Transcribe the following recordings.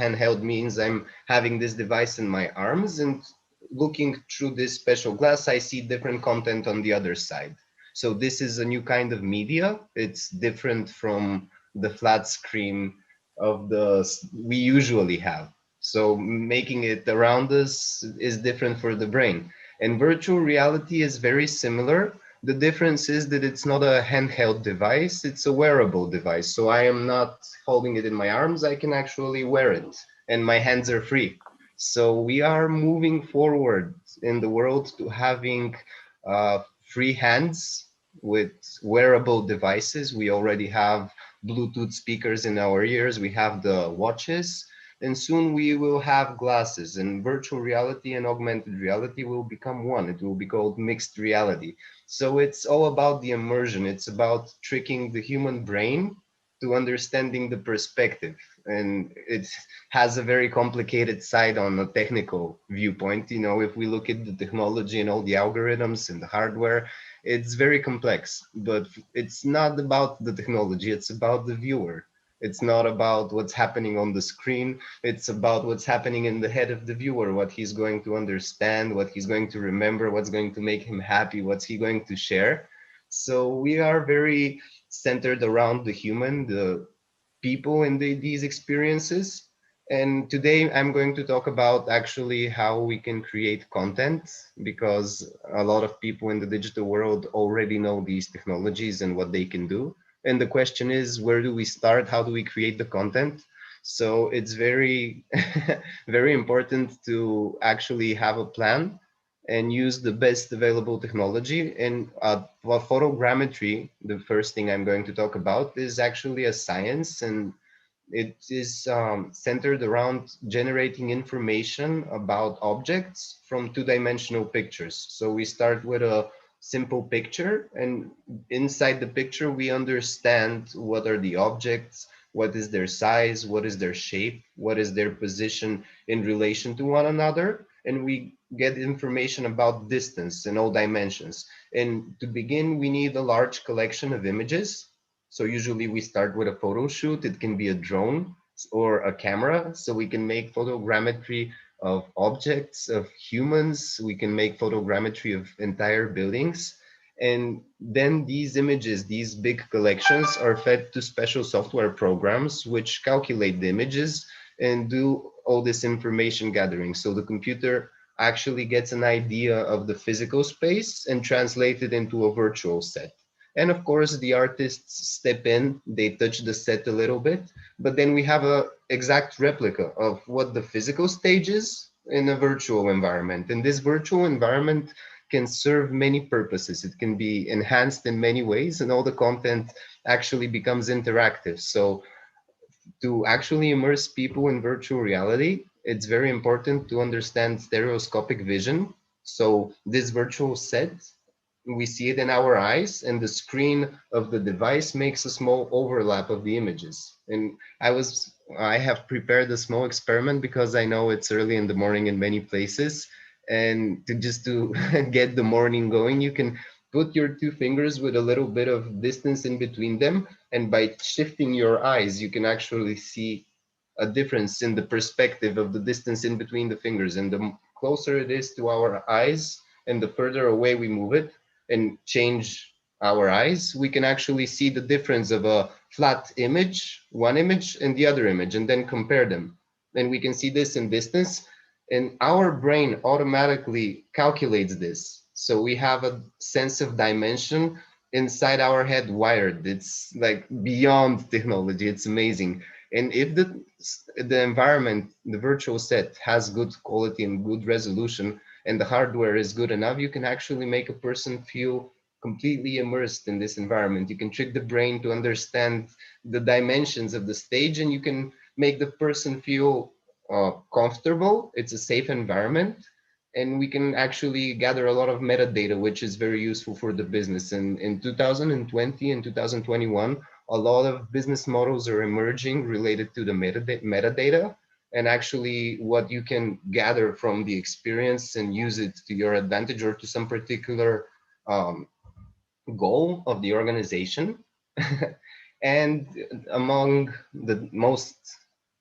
handheld means I'm having this device in my arms, and looking through this special glass, I see different content on the other side. So this is a new kind of media. It's different from the flat screen of the we usually have. So making it around us is different for the brain. And virtual reality is very similar. The difference is that it's not a handheld device, it's a wearable device. So I am not holding it in my arms, I can actually wear it, and my hands are free. So we are moving forward in the world to having free hands with wearable devices. We already have Bluetooth speakers in our ears, we have the watches, and soon we will have glasses, and virtual reality and augmented reality will become one. It will be called mixed reality. So it's all about the immersion. It's about tricking the human brain to understanding the perspective. And it has a very complicated side on a technical viewpoint. You know, if we look at the technology and all the algorithms and the hardware, it's very complex, but it's not about the technology, it's about the viewer. It's not about what's happening on the screen. It's about what's happening in the head of the viewer, what he's going to understand, what he's going to remember, what's going to make him happy, what's he going to share. So we are very centered around the human, the people in these experiences. And today I'm going to talk about actually how we can create content, because a lot of people in the digital world already know these technologies and what they can do. And the question is, where do we start? How do we create the content? So it's very, very important to actually have a plan and use the best available technology. And for photogrammetry, the first thing I'm going to talk about is actually a science, and it is centered around generating information about objects from two-dimensional pictures. So we start with a simple picture, and inside the picture, we understand what are the objects, what is their size, what is their shape, what is their position in relation to one another. And we get information about distance in all dimensions. And to begin, we need a large collection of images. So usually we start with a photo shoot. It can be a drone or a camera. So we can make photogrammetry of objects, of humans. We can make photogrammetry of entire buildings. And then these images, these big collections are fed to special software programs which calculate the images and do all this information gathering. So the computer actually gets an idea of the physical space and translate it into a virtual set. And of course, the artists step in, they touch the set a little bit, but then we have a exact replica of what the physical stage is in a virtual environment. And this virtual environment can serve many purposes. It can be enhanced in many ways, and all the content actually becomes interactive. So to actually immerse people in virtual reality, it's very important to understand stereoscopic vision. So this virtual set, we see it in our eyes, and the screen of the device makes a small overlap of the images. And I have prepared a small experiment because I know it's early in the morning in many places. And to get the morning going, you can put your two fingers with a little bit of distance in between them. And by shifting your eyes, you can actually see a difference in the perspective of the distance in between the fingers. And the closer it is to our eyes and the further away we move it and change our eyes, we can actually see the difference of a flat image, one image and the other image, and then compare them. And we can see this in distance, and our brain automatically calculates this. So we have a sense of dimension inside our head wired. It's like beyond technology. It's amazing. And if the environment, the virtual set has good quality and good resolution, and the hardware is good enough, you can actually make a person feel completely immersed in this environment. You can trick the brain to understand the dimensions of the stage, and you can make the person feel comfortable. It's a safe environment, and we can actually gather a lot of metadata, which is very useful for the business. And in 2020 and 2021, a lot of business models are emerging related to the metadata, and actually what you can gather from the experience and use it to your advantage or to some particular um, goal of the organization. And among the most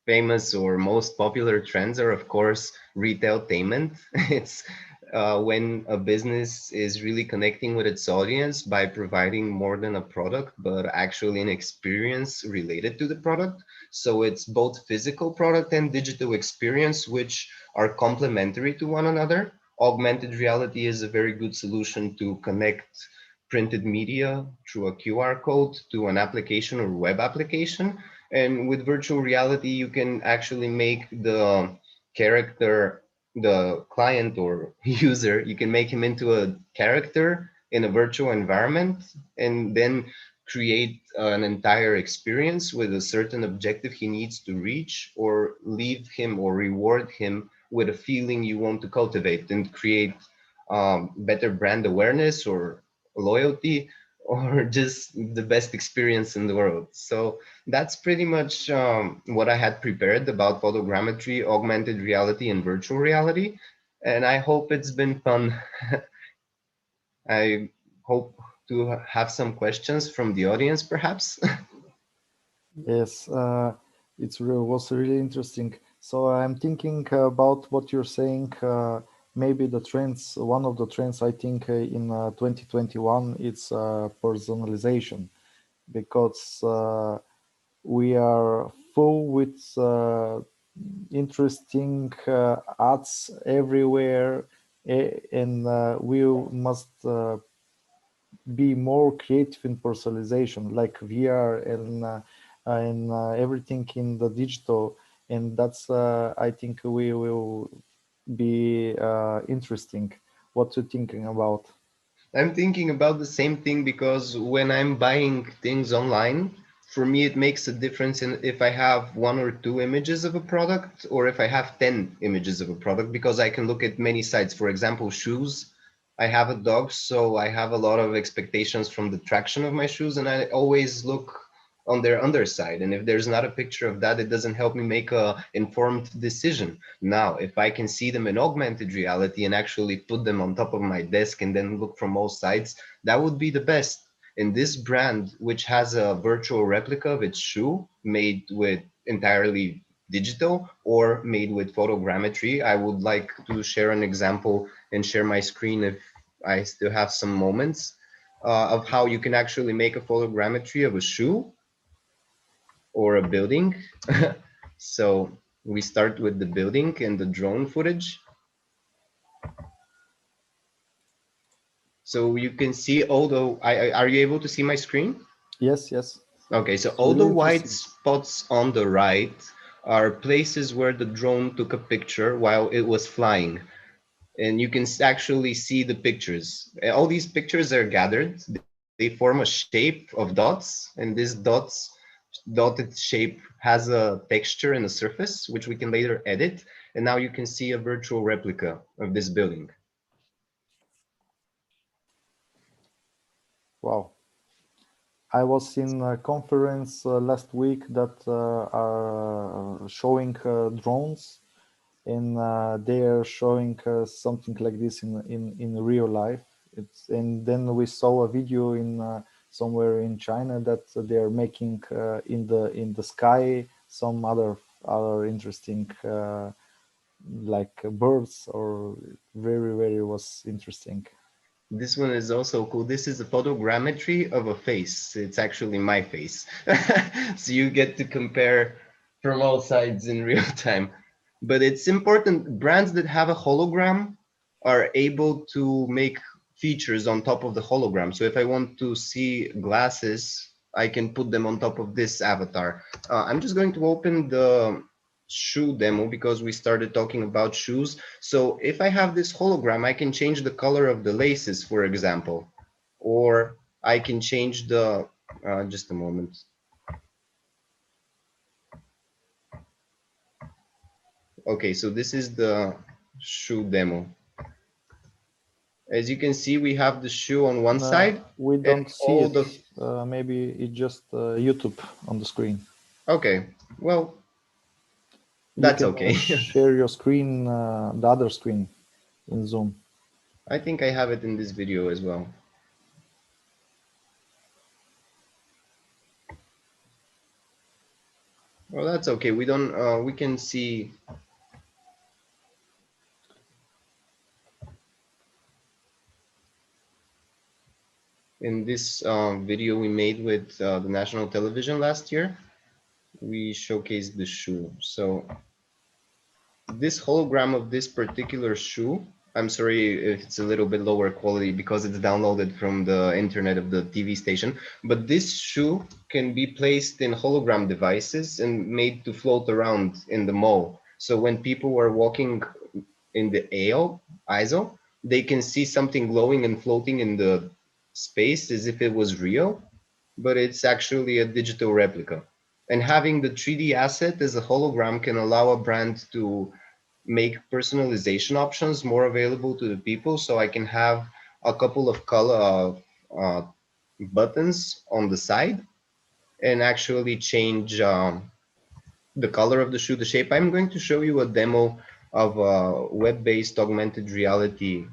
famous or most popular trends are, of course, retailtainment. It's when a business is really connecting with its audience by providing more than a product, but actually an experience related to the product. So it's both physical product and digital experience, which are complementary to one another. Augmented reality is a very good solution to connect printed media through a QR code to an application or web application. And with virtual reality, you can actually make the character, the client or user, you can make him into a character in a virtual environment and then create an entire experience with a certain objective he needs to reach, or leave him or reward him with a feeling you want to cultivate and create better brand awareness or loyalty, or just the best experience in the world. So that's pretty much what I had prepared about photogrammetry, augmented reality, and virtual reality. And I hope it's been fun. I hope to have some questions from the audience, perhaps. Yes, was really interesting. So I'm thinking about what you're saying. Maybe the trends, one of the trends I think in 2021, it's personalization, because we are full with interesting ads everywhere, and we must be more creative in personalization, like VR and everything in the digital, and that's I think we will be interesting. What you thinking about? I'm thinking about the same thing because when I'm buying things online, for me it makes a difference in if I have one or two images of a product or if I have 10 images of a product, because I can look at many sites. For example, shoes. I have a dog, so I have a lot of expectations from the traction of my shoes, and I always look on their underside. And if there's not a picture of that, it doesn't help me make a informed decision. Now, if I can see them in augmented reality and actually put them on top of my desk and then look from all sides, that would be the best. And this brand, which has a virtual replica of its shoe made with entirely digital or made with photogrammetry, I would like to share an example and share my screen if I still have some moments of how you can actually make a photogrammetry of a shoe or a building. So we start with the building and the drone footage. So you can see all the, are you able to see my screen? Yes, yes, Okay, so it's all the really white interesting. spots on the right are places where the drone took a picture while it was flying. And you can actually see the pictures. All these pictures are gathered. They form a shape of dots, and this dotted shape has a texture and a surface, which we can later edit. And now you can see a virtual replica of this building. Wow. I was in a conference last week that are showing drones, and they are showing something like this in real life. It's, and then we saw a video in somewhere in China that they are making in the sky some other interesting like birds, or very was interesting. This one is also cool. This is a photogrammetry of a face. It's actually my face. So you get to compare from all sides in real time. But it's important. Brands that have a hologram are able to make features on top of the hologram. So if I want to see glasses, I can put them on top of this avatar. I'm just going to open the shoe demo because we started talking about shoes. So if I have this hologram, I can change the color of the laces, for example, or I can change the, just a moment. Okay, so this is the shoe demo. As you can see, we have the shoe on one side We and don't see all it. the, Maybe it just YouTube on the screen. okay, well, You that's can okay. share your screen, the other screen in Zoom. I think I have it in this video as well. Well, that's okay. We don't, we can see in this video we made with the national television last year, we showcased the shoe. So this hologram of this particular shoe, I'm sorry if it's a little bit lower quality because it's downloaded from the internet of the TV station, but this shoe can be placed in hologram devices and made to float around in the mall. So when people are walking in the ISO, they can see something glowing and floating in the space as if it was real, but it's actually a digital replica. And having the 3D asset as a hologram can allow a brand to make personalization options more available to the people. So I can have a couple of color buttons on the side and actually change the color of the shoe, the shape. I'm going to show you a demo of a web-based augmented reality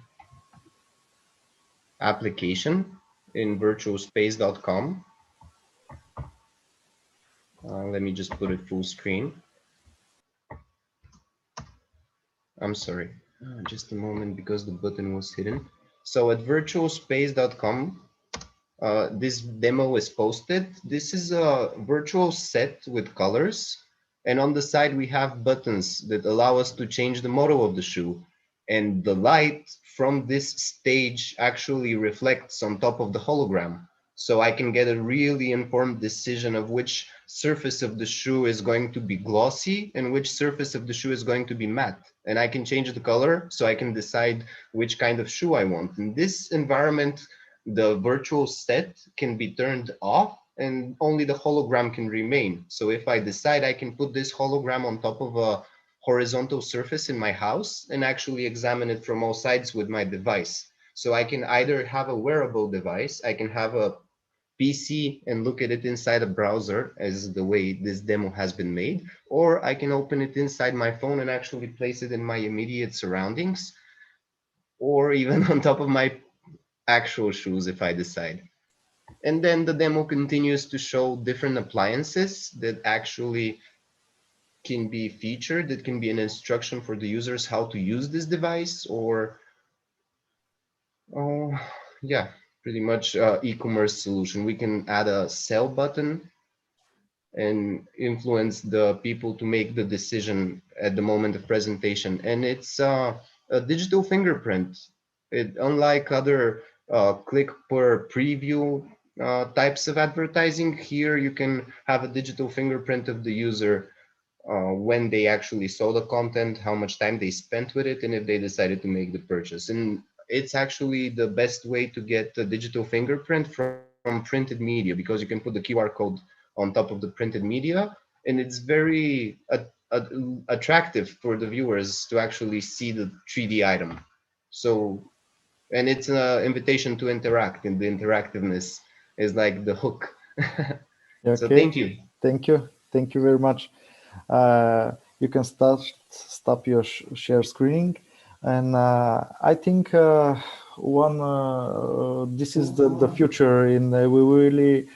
application in virtualspace.com. Let me just put it full screen. I'm sorry, just a moment because the button was hidden. So at virtualspace.com, this demo is posted. This is a virtual set with colors. And on the side, we have buttons that allow us to change the model of the shoe. And the light from this stage actually reflects on top of the hologram. So I can get a really informed decision of which surface of the shoe is going to be glossy and which surface of the shoe is going to be matte. And I can change the color so I can decide which kind of shoe I want. In this environment, the virtual set can be turned off and only the hologram can remain. So if I decide, I can put this hologram on top of a horizontal surface in my house and actually examine it from all sides with my device. So I can either have a wearable device, I can have a PC and look at it inside a browser as the way this demo has been made, or I can open it inside my phone and actually place it in my immediate surroundings, or even on top of my actual shoes if I decide. And then the demo continues to show different appliances that actually can be featured, that can be an instruction for the users how to use this device, or oh yeah, pretty much e-commerce solution. We can add a sell button and influence the people to make the decision at the moment of presentation. And it's a digital fingerprint. Unlike other click per preview types of advertising, here you can have a digital fingerprint of the user when they actually saw the content, how much time they spent with it, and if they decided to make the purchase. And it's actually the best way to get a digital fingerprint from printed media because you can put the QR code on top of the printed media, and it's very attractive for the viewers to actually see the 3D item. So, and it's an invitation to interact, and the interactiveness is like the hook. So Okay, thank you. thank you very much. You can stop your share screening, and I think one this is the future. In we really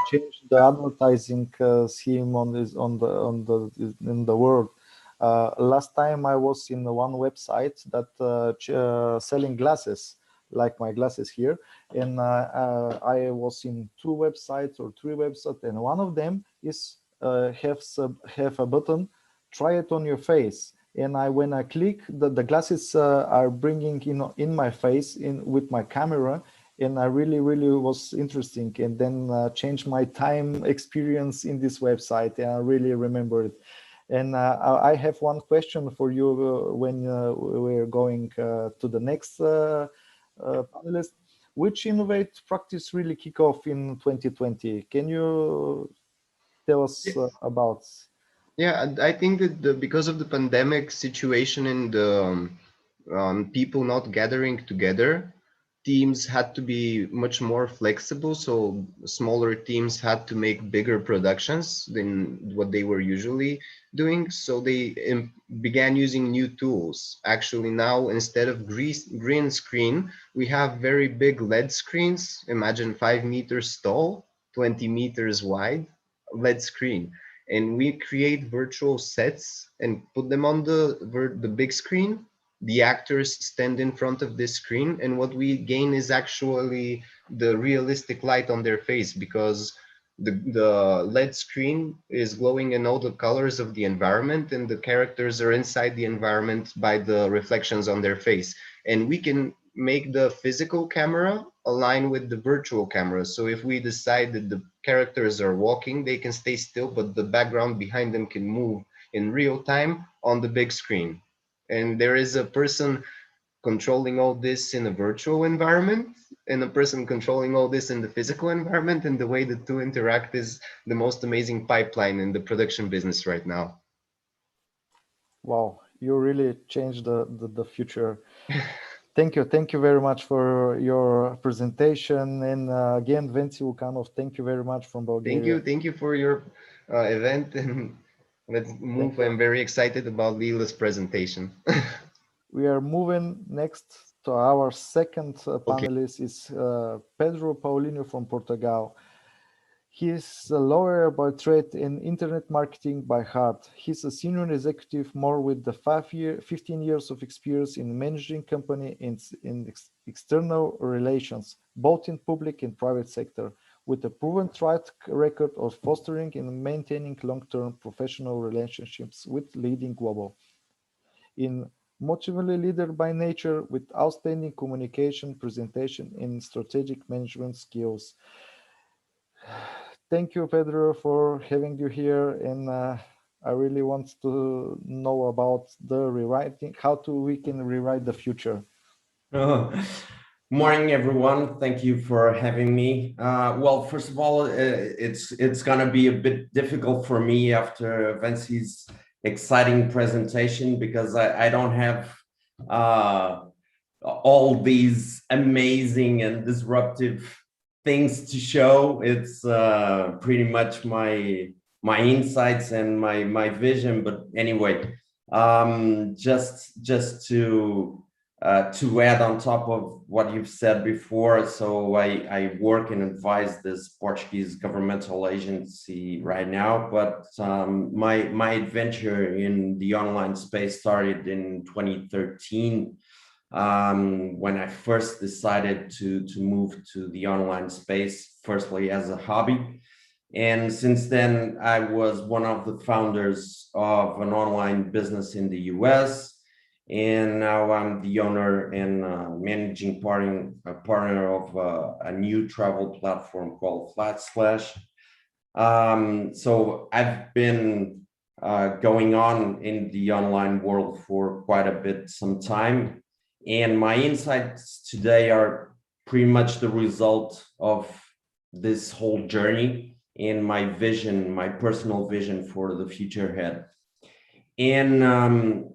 change the advertising scheme on the in the world. Last time I was in one website that selling glasses, like my glasses here, and I was in two websites or three websites, and one of them is have a button, try it on your face. And when I click, the glasses are bringing in my face in with my camera, and I really was interesting. And then changed my time experience in this website, and I really remember it. And I have one question for you when we're going to the next panelist. Which innovate practice really kick off in 2020? Can you tell us about? Yeah, I think that because of the pandemic situation and the people not gathering together, teams had to be much more flexible. So smaller teams had to make bigger productions than what they were usually doing. So they began using new tools. Actually, now instead of green screen, we have very big LED screens. Imagine 5 meters tall, 20 meters wide, LED screen. and we create virtual sets and put them on the big screen. The actors stand in front of this screen, and what we gain is actually the realistic light on their face, because the LED screen is glowing in all the colors of the environment, and the characters are inside the environment by the reflections on their face. And we can make the physical camera align with the virtual camera. So if we decide that the characters are walking, they can stay still, but the background behind them can move in real time on the big screen. And there is a person controlling all this in a virtual environment and a person controlling all this in the physical environment, and the way the two interact is the most amazing pipeline in the production business right now. Wow, you really changed the future. Thank you very much for your presentation. And again, Venci Lukanov, thank you very much from Bulgaria. Thank you for your event, and let's move. I'm very excited about Lila's presentation. We are moving next to our second panelist. Is Pedro Paulinho from Portugal. He is a lawyer by trade and internet marketing by heart. He's a senior executive, more with the 15 years of experience in managing company in external relations, both in public and private sector, with a proven track record of fostering and maintaining long-term professional relationships with leading global. In motivated leader by nature with outstanding communication, presentation, and strategic management skills. Thank you, Pedro, for having you here. And I really want to know about the rewriting, we can rewrite the future. Morning, everyone. Thank you for having me. Well, first of all, it's going to be a bit difficult for me after Venci's exciting presentation, because I don't have all these amazing and disruptive things to show. It's pretty much my insights and my vision. But anyway, just to add on top of what you've said before, so I work and advise this Portuguese governmental agency right now, but my adventure in the online space started in 2013, when I first decided to move to the online space, firstly as a hobby. And since then, I was one of the founders of an online business in the US. And now I'm the owner and managing partner of a new travel platform called Flatslash. So I've been going on in the online world for quite a bit, some time. And my insights today are pretty much the result of this whole journey and my vision, my personal vision for the future ahead. And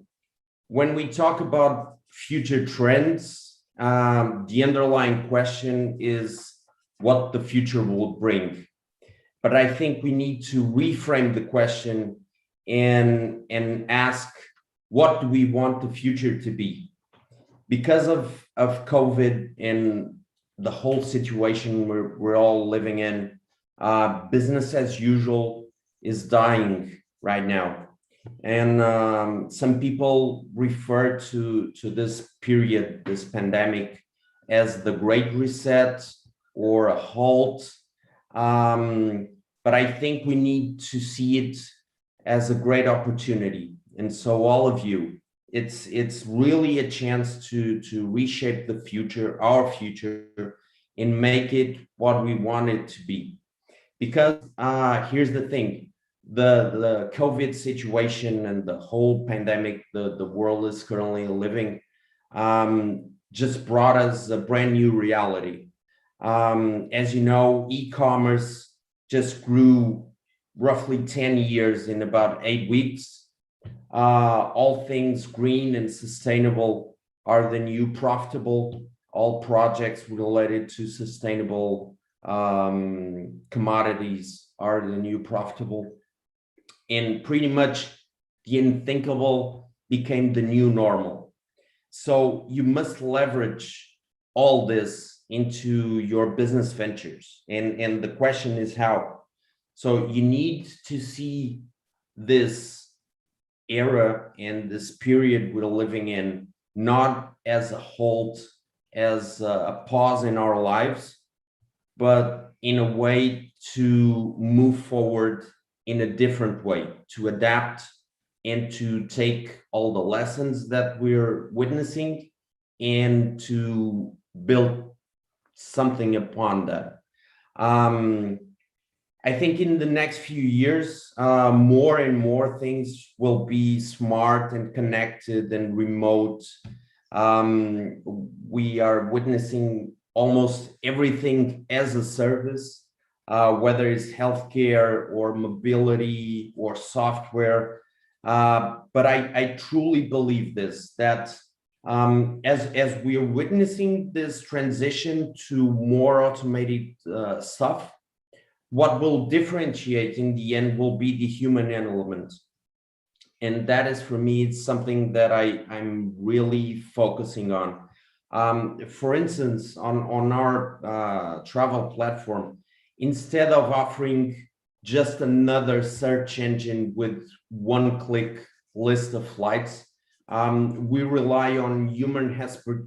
when we talk about future trends, the underlying question is what the future will bring. But I think we need to reframe the question and ask, what do we want the future to be? Because of COVID and the whole situation we're all living in, business as usual is dying right now. And some people refer to this period, this pandemic, as the Great Reset or a halt. But I think we need to see it as a great opportunity. And so all of you, it's really a chance to reshape the future, our future, and make it what we want it to be. Because here's the thing. The COVID situation and the whole pandemic the world is currently living just brought us a brand new reality. As you know, e-commerce just grew roughly 10 years in about 8 weeks. All things green and sustainable are the new profitable. All projects related to sustainable commodities are the new profitable. And pretty much the unthinkable became the new normal. So you must leverage all this into your business ventures. And the question is how? So you need to see this era and this period we're living in not as a halt, as a pause in our lives, but in a way to move forward in a different way, to adapt and to take all the lessons that we're witnessing and to build something upon that. I think in the next few years, more and more things will be smart and connected and remote. We are witnessing almost everything as a service, whether it's healthcare or mobility or software. But I truly believe this, that as we are witnessing this transition to more automated stuff, what will differentiate in the end will be the human element. And that is, for me, it's something that I'm really focusing on. For instance, on our travel platform, instead of offering just another search engine with one-click list of flights, we rely on human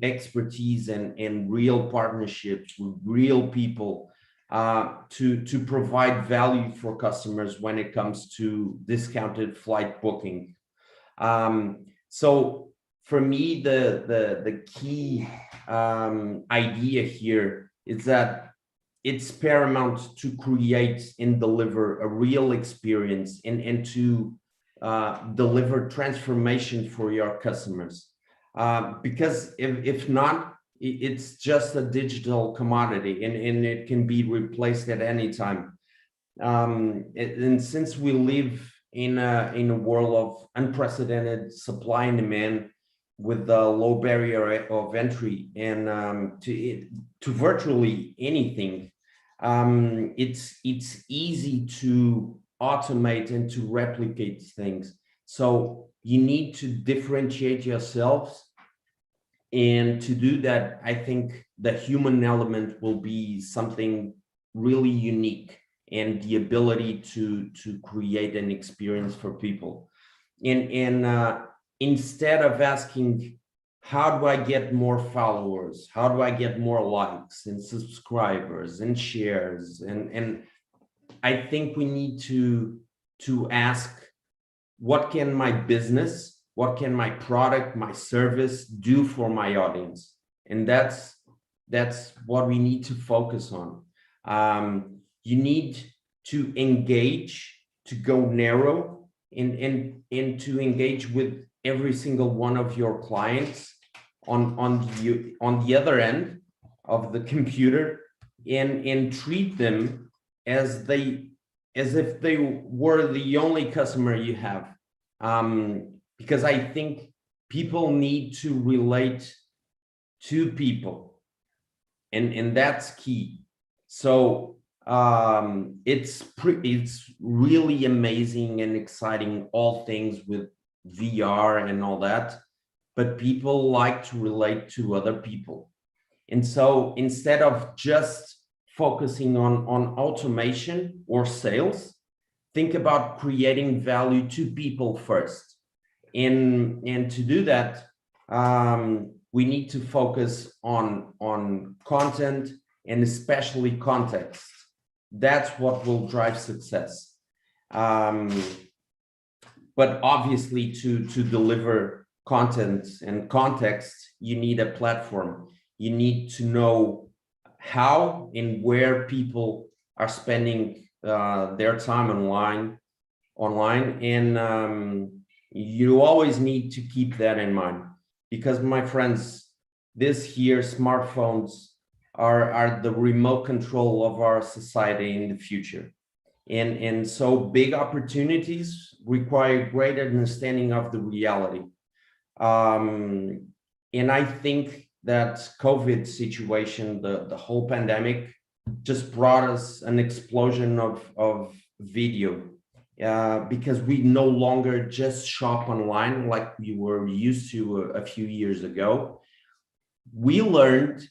expertise and real partnerships with real people to provide value for customers when it comes to discounted flight booking. So for me, the key idea here is that it's paramount to create and deliver a real experience and to deliver transformation for your customers. Because if not, it's just a digital commodity and it can be replaced at any time. And since we live in a world of unprecedented supply and demand with a low barrier of entry and to virtually anything, it's easy to automate and to replicate things. So you need to differentiate yourselves. And to do that, I think the human element will be something really unique, and the ability to create an experience for people. And instead of asking, how do I get more followers? How do I get more likes and subscribers and shares? And I think we need to ask, what can my business, what can my product, my service do for my audience? And that's what we need to focus on. You need to engage, to go narrow, and to engage with every single one of your clients on the other end of the computer, and treat them as if they were the only customer you have. Because I think people need to relate to people, and that's key. So it's really amazing and exciting, all things with VR and all that, but people like to relate to other people. And so instead of just focusing on automation or sales, think about creating value to people first. And to do that, we need to focus on content, and especially context. That's what will drive success. But obviously, to deliver content and context, you need a platform. You need to know how and where people are spending their time online, and you always need to keep that in mind, because, my friends, this year smartphones are the remote control of our society in the future. And so big opportunities require great understanding of the reality. And I think that COVID situation, the whole pandemic, just brought us an explosion of video, because we no longer just shop online like we were used to a few years ago. We learned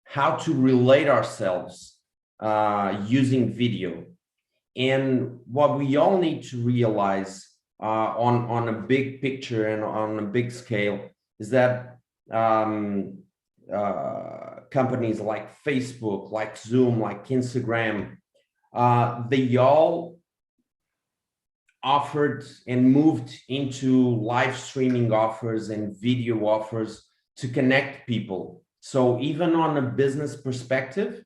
how to relate ourselves using video. And what we all need to realize on a big picture and on a big scale is that companies like Facebook, like Zoom, like Instagram, they all offered and moved into live streaming offers and video offers to connect people. So even on a business perspective,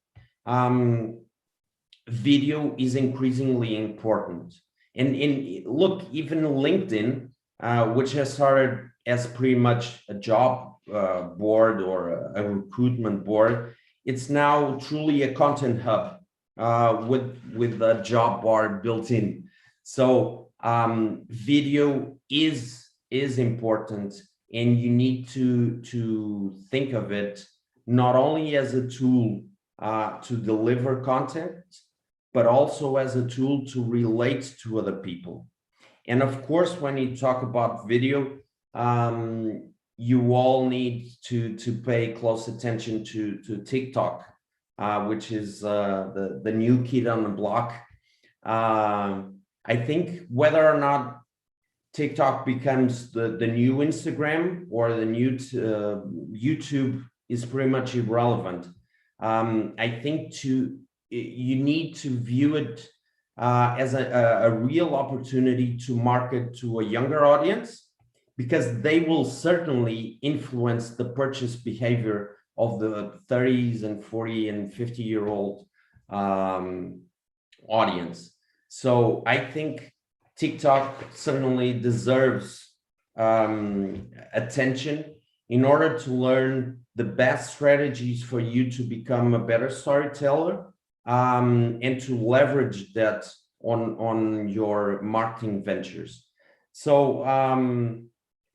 video is increasingly important. And look, even LinkedIn, which has started as pretty much a job board or a recruitment board, it's now truly a content hub with a job board built in. So video is important, and you need to think of it not only as a tool to deliver content, but also as a tool to relate to other people. And of course, when you talk about video, you all need to pay close attention to TikTok, which is the new kid on the block. I think whether or not TikTok becomes the new Instagram or the new YouTube is pretty much irrelevant. I think you need to view it as a real opportunity to market to a younger audience, because they will certainly influence the purchase behavior of the 30s and 40 and 50-year-old audience. So I think TikTok certainly deserves attention in order to learn the best strategies for you to become a better storyteller, and to leverage that on your marketing ventures. So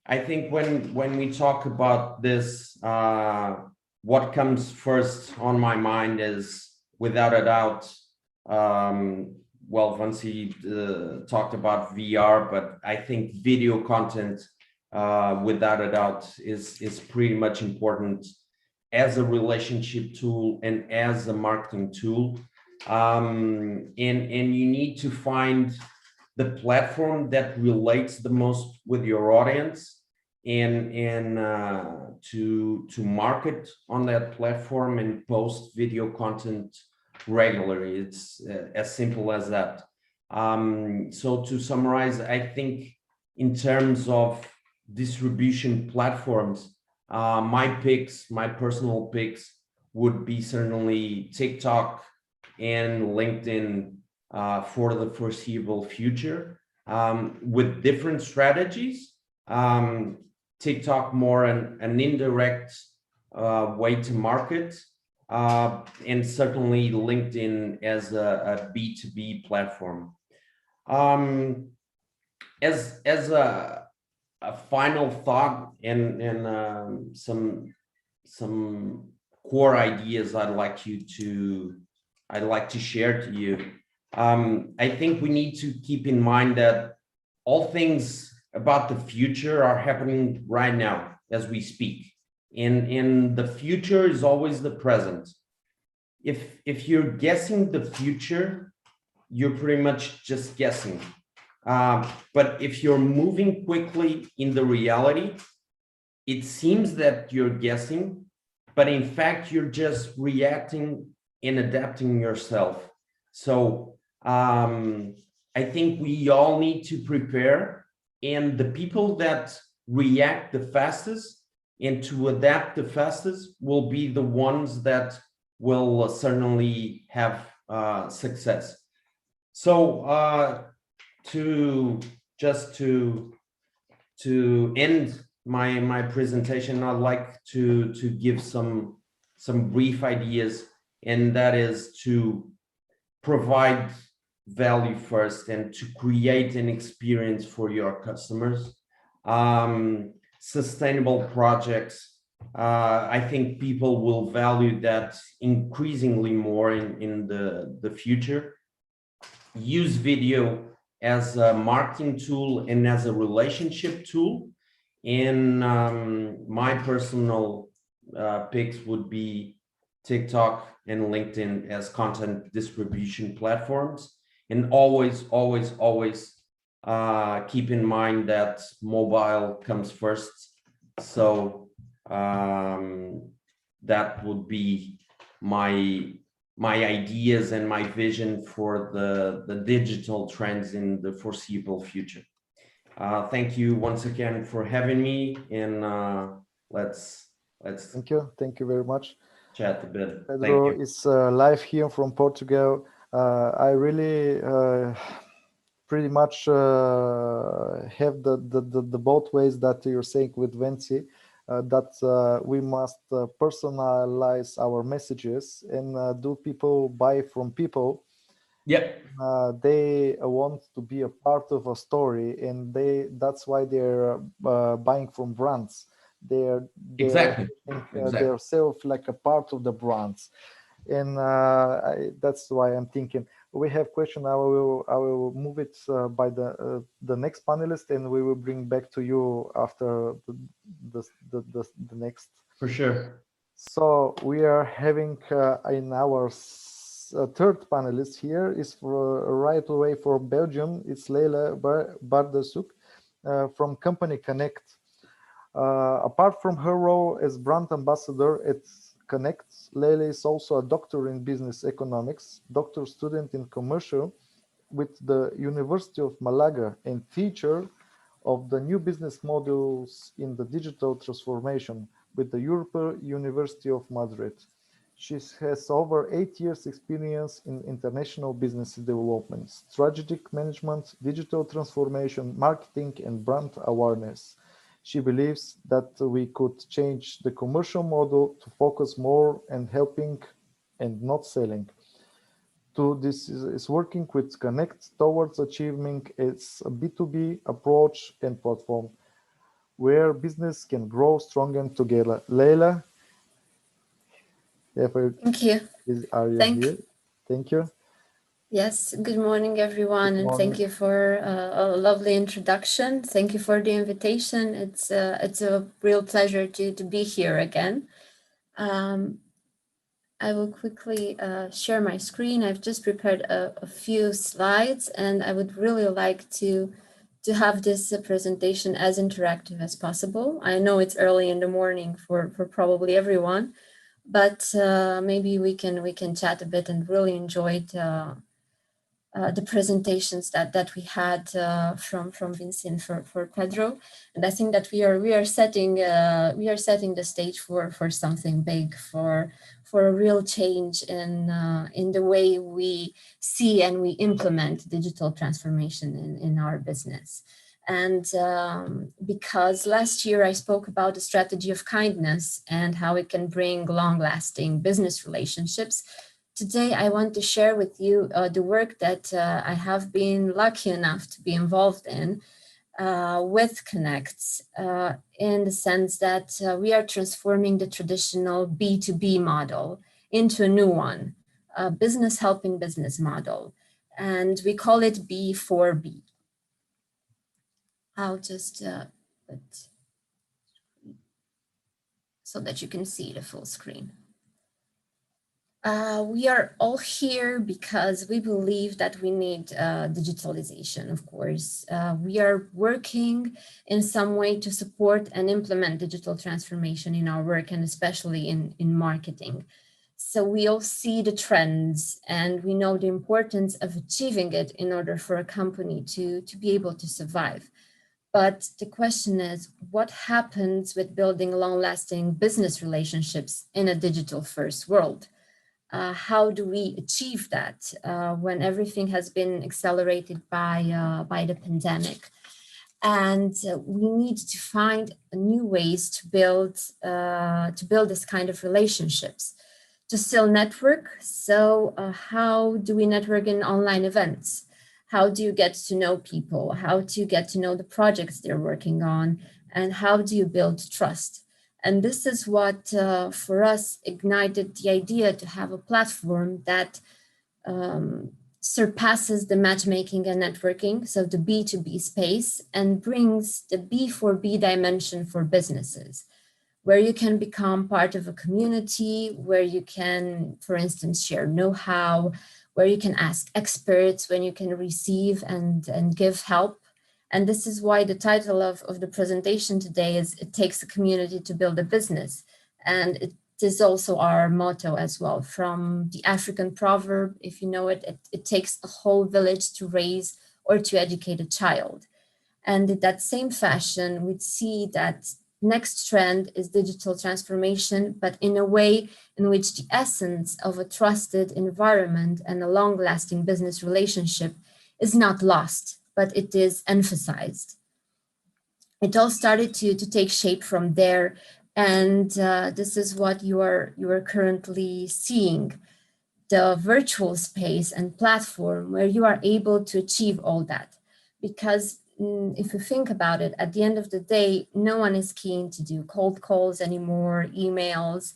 I think when we talk about this, what comes first on my mind is, without a doubt, well, Vance talked about VR, but I think video content, without a doubt, is pretty much important as a relationship tool and as a marketing tool. And you need to find the platform that relates the most with your audience, and to market on that platform and post video content regularly. It's as simple as that. So to summarize, I think in terms of distribution platforms, my personal picks would be certainly TikTok and LinkedIn for the foreseeable future, with different strategies. TikTok more an indirect way to market, and certainly LinkedIn as a B2B platform. As a final thought, and some core ideas I'd like to share to you. I think we need to keep in mind that all things about the future are happening right now as we speak. And the future is always the present. If you're guessing the future, you're pretty much just guessing. But if you're moving quickly in the reality, it seems that you're guessing, but in fact, you're just reacting and adapting yourself. So I think we all need to prepare, and the people that react the fastest and to adapt the fastest will be the ones that will certainly have success. So to end my presentation, I'd like to give some brief ideas, and that is to provide value first and to create an experience for your customers. Sustainable projects, I think people will value that increasingly more in the future. Use video as a marketing tool and as a relationship tool. And my personal picks would be TikTok and LinkedIn as content distribution platforms. and always, always, always keep in mind that mobile comes first. So that would be my ideas and my vision for the digital trends in the foreseeable future. Thank you once again for having me, and let's Thank you very much. Chat a bit. Pedro Thank you. is live here from Portugal. I really pretty much have the both ways that you're saying with Venci, that we must personalize our messages and do people buy from people. Yeah. They want to be a part of a story, and that's why they're buying from brands. They're Exactly. they're self like a part of the brands, and that's why I'm thinking we have question. I will move it by the next panelist, and we will bring back to you after the next. For sure. So we are having in our third panelist here is for right away for Belgium. It's Leila Bardasuk from Company Connect. Apart from her role as brand ambassador at Connect, Leila is also a doctor in business economics, doctor student in commercial with the University of Malaga, and feature of the new business models in the digital transformation with the European University of Madrid. She has over 8 years experience in international business development, strategic management, digital transformation, marketing, and brand awareness. She believes that we could change the commercial model to focus more on helping and not selling. This is working with Connect towards achieving its B2B approach and platform, where business can grow stronger together. Leila, thank you. Are you here? Thank you. Yes, good morning, everyone, and thank you for a lovely introduction. Thank you for the invitation. It's a real pleasure to be here again. I will quickly share my screen. I've just prepared a few slides, and I would really like to have this presentation as interactive as possible. I know it's early in the morning for probably everyone, but maybe we can chat a bit and really enjoy the presentations that we had from Vinci and for Pedro, and I think that we are setting the stage for something big, for a real change in the way we see and we implement digital transformation in our business. And because last year I spoke about the strategy of kindness and how it can bring long-lasting business relationships, today I want to share with you the work that I have been lucky enough to be involved in with Connect, in the sense that we are transforming the traditional B2B model into a new one, a business helping business model, and we call it B4B. I'll just put so that you can see the full screen. We are all here because we believe that we need digitalization, of course. We are working in some way to support and implement digital transformation in our work, and especially in marketing. So we all see the trends, and we know the importance of achieving it in order for a company to be able to survive. But the question is, what happens with building long-lasting business relationships in a digital-first world? How do we achieve that when everything has been accelerated by the pandemic? And we need to find new ways to build this kind of relationships, to still network. So how do we network in online events? How do you get to know people? How do you get to know the projects they're working on? And how do you build trust? And this is what, for us, ignited the idea to have a platform that surpasses the matchmaking and networking, so the B2B space, and brings the B4B dimension for businesses, where you can become part of a community, where you can, for instance, share know-how, where you can ask experts, when you can receive and give help. And this is why the title of the presentation today is "It Takes a Community to Build a Business." And it is also our motto as well, from the African proverb, if you know it, it takes a whole village to raise or to educate a child. And in that same fashion, we'd see that next trend is digital transformation, but in a way in which the essence of a trusted environment and a long-lasting business relationship is not lost, but it is emphasized. It all started to take shape from there, and this is what you are currently seeing, the virtual space and platform where you are able to achieve all that. Because if you think about it, at the end of the day, no one is keen to do cold calls anymore, emails,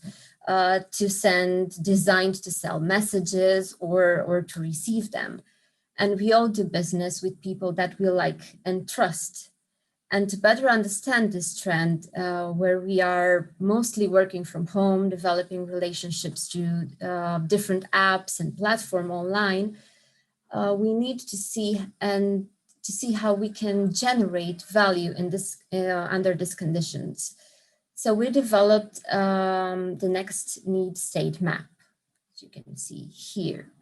to send, designed to sell messages or to receive them. And we all do business with people that we like and trust. And to better understand this trend, where we are mostly working from home, developing relationships through different apps and platform online, we need to see how we can generate value in this under these conditions. So we developed the next need state map, as you can see here.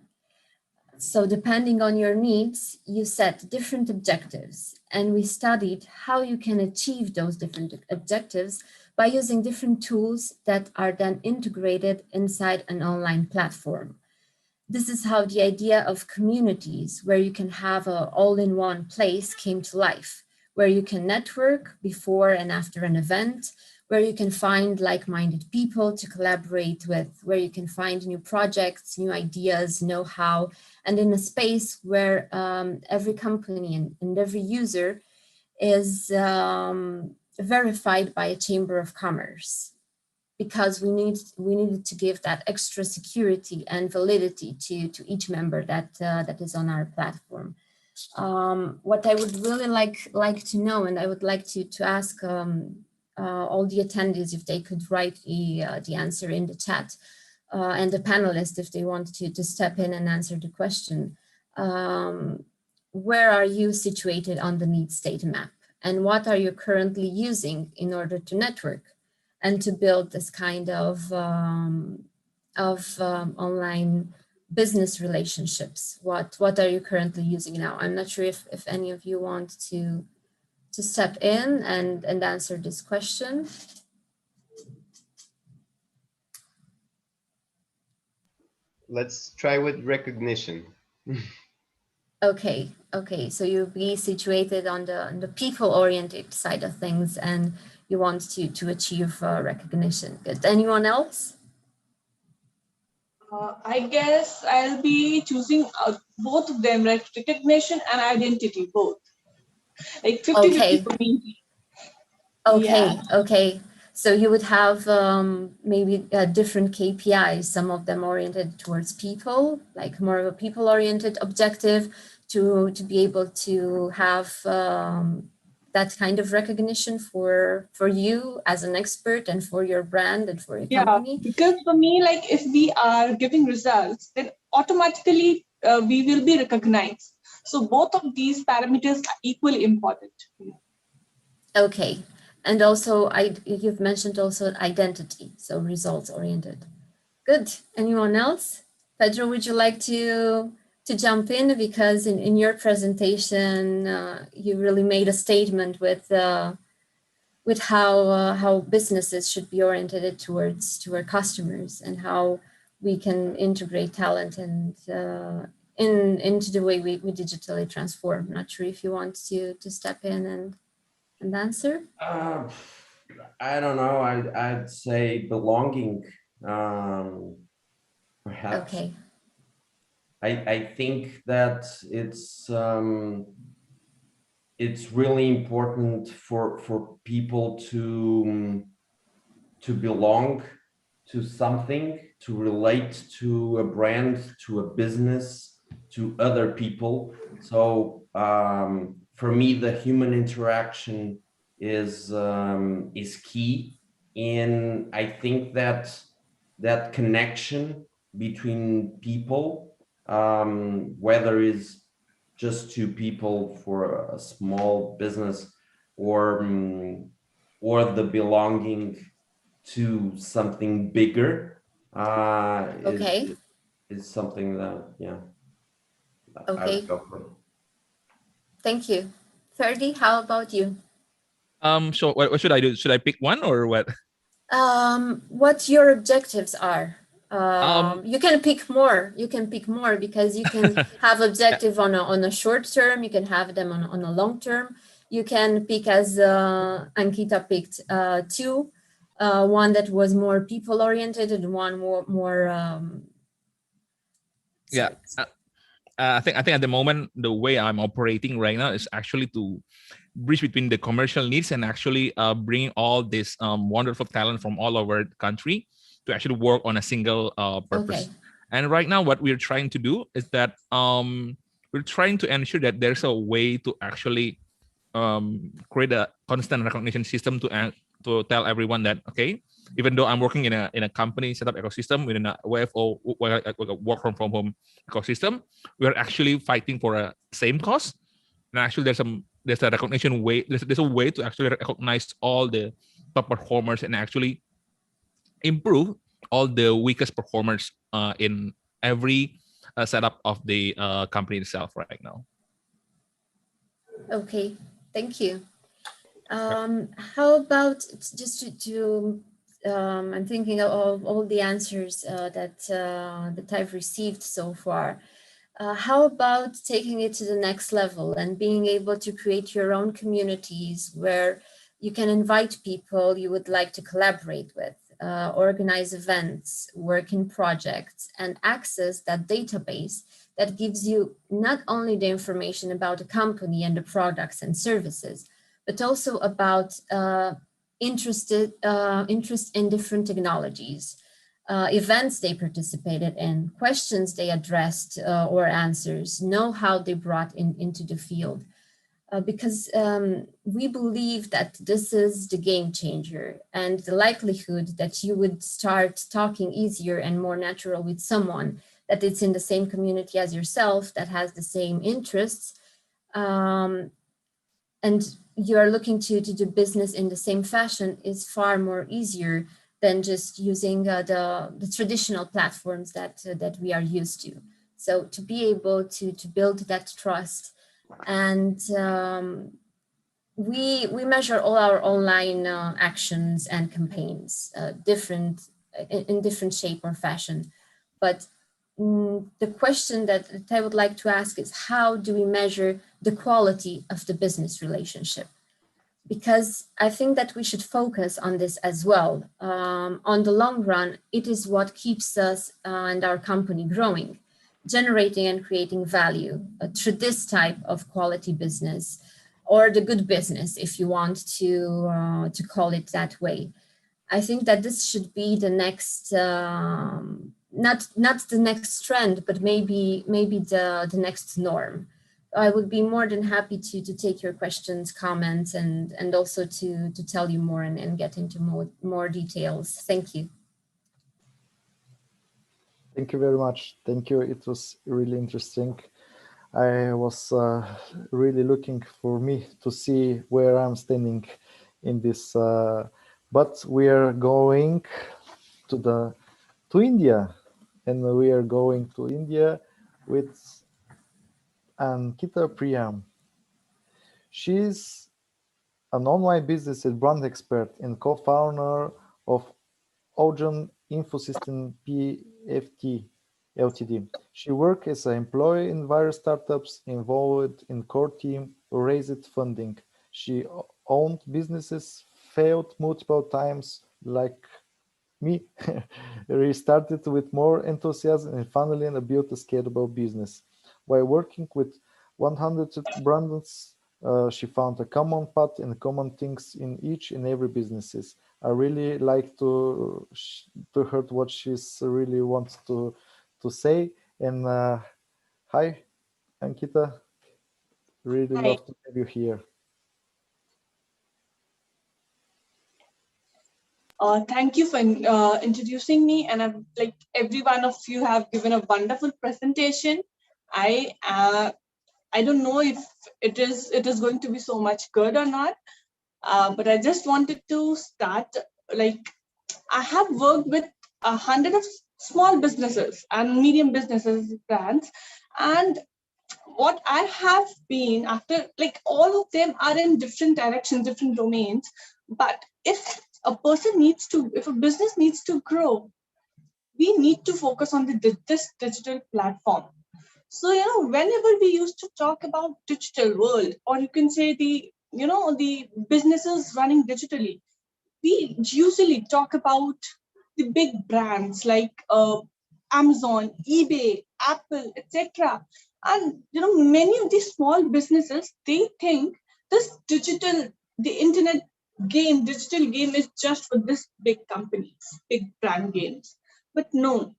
So depending on your needs, you set different objectives, and we studied how you can achieve those different objectives by using different tools that are then integrated inside an online platform. This is how the idea of communities, where you can have an all-in-one place, came to life, where you can network before and after an event, where you can find like-minded people to collaborate with, where you can find new projects, new ideas, know-how, and in a space where every company and every user is verified by a chamber of commerce, because we needed to give that extra security and validity to each member that is on our platform. What I would really like to know, and I would like to ask all the attendees if they could write the answer in the chat, and the panelists if they want to step in and answer the question. Where are you situated on the need state map, and what are you currently using in order to network and to build this kind of online business relationships? What are you currently using now? I'm not sure if any of you want to step in and answer this question. Let's try with recognition. Okay, so you'll be situated on the people-oriented side of things, and you want to achieve recognition. Good. Anyone else? I guess I'll be choosing both of them, like recognition and identity, both. Like 50-50 for me. Okay, yeah. Okay. So you would have maybe different KPIs, some of them oriented towards people, like more of a people-oriented objective, to be able to have that kind of recognition for you as an expert and for your brand and for your company? Yeah, because for me, like if we are giving results, then automatically we will be recognized. So both of these parameters are equally important. Okay. And also, you've mentioned also identity, so results oriented. Good. Anyone else? Pedro, would you like to jump in? Because in your presentation, you really made a statement with how businesses should be oriented towards our customers, and how we can integrate talent and into the way we digitally transform. I'm not sure if you want to step in and answer. I don't know. I'd say belonging, perhaps. Okay. I think that it's really important for people to belong to something, to relate to a brand, to a business, to other people. So for me, the human interaction is key, and I think that connection between people whether it's just two people for a small business, or the belonging to something bigger, Okay. is something that, yeah, I Okay. would go for. Thank you. Ferdy, how about you? So what should I do? Should I pick one or what? What your objectives are. Um, You can pick more. You can pick more because you can have objective on a short term. You can have them on a long term. You can pick, as Ankita picked, two. One that was more people oriented and one more. yeah. Sorry. I think at the moment the way I'm operating right now is actually to bridge between the commercial needs and actually bring all this wonderful talent from all over the country to actually work on a single purpose. Okay. And right now, what we're trying to do is that we're trying to ensure that there's a way to actually create a constant recognition system to tell everyone that, okay, even though I'm working in a company setup ecosystem within a WFO, work from home ecosystem, we are actually fighting for a same cause. And actually, there's a recognition way. There's a way to actually recognize all the top performers and actually improve all the weakest performers in every setup of the company itself right now. Okay. Thank you. How about I'm thinking of all the answers that I've received so far. How about taking it to the next level and being able to create your own communities where you can invite people you would like to collaborate with, organize events, work in projects, and access that database that gives you not only the information about the company and the products and services, but also about interest in different technologies, events they participated in, questions they addressed or answers, know-how they brought into the field. Because we believe that this is the game changer, and the likelihood that you would start talking easier and more natural with someone that it's in the same community as yourself, that has the same interests, and you are looking to do business in the same fashion is far more easier than just using the traditional platforms that we are used to. So to be able to build that trust, and we measure all our online actions and campaigns in different shape or fashion. But the question that I would like to ask is, how do we measure the quality of the business relationship? Because I think that we should focus on this as well. On the long run, it is what keeps us and our company growing, generating and creating value through this type of quality business, or the good business, if you want to call it that way. I think that this should be the next, not the next trend, but maybe the next norm. I would be more than happy to take your questions, comments, and also to tell you more and get into more details. Thank you. Thank you very much. Thank you. It was really interesting. I was really looking for me to see where I'm standing in this, but we are going to India, and we are going to India with Ankita Priyam. She's an online business and brand expert and co-founder of Ojan Infosystem PFT Ltd. She worked as an employee in various startups involved in core team who raised funding. She owned businesses, failed multiple times, like me, restarted with more enthusiasm, and finally built a scalable business. While working with 100 brands, she found a common path and common things in each and every businesses. I really like to hear what she's really wants to say. And hi, Ankita. Really Hi. love to have you here. Thank you for introducing me, and I'm like every one of you have given a wonderful presentation. I don't know if it is going to be so much good or not, but I just wanted to start. Like, I have worked with 100 of small businesses and medium businesses brands, and what I have been after, like, all of them are in different directions, different domains. But if a business needs to grow, we need to focus on this digital platform. So, whenever we used to talk about digital world, or you can say the businesses running digitally, we usually talk about the big brands like Amazon, eBay, Apple, etc. And many of these small businesses, they think the digital game is just for this big companies, big brand games. But no,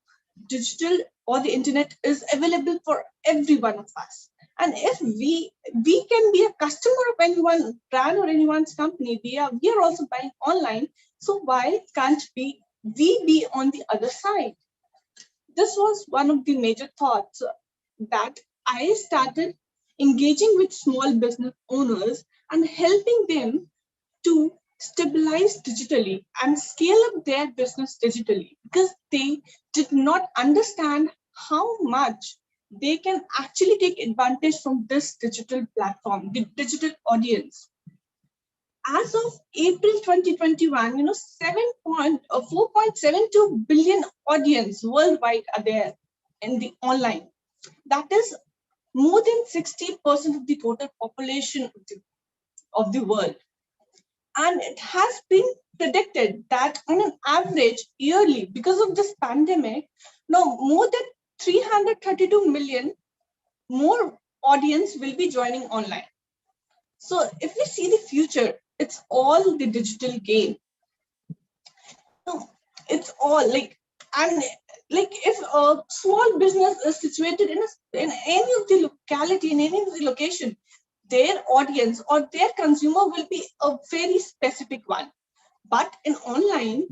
digital or the internet is available for every one of us. And if we can be a customer of anyone's brand or anyone's company, we are also buying online. So why can't we be on the other side? This was one of the major thoughts that I started engaging with small business owners and helping them to stabilize digitally and scale up their business digitally, because they did not understand how much they can actually take advantage from this digital platform, the digital audience. As of April 2021, 4.72 billion audience worldwide are there in the online. That is more than 60% of the total population of the world. And it has been predicted that on an average yearly, because of this pandemic, now more than 332 million more audience will be joining online. So if we see the future, it's all the digital game. It's all like, and like if a small business is situated in any of the locality, in any of the location, their audience or their consumer will be a very specific one. But in online,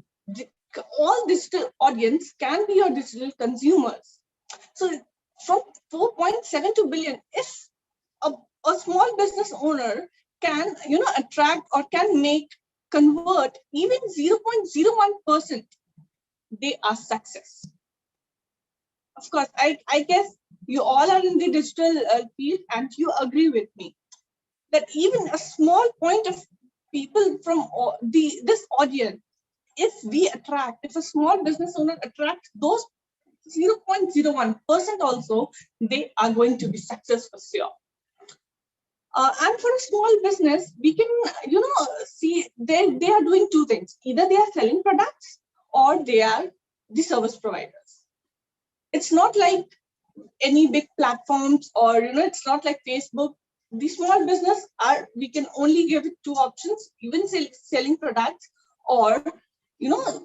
all digital audience can be your digital consumers. So from 4.72 billion, if a small business owner can attract or can convert even 0.01%, they are success. Of course, I guess you all are in the digital field, and you agree with me that even a small point of people from this audience, if a small business owner attracts those 0.01% also, they are going to be successful, sure. And for a small business, we can, see they are doing two things. Either they are selling products or they are the service providers. It's not like any big platforms, or, it's not like Facebook. The small business we can only give it two options, even selling products or,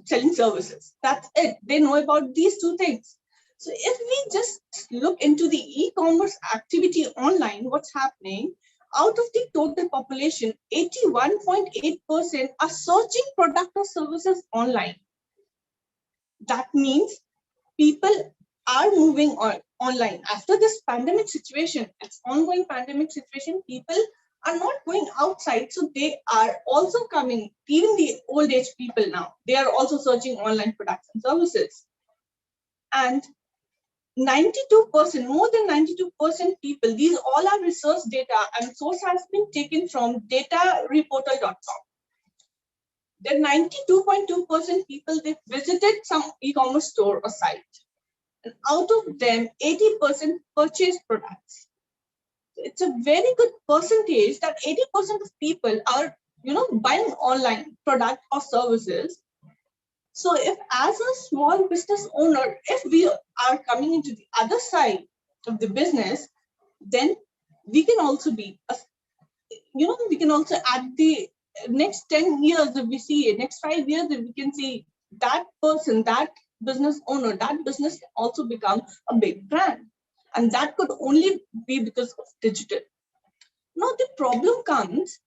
selling services. That's it. They know about these two things. So if we just look into the e-commerce activity online, what's happening? Out of the total population, 81.8% are searching product or services online. That means people are moving online. After this pandemic situation, it's ongoing pandemic situation, people are not going outside. So they are also coming, even the old age people now, they are also searching online products and services. And 92%, more than 92% people, these all are research data, and source has been taken from datareportal.com. Then 92.2% people, they visited some e-commerce store or site. And out of them, 80% purchased products. It's a very good percentage that 80% of people are, buying online product or services. So if as a small business owner, if we are coming into the other side of the business, then we can also be, we can also add the next 10 years, if we see it, next 5 years, if we can see that person, that business owner, that business can also become a big brand. And that could only be because of digital. Now the problem comes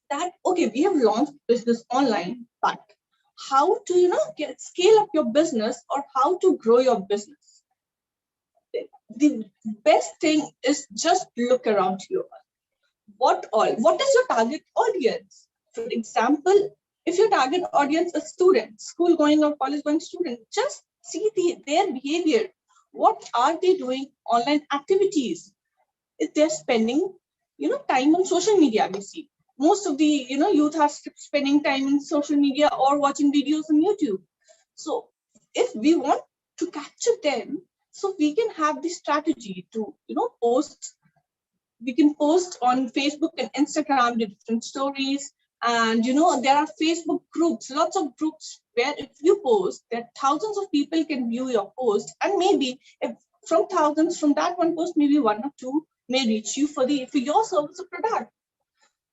that, okay, we have launched business online, but how to, scale up your business or how to grow your business. The best thing is just look around you. What is your target audience? For example, if your target audience is students, school going or college going student, just see their behavior. What are they doing? Online activities. If they're spending, time on social media, we see most of the, youth are spending time in social media or watching videos on YouTube. So if we want to capture them, so we can have the strategy to, post. We can post on Facebook and Instagram the different stories. And, there are Facebook groups, lots of groups where if you post, that thousands of people can view your post. And maybe if from thousands, from that one post, maybe one or two may reach you for your service or product.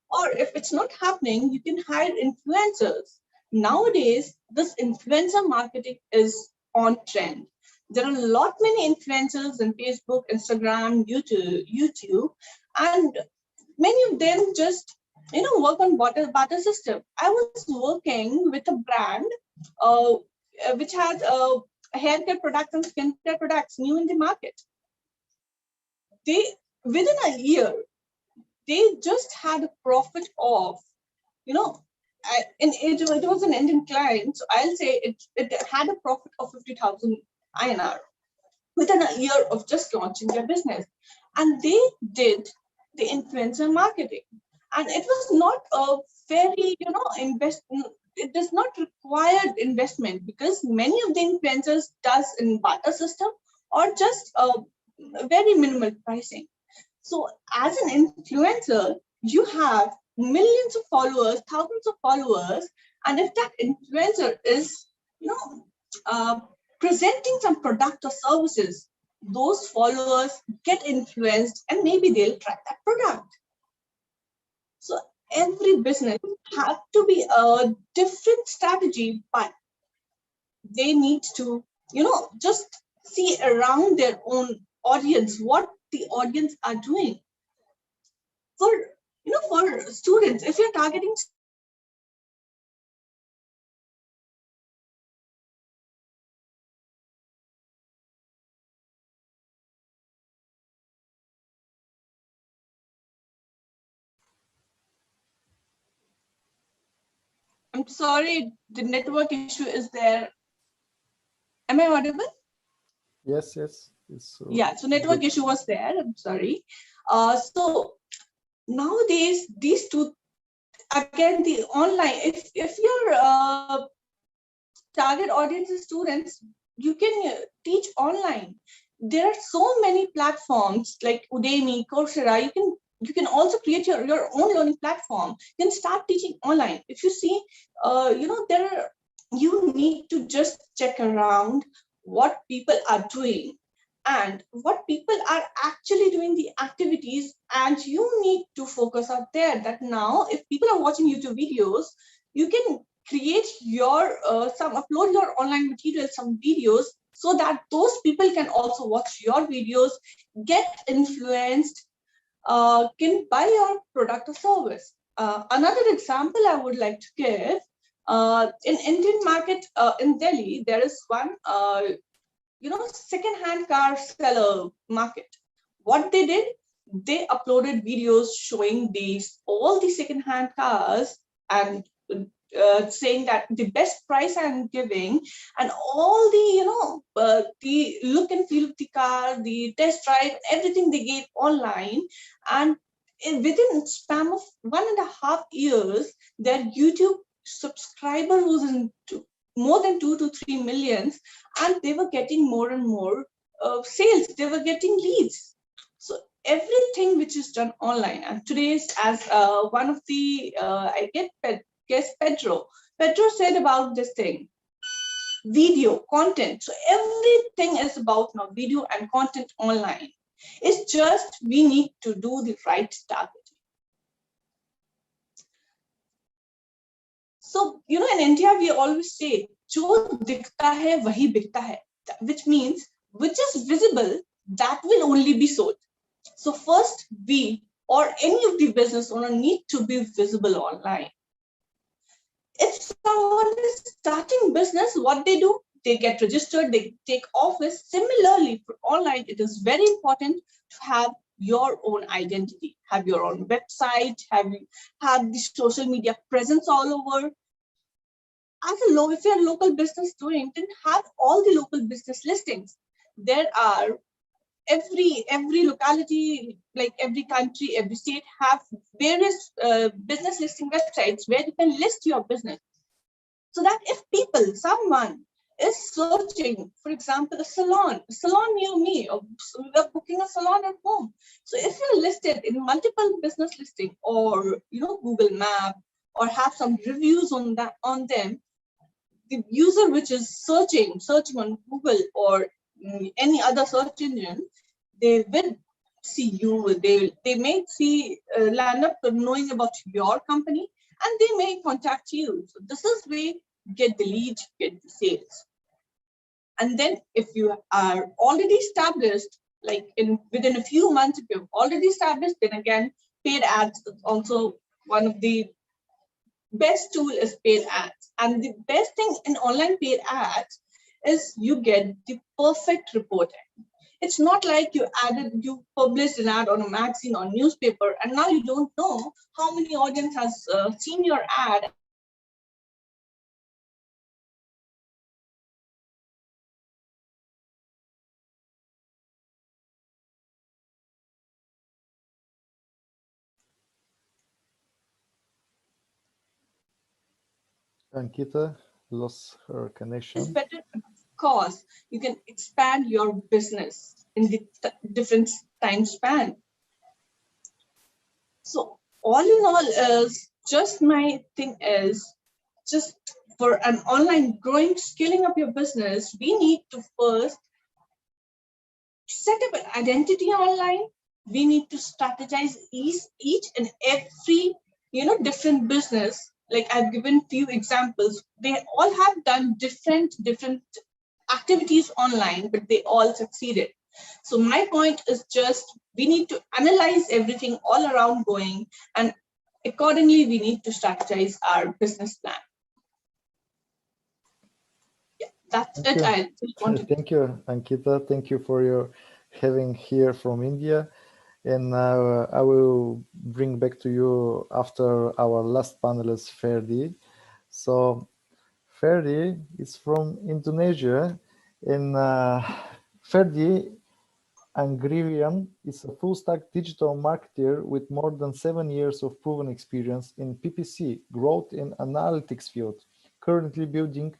Or if it's not happening, you can hire influencers. Nowadays, this influencer marketing is on trend. There are a lot many influencers in Facebook, Instagram, YouTube, and many of them just work on barter system. I was working with a brand which has haircare products and skincare products new in the market. They within a year they just had a profit of and it was an Indian client, so I'll say it had a profit of 50,000 INR within a year of just launching their business. And they did the influencer marketing. And it was not a very, it does not require investment because many of the influencers does in barter system or just very minimal pricing. So as an influencer, you have millions of followers, thousands of followers. And if that influencer is, presenting some product or services, those followers get influenced and maybe they'll try that product. So every business has to be a different strategy, but they need to, just see around their own audience, what the audience are doing. For students, if you're targeting I'm sorry, the network issue is there. Am I audible? Yes. Yeah, so network issue was there. I'm sorry. So nowadays, these two, again, the online, if your target audience is students, you can teach online. There are so many platforms like Udemy, Coursera. You can also create your own learning platform. You can start teaching online. If you see, you need to just check around what people are doing and what people are actually doing the activities, and you need to focus out there that now if people are watching YouTube videos, you can create your upload your online materials, some videos, so that those people can also watch your videos, get influenced, can buy your product or service. Another example I would like to give, in Indian market in Delhi, there is one second-hand car seller market. What they did, they uploaded videos showing all the second-hand cars and saying that the best price I'm giving, and all the the look and feel of the car, the test drive, everything they gave online. And within span of 1.5 years, their YouTube subscriber was into more than 2 to 3 millions, and they were getting more and more sales. They were getting leads. So everything which is done online, and today's as one of the Pedro said about this thing, video content. So everything is about now video and content online. It's just we need to do the right targeting. So in India we always say jo dikhta hai wahi bikta hai, which means which is visible, that will only be sold. So first, we or any of the business owner need to be visible online. If someone is starting starting business, what they do, they get registered, they take office. Similarly, for online, it is very important to have your own identity, have your own website, have the social media presence all over. If you're a local business doing, then have all the local business listings. There are every locality, like every country, every state have various business listing websites where you can list your business. So that if someone is searching, for example, a salon near me, or we're booking a salon at home. So if you're listed in multiple business listing, or Google Map, or have some reviews on them, the user which is searching on Google or any other search engine, they will see you. They may land up knowing about your company, and they may contact you. So this is where you get the lead, get the sales. And then if you are already established, like within a few months, if you've already established, then again, paid ads is also one of the best tool is paid ads. And the best thing in online paid ads is you get the perfect reporting. It's not like you published an ad on a magazine or newspaper, and now you don't know how many audience has seen your ad. Ankita lost her connection. It's better because you can expand your business in the different time span. So all in all, just my thing is, just for an online growing, scaling up your business, we need to first set up an identity online. We need to strategize each and every different business. Like I've given few examples, they all have done different activities online, but they all succeeded. So my point is just, we need to analyze everything all around going, and accordingly, we need to strategize our business plan. Yeah, that's it. I just wanted to... Thank you, Ankita. Thank you for your having here from India. And I will bring back to you after our last panelist, Ferdi. So Ferdi is from Indonesia, and Ferdi Anggrivian is a full-stack digital marketer with more than 7 years of proven experience in PPC, growth and analytics field, currently building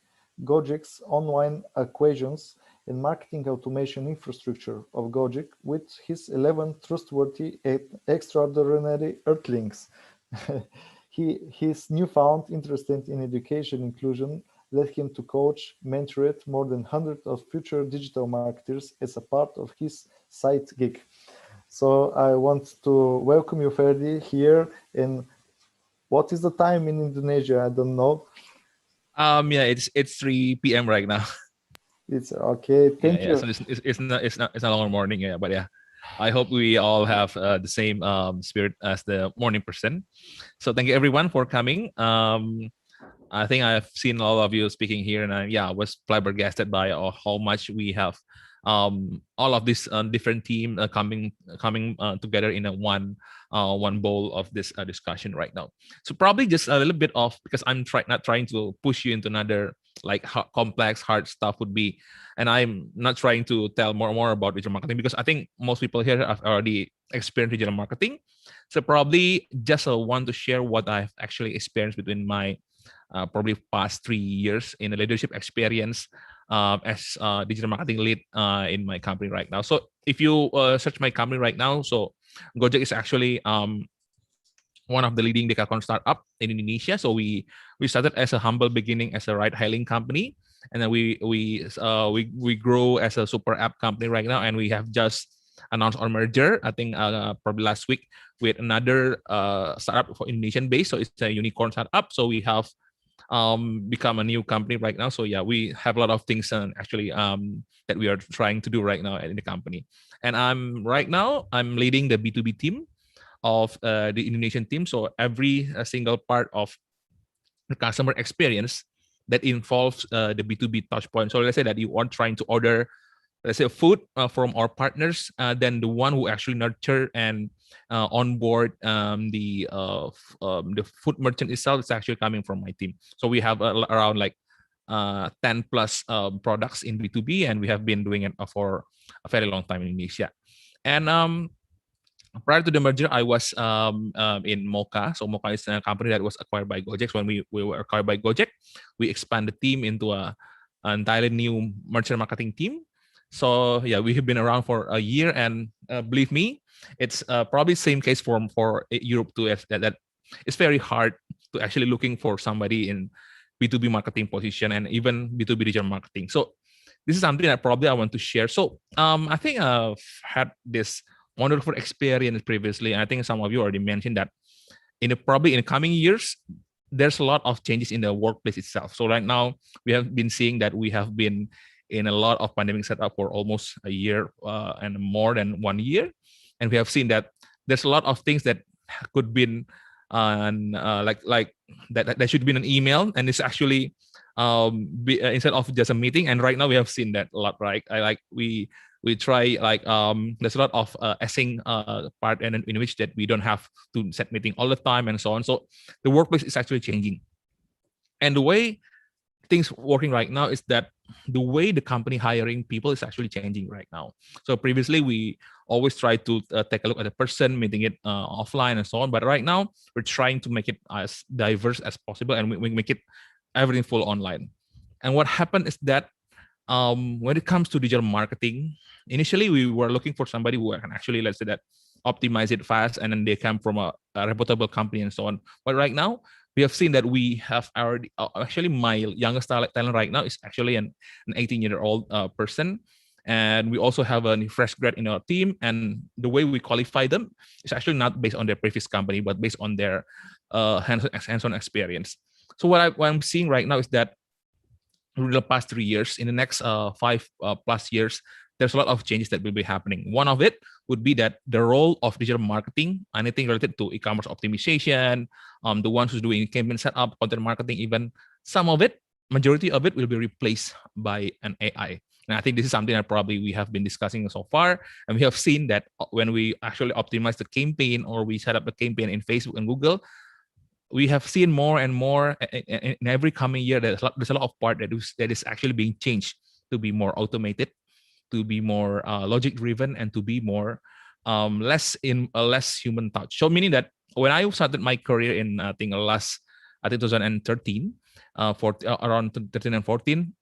Gojek's online equations and marketing automation infrastructure of Gojek with his 11 trustworthy and extraordinary earthlings. His newfound interest in education inclusion led him to coach, mentor more than 100 of future digital marketers as a part of his side gig. So I want to welcome you, Ferdi, here. And what is the time in Indonesia? I don't know. Yeah, it's 3 p.m. right now. It's okay. Thank you. So it's not longer morning. Yeah, but yeah, I hope we all have the same spirit as the morning person. So thank you everyone for coming. I think I've seen all of you speaking here, and I was flabbergasted by how much we have all of this different team coming together in one bowl of this discussion right now. So probably just a little bit of, because I'm not trying to push you into another like complex hard stuff would be, and I'm not trying to tell more about digital marketing, because I think most people here have already experienced digital marketing. So probably just want to share what I've actually experienced between my probably past 3 years in a leadership experience as digital marketing lead in my company right now. So if you search my company right now, so Gojek is actually one of the leading decathlon startup in Indonesia. So we started as a humble beginning as a ride-hailing company, and then we grow as a super app company right now, and we have just announced our merger. I think probably last week with another startup for Indonesian based. So it's a unicorn startup. So we have become a new company right now. So yeah, we have a lot of things actually that we are trying to do right now in the company. And I'm leading the B2B team of the Indonesian team. So every single part of the customer experience that involves the B2B touch point. So let's say that you are trying to order, let's say, food from our partners, then the one who actually nurture and onboard the food merchant itself is actually coming from my team. So we have around like 10 plus products in B2B, and we have been doing it for a very long time in Indonesia. And prior to the merger, I was in Mocha. So Mocha is a company that was acquired by Gojek. So when we were acquired by Gojek, we expanded the team into an entirely new merchant marketing team. So yeah, we have been around for a year, and believe me, it's probably same case for Europe too. That it's very hard to actually looking for somebody in B2B marketing position and even B2B digital marketing. So this is something that probably I want to share. So I think I've had this wonderful experience previously, and I think some of you already mentioned that probably in the coming years, there's a lot of changes in the workplace itself. So right now, we have been seeing that we have been in a lot of pandemic setup for almost a year and more than 1 year, and we have seen that there's a lot of things that could be like that should be an email, and it's actually instead of just a meeting. And right now we have seen that a lot, right? We try like there's a lot of async part and in which that we don't have to set meeting all the time and so on. So the workplace is actually changing, and the way things working right now is that the way the company hiring people is actually changing right now. So previously we always try to take a look at the person, meeting it offline and so on. But right now we're trying to make it as diverse as possible, and we make it everything full online. And what happened is that when it comes to digital marketing, initially we were looking for somebody who can actually, let's say that, optimize it fast, and then they come from a reputable company and so on. But right now we have seen that we have already actually my youngest talent right now is actually an 18-year-old person, and we also have a fresh grad in our team. And the way we qualify them is actually not based on their previous company, but based on their hands-on experience. So what I'm seeing right now is that in the past 3 years, in the next 5 plus years, there's a lot of changes that will be happening. One of it would be that the role of digital marketing, anything related to e-commerce optimization, the ones who's doing campaign setup, content marketing, even some of it, majority of it will be replaced by an AI. And I think this is something that probably we have been discussing so far. And we have seen that when we actually optimize the campaign, or we set up the campaign in Facebook and Google, we have seen more and more in every coming year. There's a lot of part that is actually being changed to be more automated, to be more logic driven, and to be more less human touch. So meaning that when I started my career in I think 2013, around 13 and 14,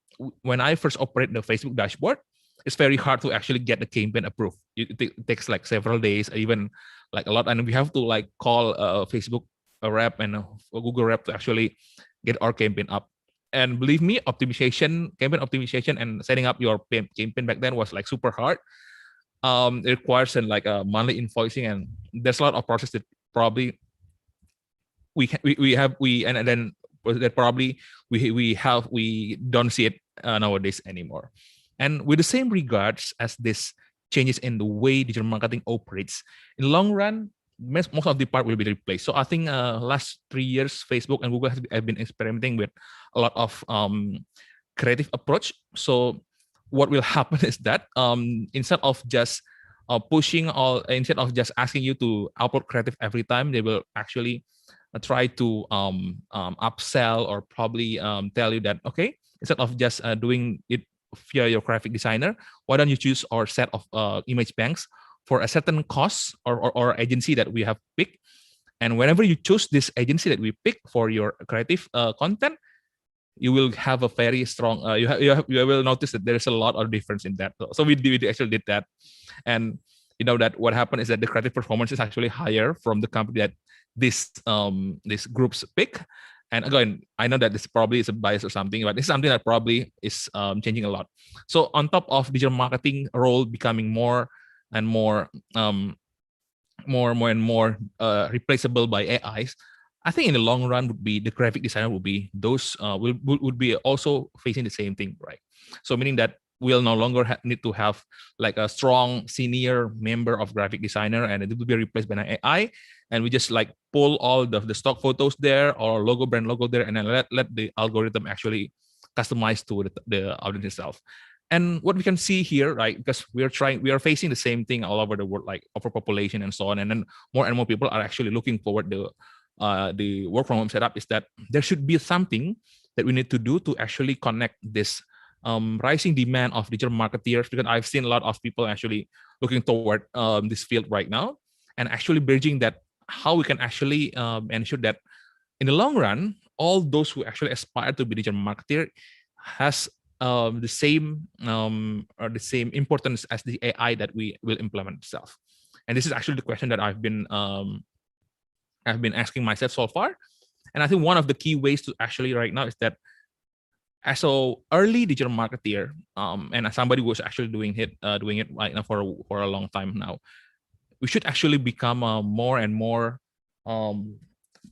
when I first operate the Facebook dashboard, it's very hard to actually get the campaign approved. It takes like several days, even like a lot, and we have to like call Facebook a rep and a Google rep to actually get our campaign up. And believe me, campaign optimization and setting up your campaign back then was like super hard. It requires like a monthly invoicing, and there's a lot of process that probably we don't see it nowadays anymore. And with the same regards as this changes in the way digital marketing operates, in the long run, most of the part will be replaced. So I think last 3 years, Facebook and Google have been experimenting with a lot of creative approach. So what will happen is that instead of just instead of just asking you to upload creative every time, they will actually try to upsell, or probably tell you that, okay, instead of just doing it via your graphic designer, why don't you choose our set of image banks for a certain cost or agency that we have picked. And whenever you choose this agency that we pick for your creative content, you will have a very strong, you will notice that there's a lot of difference in that. So we actually did that. And you know that what happened is that the creative performance is actually higher from the company that these groups pick. And again, I know that this probably is a bias or something, but it's something that probably is changing a lot. So on top of digital marketing role becoming more and more replaceable by AIs, I think in the long run would be the graphic designer would be those would be also facing the same thing, right? So meaning that we'll no longer need to have like a strong senior member of graphic designer, and it will be replaced by an AI. And we just like pull all the stock photos there or brand logo there, and then let the algorithm actually customize to the audience itself. And what we can see here, right, because we are facing the same thing all over the world, like overpopulation and so on, and then more and more people are actually looking forward to the work from home setup, is that there should be something that we need to do to actually connect this rising demand of digital marketeers, because I've seen a lot of people actually looking toward this field right now, and actually bridging that, how we can actually ensure that in the long run, all those who actually aspire to be digital marketer has the same importance as the AI that we will implement itself. And this is actually the question that I've been asking myself so far. And I think one of the key ways to actually right now is that as an early digital marketer, and as somebody who's actually doing it right now for a long time now, we should actually become more and more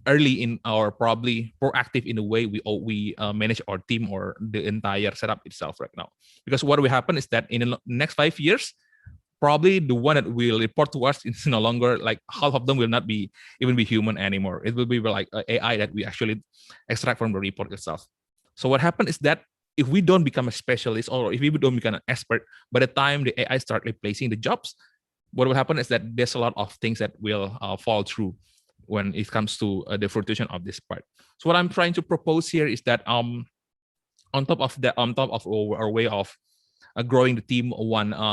early in, or probably proactive in the way we manage our team or the entire setup itself right now. Because what will happen is that in the next 5 years, probably the one that will report to us is no longer, like half of them will not even be human anymore. It will be like AI that we actually extract from the report itself. So what happened is that if we don't become a specialist, or if we don't become an expert, by the time the AI start replacing the jobs, what will happen is that there's a lot of things that will fall through when it comes to the fruition of this part. So what I'm trying to propose here is that on top of our way of growing the team,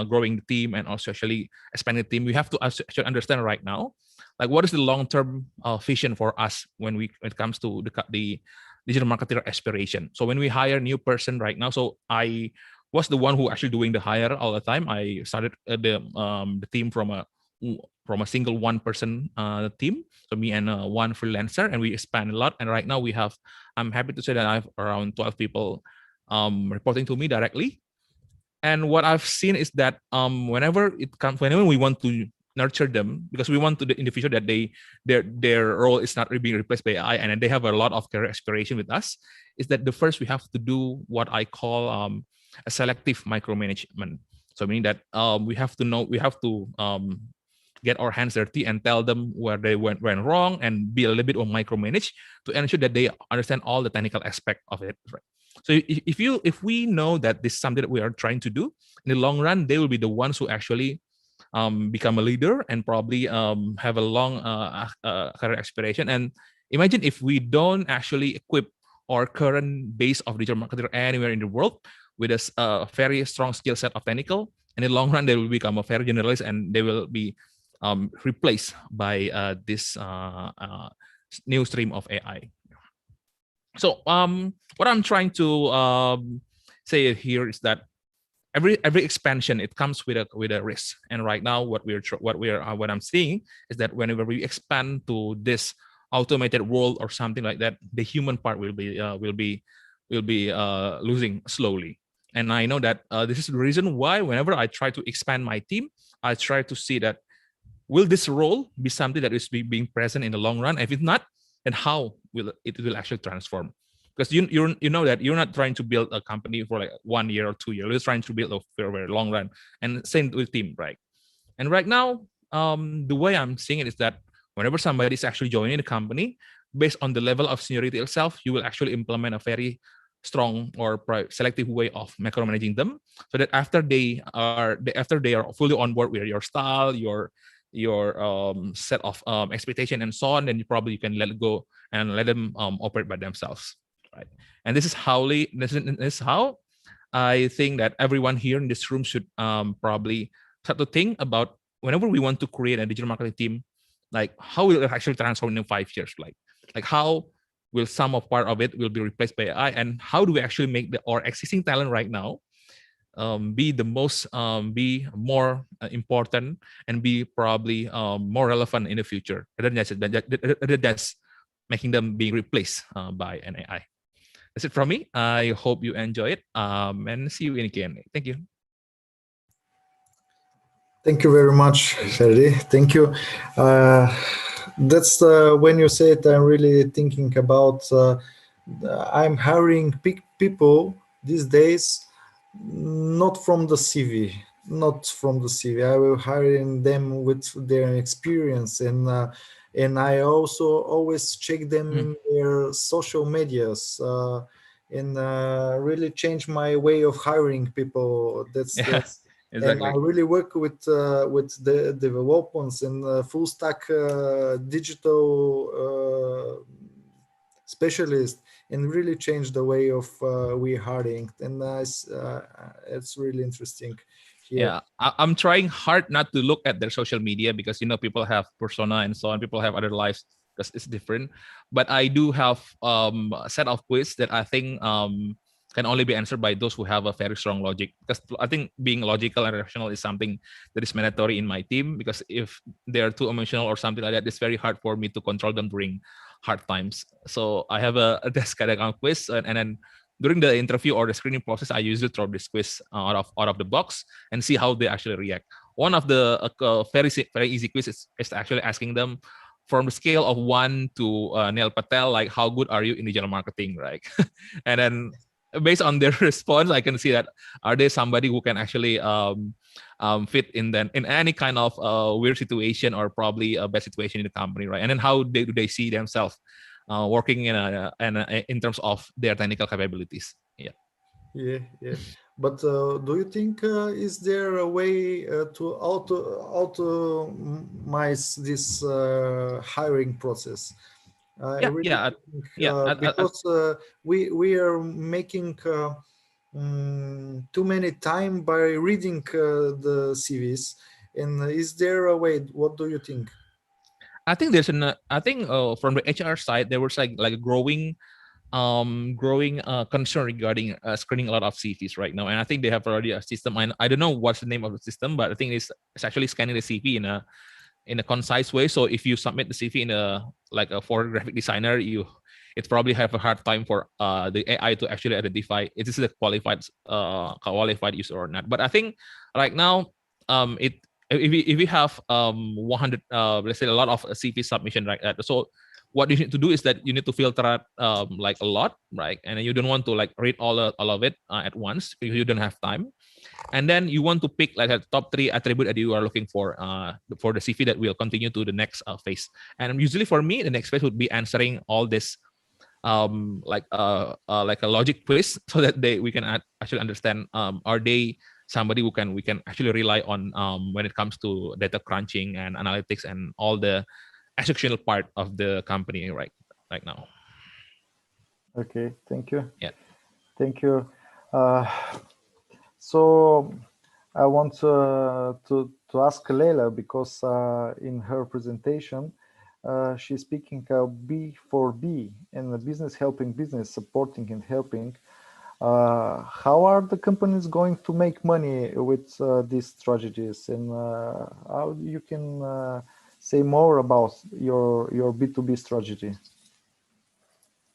growing the team and also actually expanding the team, we have to actually understand right now, like, what is the long-term vision for us when it comes to the digital marketer aspiration. So when we hire a new person right now, so I was the one who actually doing the hire all the time. I started the team from a single one-person team, so me and one freelancer, and we expand a lot. And right now I'm happy to say that I have around 12 people reporting to me directly. And what I've seen is that whenever we want to nurture them, because we want in the future that their role is not being replaced by AI, and they have a lot of career aspiration with us, is that the first we have to do what I call a selective micromanagement. So meaning that we have to get our hands dirty and tell them where they went wrong, and be a little bit of micromanage to ensure that they understand all the technical aspect of it. Right. So if we know that this is something that we are trying to do, in the long run, they will be the ones who actually become a leader and probably have a long career aspiration. And imagine if we don't actually equip our current base of digital marketer anywhere in the world with a very strong skill set of technical, and in the long run, they will become a very generalist, and they will be replaced by this new stream of AI. So what I'm trying to say here is that every expansion, it comes with a risk. And right now, what I'm seeing is that whenever we expand to this automated world or something like that, the human part will be losing slowly. And I know that this is the reason why whenever I try to expand my team, I try to see that, will this role be something that is being present in the long run? If it's not, then how will it actually transform? Because you know that you're not trying to build a company for like 1 year or 2 years. You're trying to build a very long run. And same with team, right? And right now, the way I'm seeing it is that whenever somebody is actually joining the company, based on the level of seniority itself, you will actually implement a very strong or selective way of micromanaging them, so that after they are fully on board with your style, your set of expectation and so on, then you can let it go and let them operate by themselves, right? And this is how I think that everyone here in this room should probably start to think about, whenever we want to create a digital marketing team, like, how will it actually transform in 5 years? Like how will some of part of it will be replaced by AI, and how do we actually make our existing talent right now be more important and be probably more relevant in the future, rather than just making them being replaced by an AI. That's it from me. I hope you enjoy it, and see you in again. Thank you. Thank you very much, Ferdi. Thank you. That's when you say it, I'm really thinking about I'm hiring people these days not from the CV. Not from the CV. I will hire them with their experience, and I also always check them in their social medias, and really change my way of hiring people. That's Yeah, and I exactly. really work with the developments and full stack digital specialist, and really change the way of we hiring, and it's really interesting here. Yeah, I'm trying hard not to look at their social media because people have persona and so on. People have other lives because it's different. But I do have a set of quiz that I think can only be answered by those who have a very strong logic. Because I think being logical and rational is something that is mandatory in my team. Because if they are too emotional or something like that, it's very hard for me to control them during hard times. So I have a desk kind of quiz, and then during the interview or the screening process, I usually throw this quiz out of the box and see how they actually react. One of the very easy quiz is actually asking them from the scale of 1 to Neil Patel, like how good are you in digital marketing, right? And then based on their response, I can see that are they somebody who can actually fit in any kind of weird situation or probably a bad situation in the company, right? And then how do they see themselves working in terms of their technical capabilities. Yeah. Yeah. But do you think is there a way to automate this hiring process? I really think, because we are making too many time by reading the CVs. And is there a way? What do you think? I think from the HR side there was like a growing concern regarding screening a lot of CVs right now, and I think they have already a system. I don't know what's the name of the system, but I think it's actually scanning the CV in a concise way. So if you submit the CV in for a graphic designer, it probably have a hard time for the AI to actually identify is this a qualified user or not. But I think right now if we have 100 let's say a lot of CV submission, right? So what you need to do is that you need to filter out like a lot, right? And you don't want to like read all of it at once because you don't have time. And then you want to pick like a top 3 attribute that you are looking for the CV that will continue to the next phase. And usually for me, the next phase would be answering all this like a logic quiz so that we can actually understand are they somebody we can actually rely on when it comes to data crunching and analytics and all the executional part of the company right now. Okay, thank you. Yeah. Thank you. So I want to ask Leila, because in her presentation, she's speaking B4B and the business helping business, supporting and helping. How are the companies going to make money with these strategies, and how you can say more about your B2B strategy?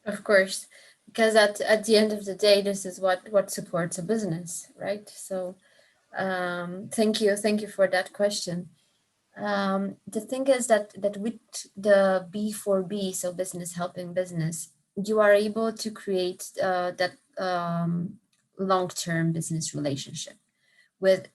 Of course, because at the end of the day, this is what supports a business, right? So thank you for that question. The thing is that with the B4B, so business helping business, you are able to create that long-term business relationship with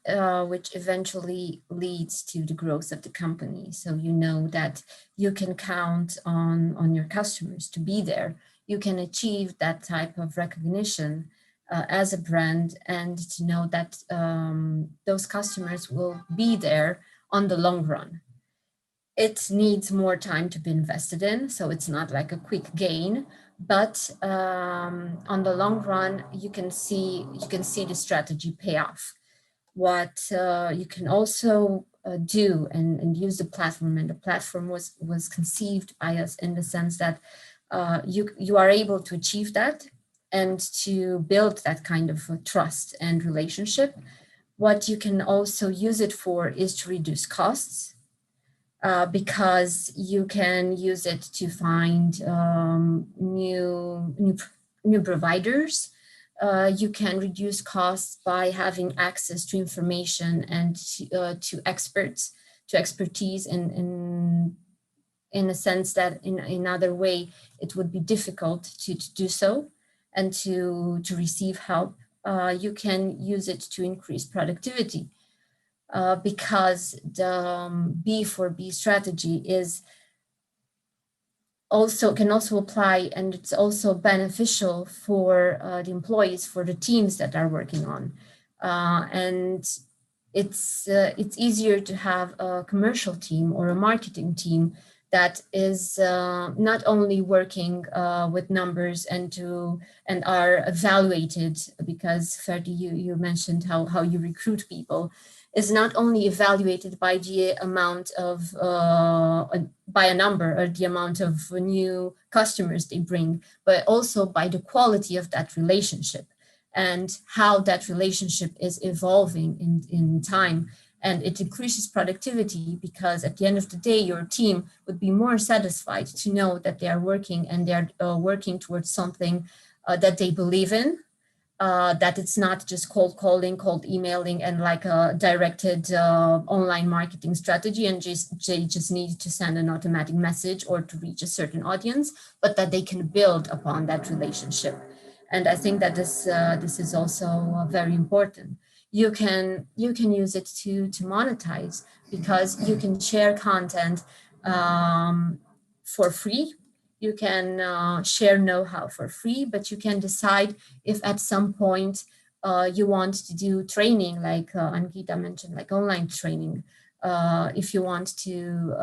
which eventually leads to the growth of the company. So you know that you can count on your customers to be there. You can achieve that type of recognition as a brand, and to know that those customers will be there on the long run. It needs more time to be invested in, so it's not like a quick gain, but on the long run, you can see the strategy pay off. What you can also do and use the platform, and the platform was conceived by us in the sense that you are able to achieve that and to build that kind of trust and relationship. What you can also use it for is to reduce costs, because you can use it to find new providers. You can reduce costs by having access to information and to expertise in a sense that in another way it would be difficult to do so, and to receive help. you can use it to increase productivity, because the B4B strategy can also apply, and it's also beneficial for the employees, for the teams that are working on, and it's easier to have a commercial team or a marketing team that is not only working with numbers and are evaluated, because Ferdi, you mentioned how you recruit people, is not only evaluated by the amount of by a number or the amount of new customers they bring, but also by the quality of that relationship and how that relationship is evolving in time. And it increases productivity, because at the end of the day, your team would be more satisfied to know that they are working, and they're working towards something that they believe in, that it's not just cold calling, cold emailing, and like a directed online marketing strategy, and they just need to send an automatic message or to reach a certain audience, but that they can build upon that relationship. And I think that this is also very important. You can use it to monetize, because you can share content for free. You can share know-how for free, but you can decide if at some point you want to do training, like Ankita mentioned, like online training. If you want to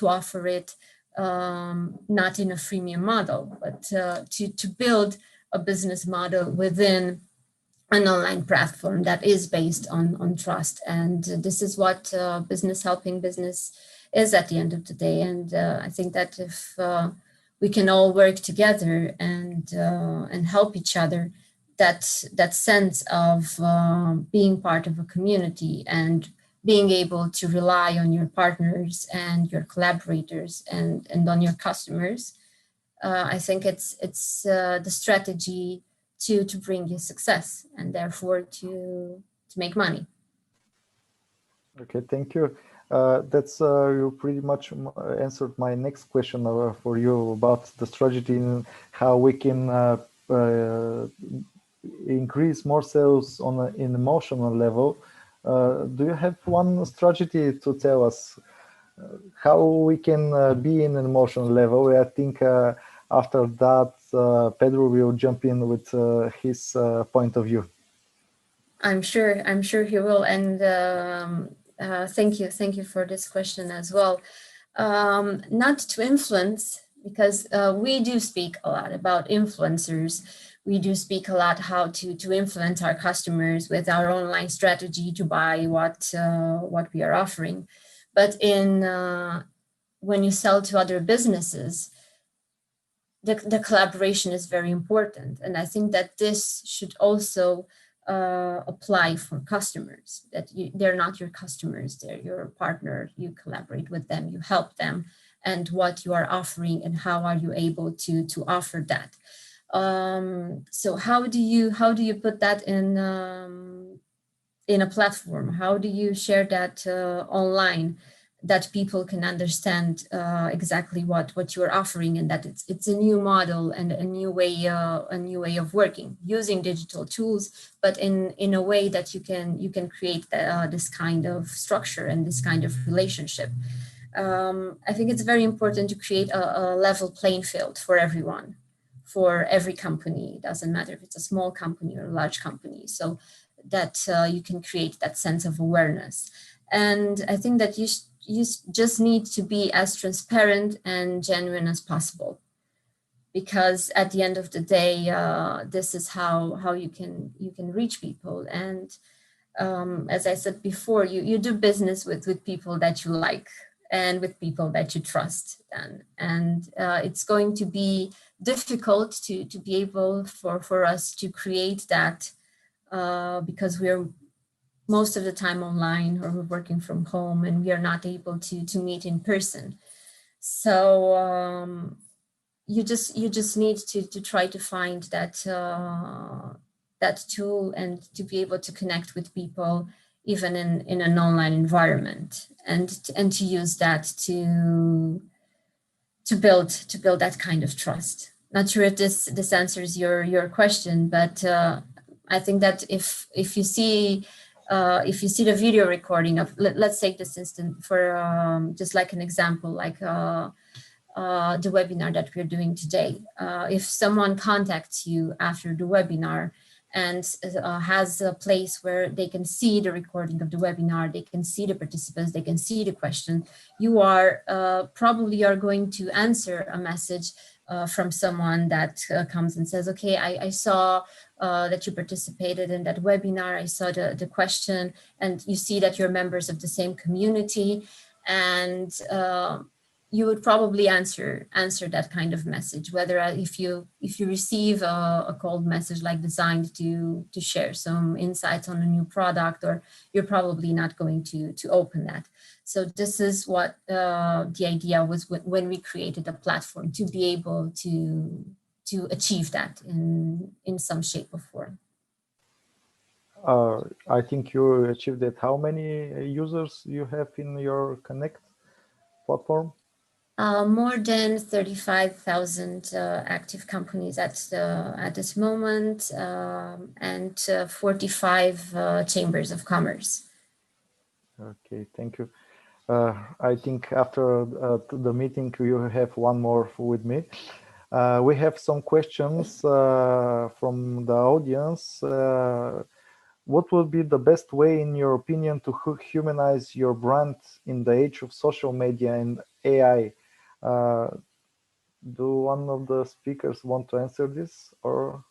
offer it not in a freemium model, but to build a business model within an online platform that is based on trust. And this is what business helping business is at the end of the day. And I think that if we can all work together and help each other, that sense of being part of a community and being able to rely on your partners and your collaborators and on your customers, I think it's the strategy to bring you success, and therefore to make money. Okay, thank you. That's you pretty much answered my next question for you about the strategy and how we can increase more sales on an emotional level. Do you have one strategy to tell us how we can be in an emotional level? I think after that, Pedro will jump in with his point of view. I'm sure he will, and thank you for this question as well. Not to influence, because we do speak a lot about influencers. We do speak a lot how to influence our customers with our online strategy to buy what we are offering. But when you sell to other businesses, the collaboration is very important. And I think that this should also apply for customers, that they're not your customers, they're your partner. You collaborate with them, you help them, and what you are offering and how are you able to offer that. So how do you put that in a platform? How do you share that online, that people can understand exactly what you are offering, and that it's a new model and a new way of working using digital tools, but in a way that you can create this kind of structure and this kind of relationship. I think it's very important to create a level playing field for everyone, for every company. It doesn't matter if it's a small company or a large company, so that you can create that sense of awareness. And I think that you just need to be as transparent and genuine as possible, because at the end of the day, this is how you can reach people. And as I said before, you do business with people that you like and with people that you trust. And it's going to be difficult to be able for us to create that because we're most of the time online, or we're working from home, and we are not able to meet in person. So you just need to try to find that that tool, and to be able to connect with people even in an online environment, and to use that to build that kind of trust. Not sure if this answers your question, but I think that if you see the video recording of, let's take this instant for just like an example, like the webinar that we're doing today. If someone contacts you after the webinar and has a place where they can see the recording of the webinar, they can see the participants, they can see the question, you are probably are going to answer a message from someone that comes and says, okay, I saw that you participated in that webinar, I saw the question, and you see that you're members of the same community, and you would probably answer that kind of message, whether if you receive a cold message like designed to share some insights on a new product, or you're probably not going to open that. So this is what the idea was when we created a platform, to be able to achieve that in some shape or form. I think you achieved it. How many users you have in your Connect platform? More than 35,000 active companies at this moment, and 45 chambers of commerce. Okay, thank you. I think after the meeting, you have one more with me. We have some questions from the audience. What would be the best way, in your opinion, to humanize your brand in the age of social media and AI? Do one of the speakers want to answer this, or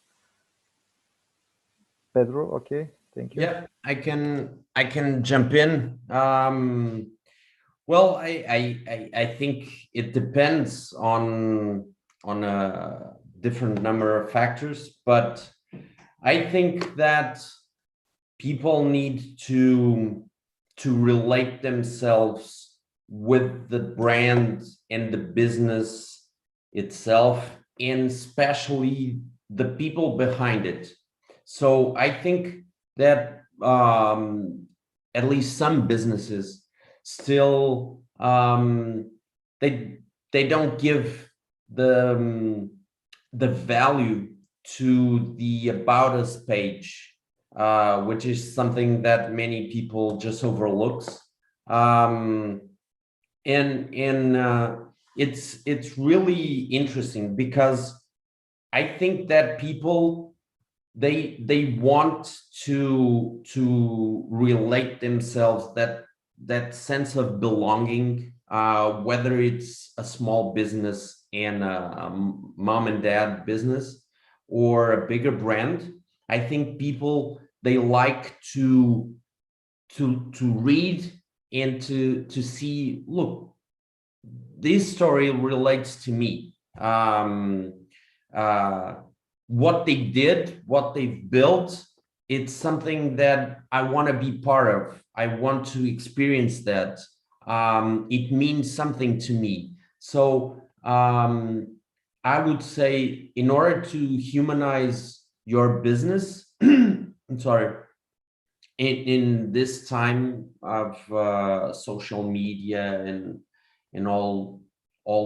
Pedro? Okay, thank you. Yeah, I can jump in. Well, I think it depends on a different number of factors, but I think that people need to relate themselves with the brand and the business itself, and especially the people behind it. So I think that at least some businesses still they don't give the value to the About Us page, which is something that many people just overlooks. It's really interesting, because I think that people they want to relate themselves, that sense of belonging, whether it's a small business and a mom and dad business or a bigger brand. I think people, they like to read and to see, look, this story relates to me. What they did, what they've built, it's something that I want to be part of. I want to experience that. It means something to me. So I would say, in order to humanize your business, I'm sorry, in this time of social media and all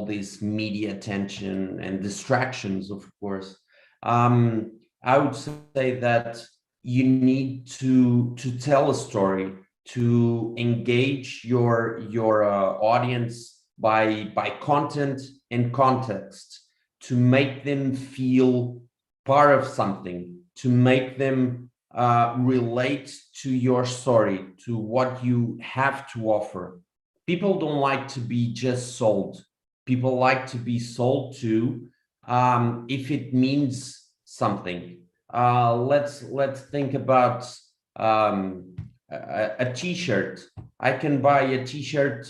this media attention and distractions, of course, I would say that you need to tell a story, to engage your audience by content and context, to make them feel part of something, to make them relate to your story, to what you have to offer. People don't like to be just sold. People like to be sold to, if it means something. Let's think about a t-shirt. I can buy a t-shirt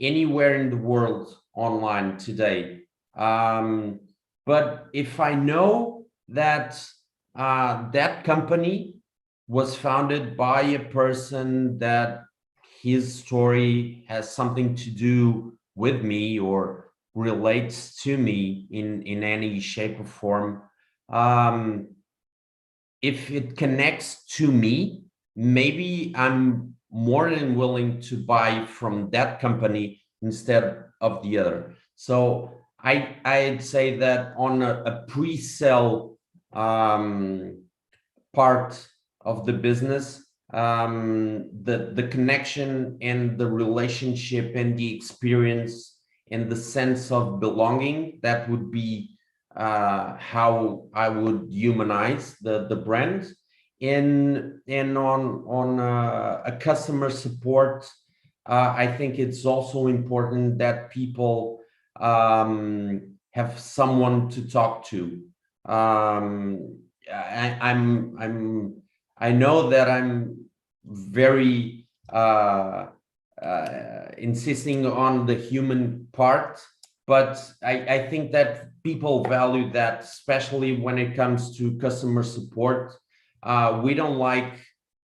anywhere in the world online today. But if I know that that company was founded by a person that his story has something to do with me or relates to me in any shape or form, if it connects to me, maybe I'm more than willing to buy from that company instead of the other. So I'd say that on a pre-sale part of the business, the connection and the relationship and the experience and the sense of belonging, that would be how I would humanize the brand. And on a customer support, I think it's also important that people have someone to talk to. I know that I'm very insisting on the human part, but I think that people value that, especially when it comes to customer support. We don't like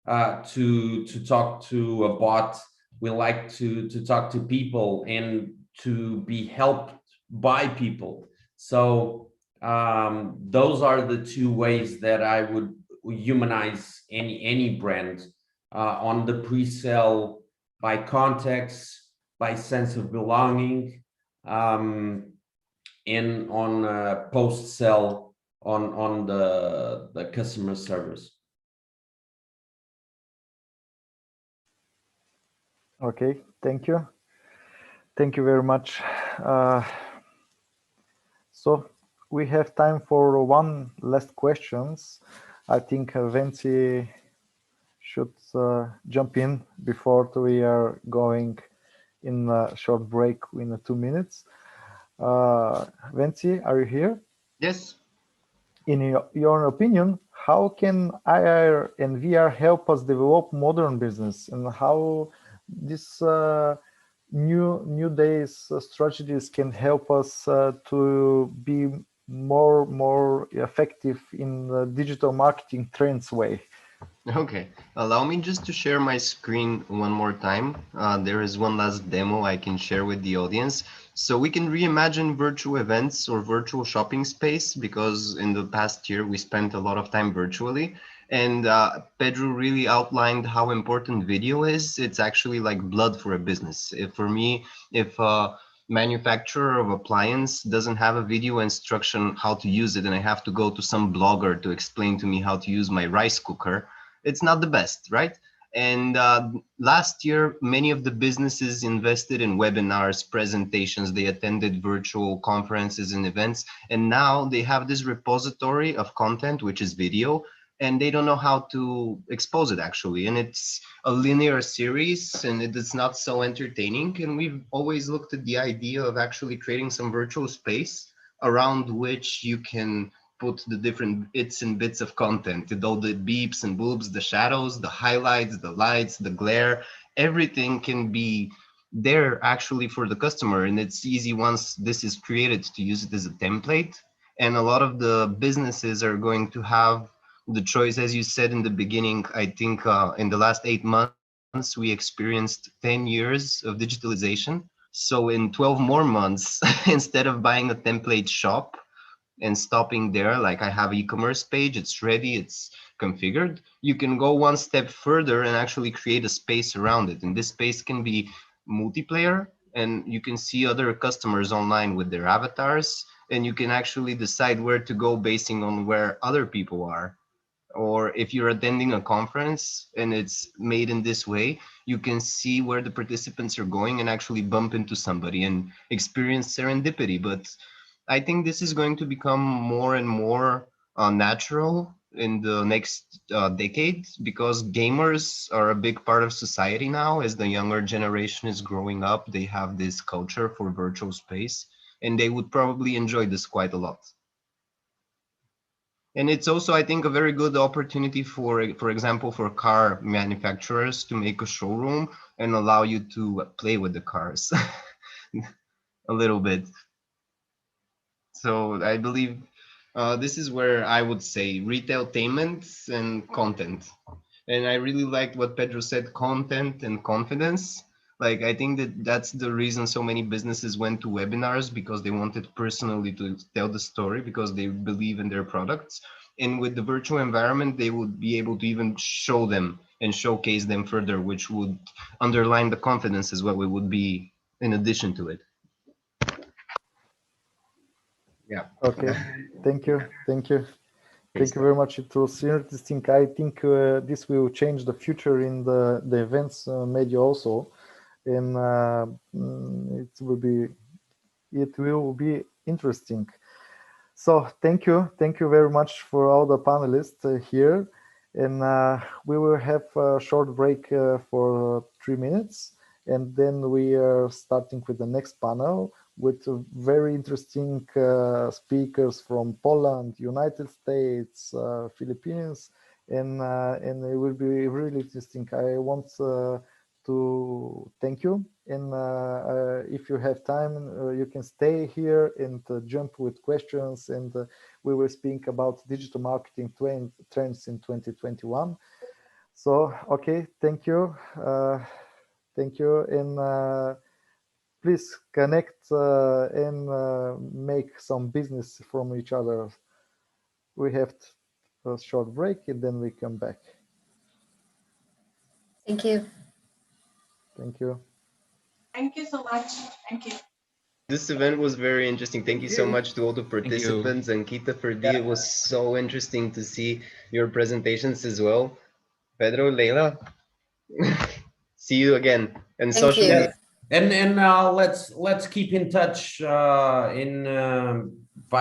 to talk to a bot. We like to talk to people and to be helped by people. So those are the two ways that I would humanize any brand, on the pre-sale, by context, by sense of belonging, and on post-sale, on the customer service. Okay, thank you. Thank you very much. So we have time for one last questions. I think Venci should jump in before we are going in a short break in 2 minutes. Venci, are you here? Yes. In your opinion, how can IR and VR help us develop modern business, and how this new days strategies can help us to be more effective in the digital marketing trends way? Okay, allow me just to share my screen one more time. There is one last demo I can share with the audience. So we can reimagine virtual events or virtual shopping space, because in the past year we spent a lot of time virtually. And Pedro really outlined how important video is. It's actually like blood for a business. For me, if a manufacturer of appliance doesn't have a video instruction how to use it, and I have to go to some blogger to explain to me how to use my rice cooker, it's not the best, right? And last year, many of the businesses invested in webinars, presentations, they attended virtual conferences and events, and now they have this repository of content, which is video, and they don't know how to expose it actually. And it's a linear series and it is not so entertaining. And we've always looked at the idea of actually creating some virtual space around which you can put the different bits and bits of content, all the beeps and boobs, the shadows, the highlights, the lights, the glare, everything can be there actually for the customer. And it's easy once this is created to use it as a template. And a lot of the businesses are going to have the choice, as you said in the beginning. I think in the last 8 months, we experienced 10 years of digitalization. So in 12 more months, instead of buying a template shop and stopping there, like I have e-commerce page, it's ready, it's configured, you can go one step further and actually create a space around it. And this space can be multiplayer, and you can see other customers online with their avatars, and you can actually decide where to go basing on where other people are. Or if you're attending a conference and it's made in this way, you can see where the participants are going and actually bump into somebody and experience serendipity. But I think this is going to become more and more natural in the next decade, because gamers are a big part of society now. As the younger generation is growing up, they have this culture for virtual space, and they would probably enjoy this quite a lot. And it's also, I think, a very good opportunity for example, for car manufacturers to make a showroom and allow you to play with the cars a little bit. So I believe this is where I would say retailtainment and content. And I really liked what Pedro said, content and confidence. Like, I think that that's the reason so many businesses went to webinars, because they wanted personally to tell the story, because they believe in their products. And with the virtual environment, they would be able to even show them and showcase them further, which would underline the confidence as well. It would be in addition to it. Yeah. Okay, thank you. Thank you very much. It was interesting. I think this will change the future in the events media also, and it will be interesting. So thank you very much for all the panelists here, and we will have a short break for 3 minutes, and then we are starting with the next panel with very interesting speakers from Poland, United States, Philippines, and it will be really interesting. I want to thank you, and if you have time, you can stay here and jump with questions, and we will speak about digital marketing trends in 2021. So, okay, thank you, and please connect and make some business from each other. We have a short break and then we come back. Thank you. Thank you. Thank you so much. Thank you. This event was very interesting. Thank you so much to all the participants. And Kita, for it was so interesting to see your presentations as well. Pedro, Leila, see you again. And Thank social you. media. And let's keep in touch via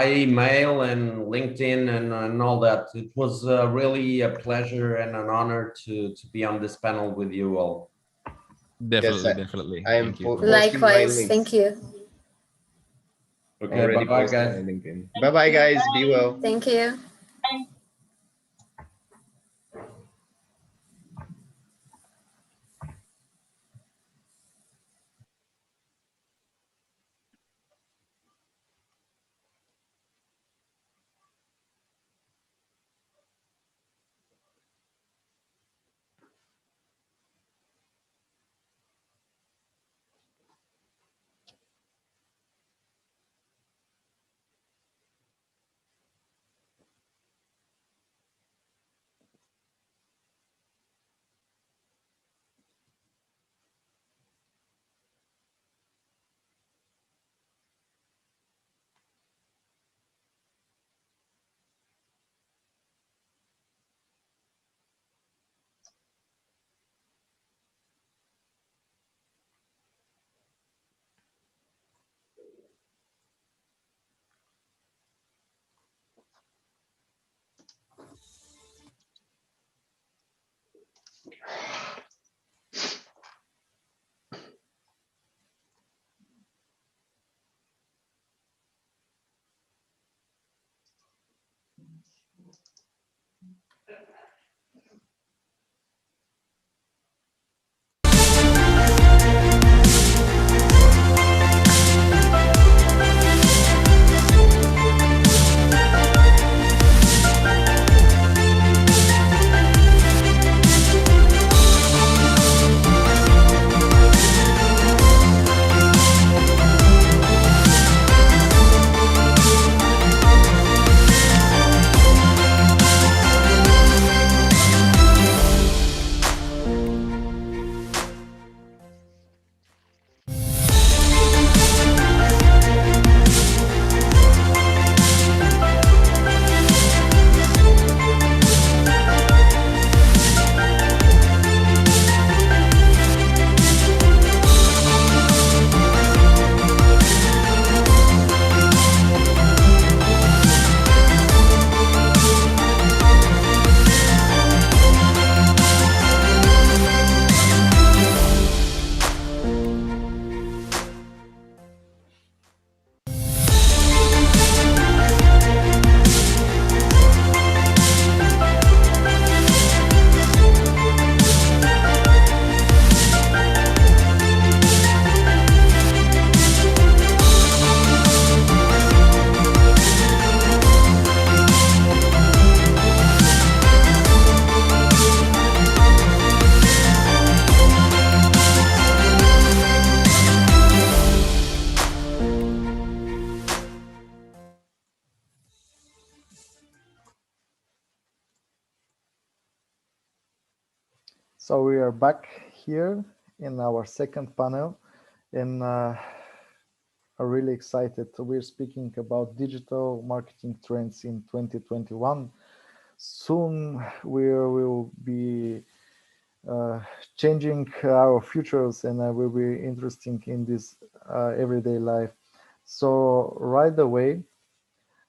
email and LinkedIn and all that. It was really a pleasure and an honor to be on this panel with you all. Definitely, Yes, definitely. I am Thank you. Likewise. Thank you. Okay, Already bye-bye, posted guys. on LinkedIn. Bye-bye, guys. Be well. Thank you. So we are back here in our second panel, and are really excited. We're speaking about digital marketing trends in 2021. soon we will be changing our futures, and will be interesting in this everyday life. So right away,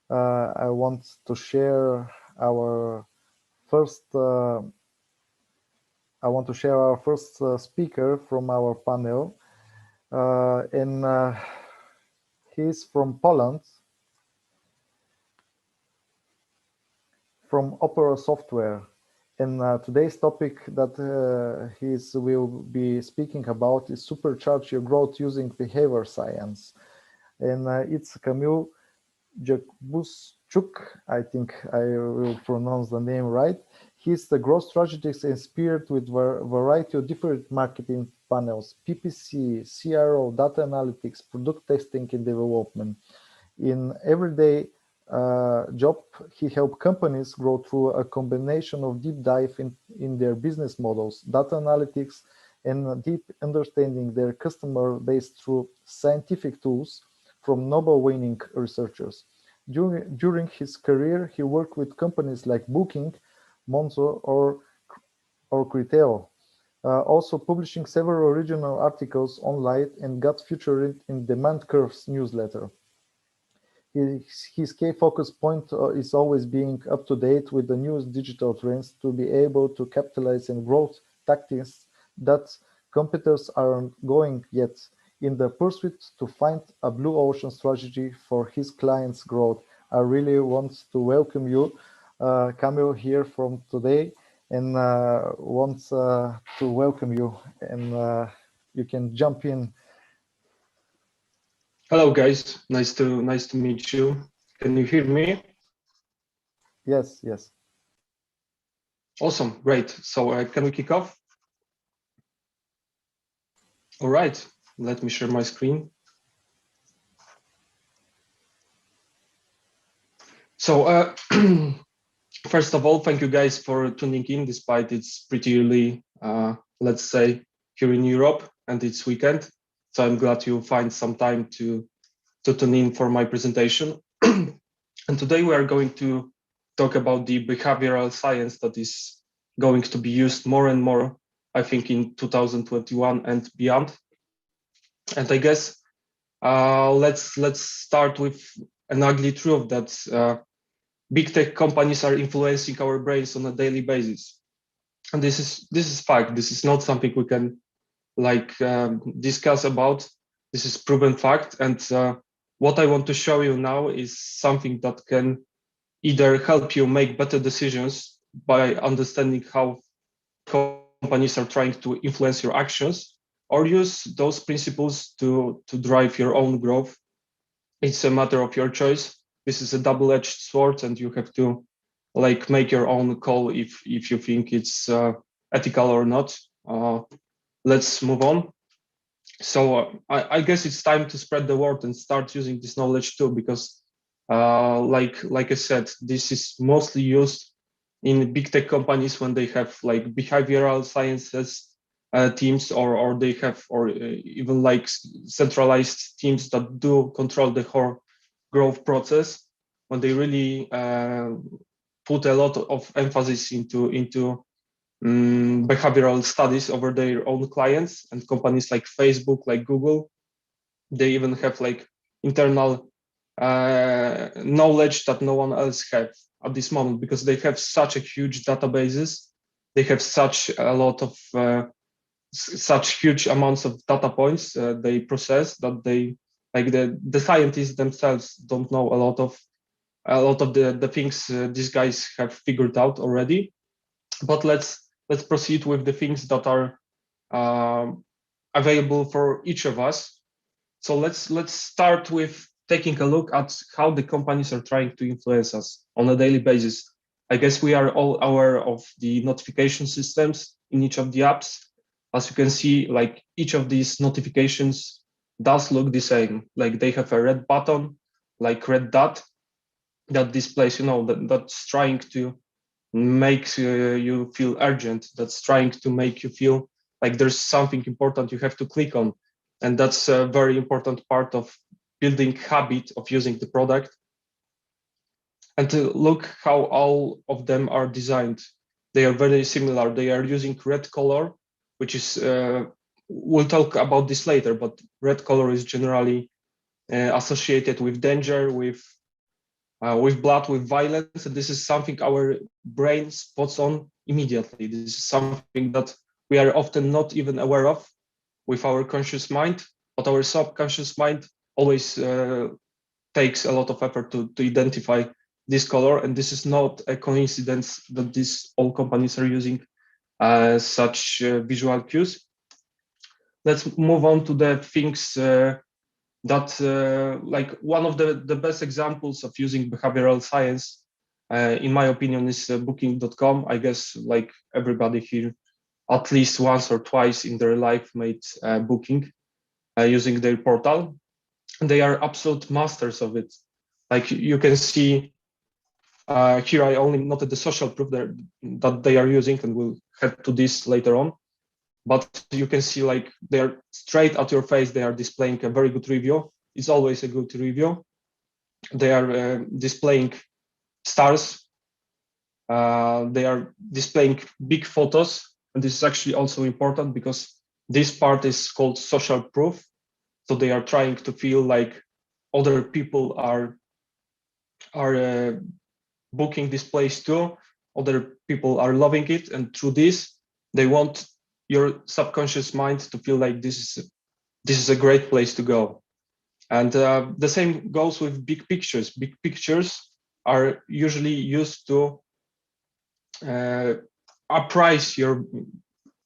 I want to share our first. I want to share our first speaker from our panel, and he's from Poland, from Opera Software. And today's topic that he will be speaking about is supercharge your growth using behavior science. And it's Kamil Jakubczuk, I think I will pronounce the name right. He's the growth strategist inspired with a variety of different marketing panels, PPC, CRO, data analytics, product testing and development. In everyday job, he helped companies grow through a combination of deep dive in their business models, data analytics, and deep understanding their customer base through scientific tools from Nobel-winning researchers. During his career, he worked with companies like Booking, Monzo, or Criteo, also publishing several original articles online and got featured in Demand Curves newsletter. His key focus point is always being up to date with the newest digital trends to be able to capitalize on growth tactics that competitors aren't going yet, in the pursuit to find a blue ocean strategy for his clients' growth. I really want to welcome you, Kamil, here from today, and want to welcome you, and you can jump in. Hello, guys. Nice to meet you. Can you hear me? Yes. Awesome, great. So can we kick off? All right, let me share my screen. So first of all, thank you guys for tuning in, despite it's pretty early, let's say, here in Europe, and it's weekend. So I'm glad you find some time to tune in for my presentation. And today we are going to talk about the behavioral science that is going to be used more and more, I think, in 2021 and beyond. And I guess let's start with an ugly truth that big tech companies are influencing our brains on a daily basis. And this is fact. This is not something we can discuss about. This is proven fact. And what I want to show you now is something that can either help you make better decisions by understanding how companies are trying to influence your actions, or use those principles to drive your own growth. It's a matter of your choice. This is a double-edged sword, and you have to make your own call if you think it's ethical or not. Let's move on. So I guess it's time to spread the word and start using this knowledge too, because like I said, this is mostly used in big tech companies when they have behavioral sciences teams, or they have, or even centralized teams that do control the whole growth process, when they really put a lot of emphasis into behavioral studies over their own clients. And companies like Facebook, like Google, they even have internal knowledge that no one else have at this moment, because they have such a huge databases. They have such a lot of such huge amounts of data points they process, that they the scientists themselves don't know a lot of the things these guys have figured out already. But let's proceed with the things that are available for each of us. So let's start with taking a look at how the companies are trying to influence us on a daily basis. I guess we are all aware of the notification systems in each of the apps. As you can see, each of these notifications does look the same. They have a red button, red dot, that displays, that's trying to make you feel urgent. That's trying to make you feel like there's something important you have to click on. And that's a very important part of building habit of using the product. And look how all of them are designed. They are very similar. They are using red color, which is, we'll talk about this later, but red color is generally associated with danger, with blood, with violence. And this is something our brain spots on immediately. This is something that we are often not even aware of with our conscious mind, but our subconscious mind always takes a lot of effort to identify this color. And this is not a coincidence that these all companies are using such visual cues. Let's move on to the things that like one of the best examples of using behavioral science, in my opinion, is booking.com. I guess like everybody here, at least once or twice in their life made booking using their portal. And they are absolute masters of it. Like you can see here, I only noted the social proof that they are using, and we'll head to this later on. But you can see like they're straight at your face. They are displaying a very good review. It's always a good review. They are displaying stars. They are displaying big photos. And this is actually also important because this part is called social proof. So they are trying to feel like other people are booking this place too. Other people are loving it. And through this, they want your subconscious mind to feel like this is a great place to go. And the same goes with big pictures. Big pictures are usually used to appraise your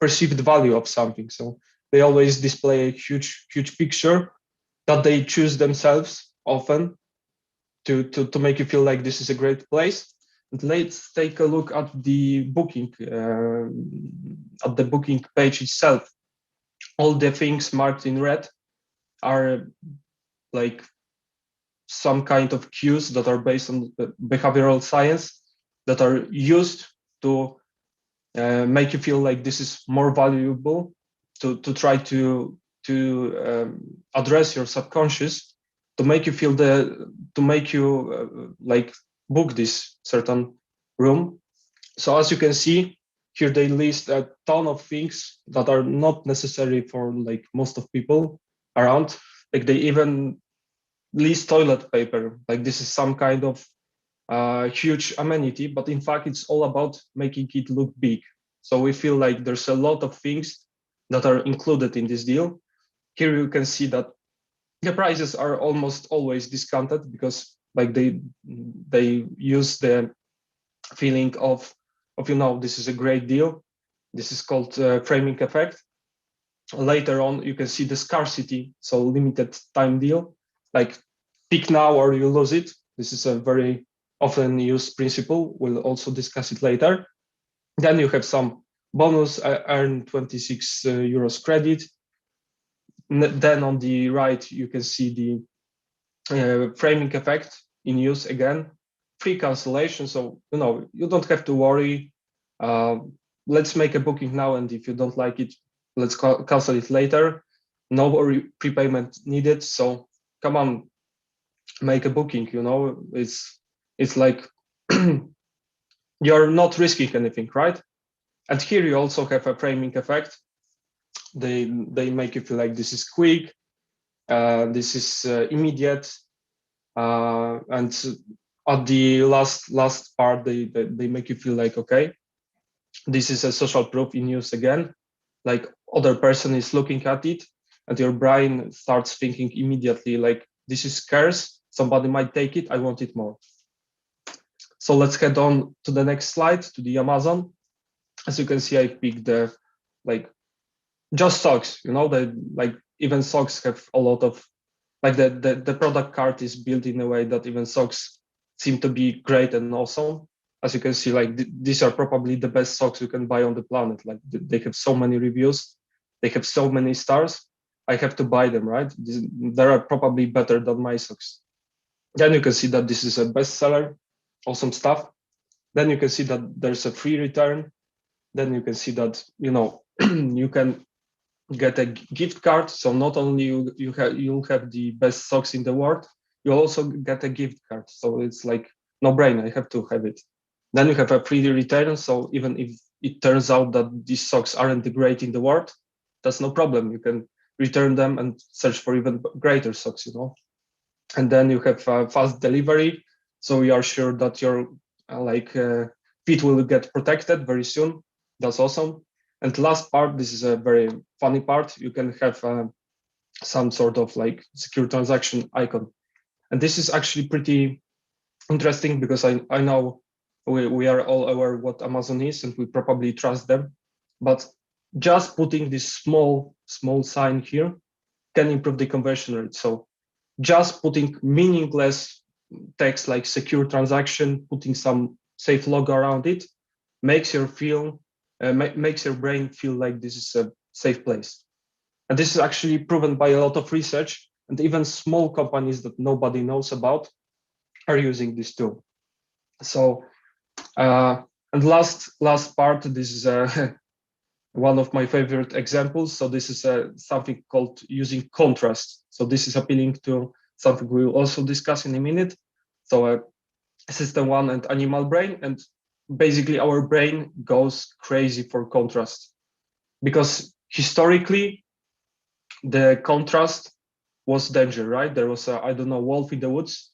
perceived value of something. So they always display a huge picture that they choose themselves often to make you feel like this is a great place. And let's take a look at the booking page itself. All the things marked in red are like some kind of cues that are based on behavioral science that are used to make you feel like this is more valuable, to try to address your subconscious, to make you feel like book this certain room. So as you can see here, they list a ton of things that are not necessary for like most of people around. Like they even list toilet paper, like this is some kind of huge amenity, but in fact it's all about making it look big. So we feel like there's a lot of things that are included in this deal. Here you can see that the prices are almost always discounted because like they use the feeling of this is a great deal. This is called framing effect. Later on, you can see the scarcity, so limited time deal, like pick now or you lose it. This is a very often used principle. We'll also discuss it later. Then you have some bonus, earn 26 euros credit. Then on the right, you can see the framing effect in use again, free cancellation. So, you don't have to worry. Let's make a booking now. And if you don't like it, let's cancel it later. No prepayment needed. So come on, make a booking, it's like you're not risking anything, right? And here you also have a framing effect. They make you feel like this is quick, this is immediate, and at the last part, they make you feel like, okay, this is a social proof in use again. Like other person is looking at it, and your brain starts thinking immediately like this is scarce. Somebody might take it. I want it more. So let's head on to the next slide, to the Amazon. As you can see, I picked the just socks. Even socks have a lot of the product card is built in a way that even socks seem to be great and awesome. As you can see, these are probably the best socks you can buy on the planet. Like they have so many reviews, they have so many stars. I have to buy them, right? They are probably better than my socks. Then you can see that this is a bestseller, awesome stuff. Then you can see that there's a free return. Then you can see that, you can get a gift card. So not only you'll have the best socks in the world, you also get a gift card. So it's like no brain, I have to have it. Then you have a free return. So even if it turns out that these socks aren't great in the world, that's no problem. You can return them and search for even greater socks, And then you have fast delivery. So you are sure that your feet will get protected very soon. That's awesome. And last part, this is a very funny part. You can have some sort of like secure transaction icon. And this is actually pretty interesting because I know we are all aware what Amazon is and we probably trust them. But just putting this small sign here can improve the conversion rate. So just putting meaningless text like secure transaction, putting some safe logo around it, makes your brain feel like this is a safe place. And this is actually proven by a lot of research, and even small companies that nobody knows about are using this tool. So, and last part, this is one of my favorite examples. So this is something called using contrast. So this is appealing to something we'll also discuss in a minute. So System 1 and Animal Brain, and basically our brain goes crazy for contrast because historically the contrast was danger, right? There was a, I don't know, wolf in the woods.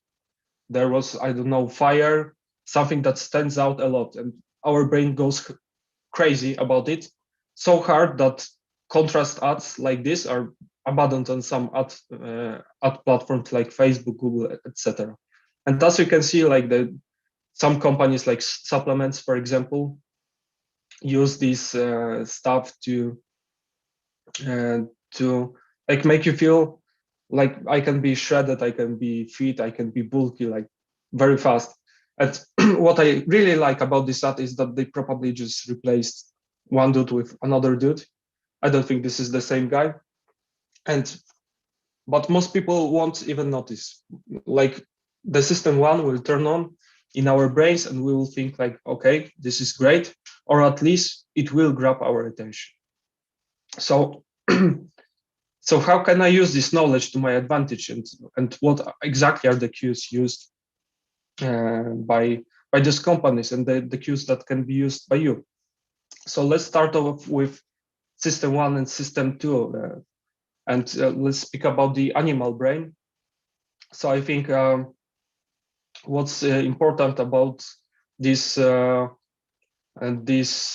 There was, I don't know, fire, something that stands out a lot, and our brain goes crazy about it, so hard that contrast ads like this are abundant on some ad platforms like Facebook, Google, etc. And as you can see, like some companies like supplements, for example, use this stuff to like make you feel like I can be shredded, I can be fit, I can be bulky, like very fast. And what I really like about this ad is that they probably just replaced one dude with another dude. I don't think this is the same guy. But most people won't even notice. Like the System 1 will turn on in our brains and we will think like, okay, this is great, or at least it will grab our attention. So, so how can I use this knowledge to my advantage, and what exactly are the cues used by these companies and the cues that can be used by you? So let's start off with System 1 and System 2, and let's speak about the animal brain. So I think what's important about this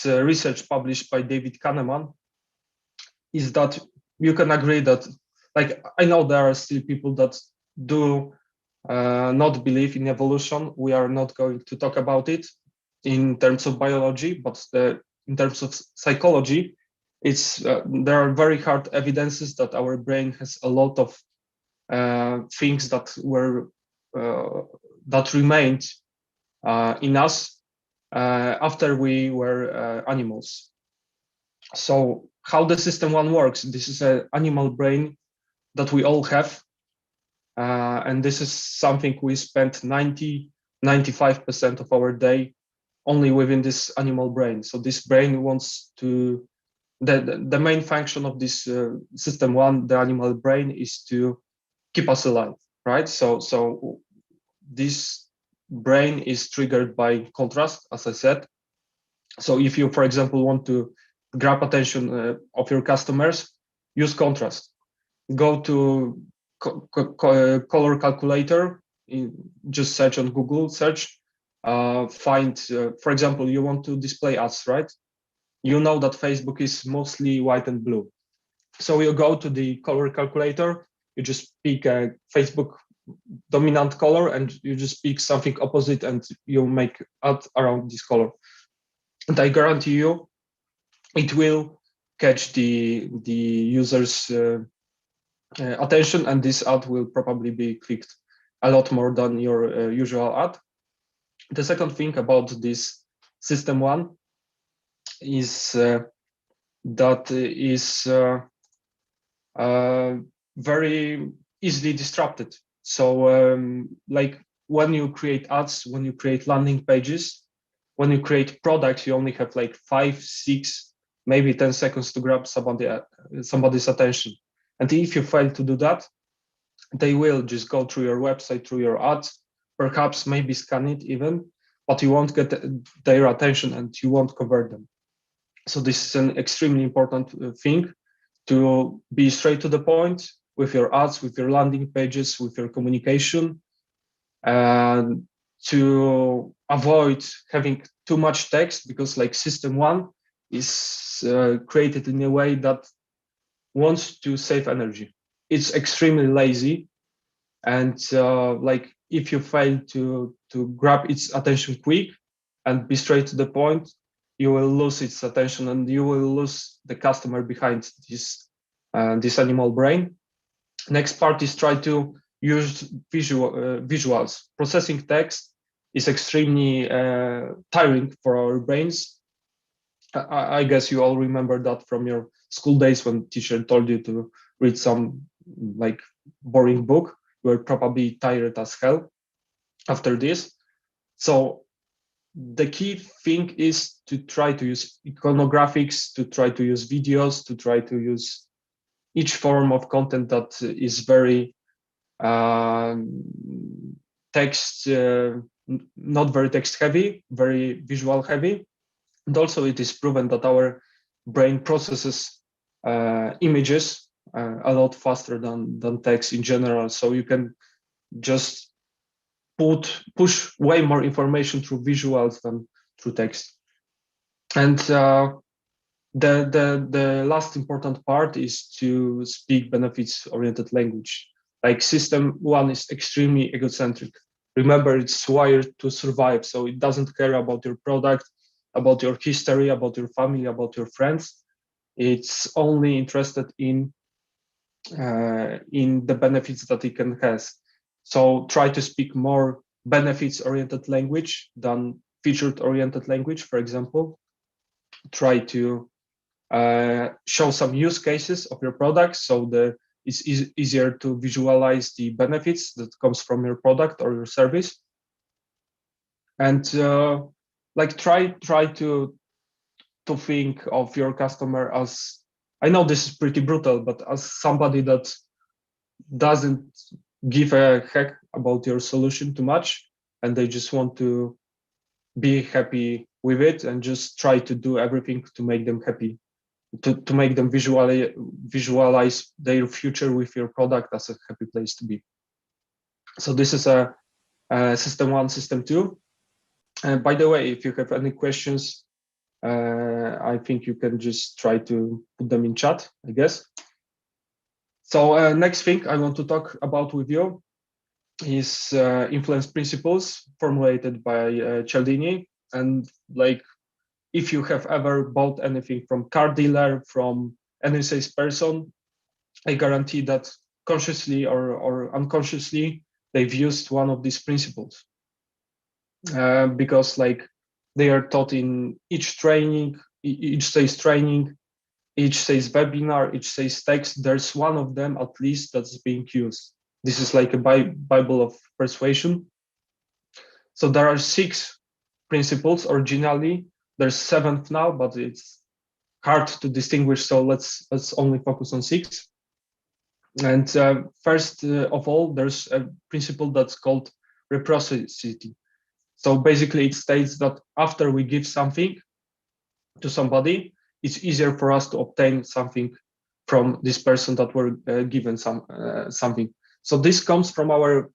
research published by David Kahneman is that you can agree that, like, I know there are still people that do not believe in evolution. We are not going to talk about it in terms of biology, but in terms of psychology, it's there are very hard evidences that our brain has a lot of things that were that remained in us after we were animals. So how the System 1 works, this is an animal brain that we all have. And this is something we spend 95% of our day only within this animal brain. So this brain wants to, the main function of this System 1, the animal brain, is to keep us alive, right? So this brain is triggered by contrast, as I said. So if you, for example, want to grab attention of your customers, use contrast. Go to color calculator, just search on Google search, find, for example, you want to display ads, right? You know that Facebook is mostly white and blue. So you go to the color calculator, you just pick a Facebook dominant color and you just pick something opposite and you make ad around this color. And I guarantee you, it will catch the user's attention, and this ad will probably be clicked a lot more than your usual ad. The second thing about this System 1 is that is very easily disrupted. So like when you create ads, when you create landing pages, when you create products, you only have like 5, 6, maybe 10 seconds to grab somebody's attention. And if you fail to do that, they will just go through your website, through your ads, perhaps maybe scan it even, but you won't get their attention and you won't convert them. So this is an extremely important thing, to be straight to the point with your ads, with your landing pages, with your communication, and to avoid having too much text, because like System 1 is created in a way that wants to save energy. It's extremely lazy, and like if you fail to grab its attention quick and be straight to the point, you will lose its attention and you will lose the customer behind this animal brain. Next part is try to use visuals. Processing text is extremely tiring for our brains. I guess you all remember that from your school days when teacher told you to read some like boring book. You were probably tired as hell after this. So the key thing is to try to use iconographics, to try to use videos, to try to use each form of content that is very text, not very text heavy, very visual heavy. And also it is proven that our brain processes images a lot faster than text in general. So you can just push way more information through visuals than through text. And the last important part is to speak benefits-oriented language. Like System 1 is extremely egocentric. Remember, it's wired to survive, so it doesn't care about your product, about your history, about your family, about your friends. It's only interested in the benefits that it can has. So try to speak more benefits-oriented language than featured-oriented language, for example. Try to show some use cases of your products, so it's easier to visualize the benefits that comes from your product or your service. And like try to think of your customer as, I know this is pretty brutal, but as somebody that doesn't give a heck about your solution too much, and they just want to be happy with it and just try to do everything to make them happy, to make them visualize their future with your product as a happy place to be. So this is a System 1, System 2. And by the way, if you have any questions, I think you can just try to put them in chat, I guess. So next thing I want to talk about with you is influence principles formulated by Cialdini. And like, if you have ever bought anything from car dealer, from any salesperson, I guarantee that consciously or unconsciously, they've used one of these principles. Because like they are taught in each training, each sales training, each sales webinar, each sales text, there's one of them at least that's being used. This is like a Bible of persuasion. So there are 6 principles originally. There's 7th now, but it's hard to distinguish. So let's only focus on 6. And first of all, there's a principle that's called reciprocity. So basically it states that after we give something to somebody, it's easier for us to obtain something from this person that we're given something. So this comes from our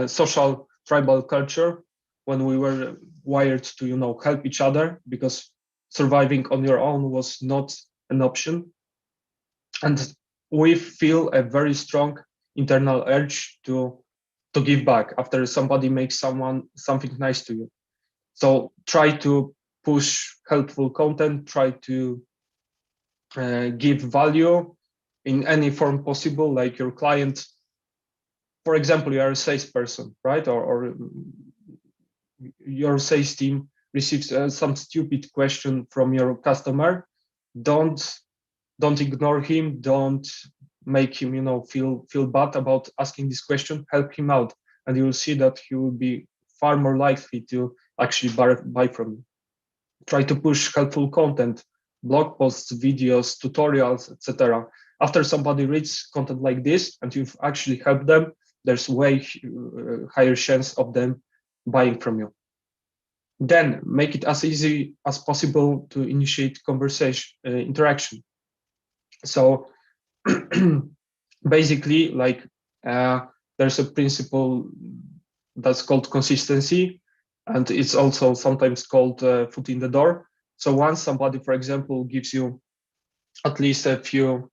social tribal culture, when we were wired to, help each other, because surviving on your own was not an option. And we feel a very strong internal urge to give back after somebody makes something nice to you. So try to push helpful content, try to give value in any form possible. Like your client, for example, you are a salesperson, right? Or your sales team receives some stupid question from your customer. Don't ignore him. Don't make him, feel bad about asking this question. Help him out, and you will see that he will be far more likely to actually buy from you. Try to push helpful content, blog posts, videos, tutorials, etc. After somebody reads content like this and you've actually helped them, there's way higher chance of them buying from you. Then make it as easy as possible to initiate conversation, interaction. So basically, like there's a principle that's called consistency, and it's also sometimes called foot in the door. So once somebody, for example, gives you at least a few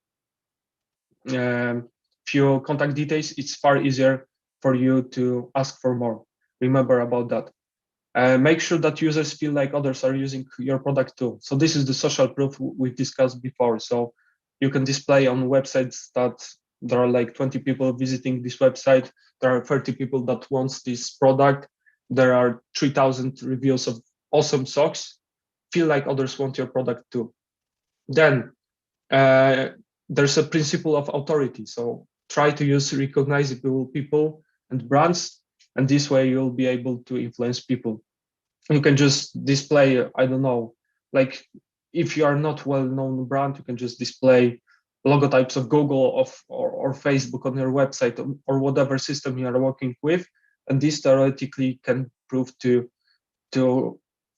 contact details, it's far easier for you to ask for more. Remember about that. Make sure that users feel like others are using your product too. So this is the social proof we've discussed before. So you can display on websites that there are like 20 people visiting this website. There are 30 people that wants this product. There are 3,000 reviews of awesome socks. Feel like others want your product too. Then there's a principle of authority. So try to use recognizable people and brands, and this way you'll be able to influence people. You can just display, I don't know, like if you are not well-known brand, you can just display logotypes of Google or Facebook on your website or whatever system you are working with, and this theoretically can prove to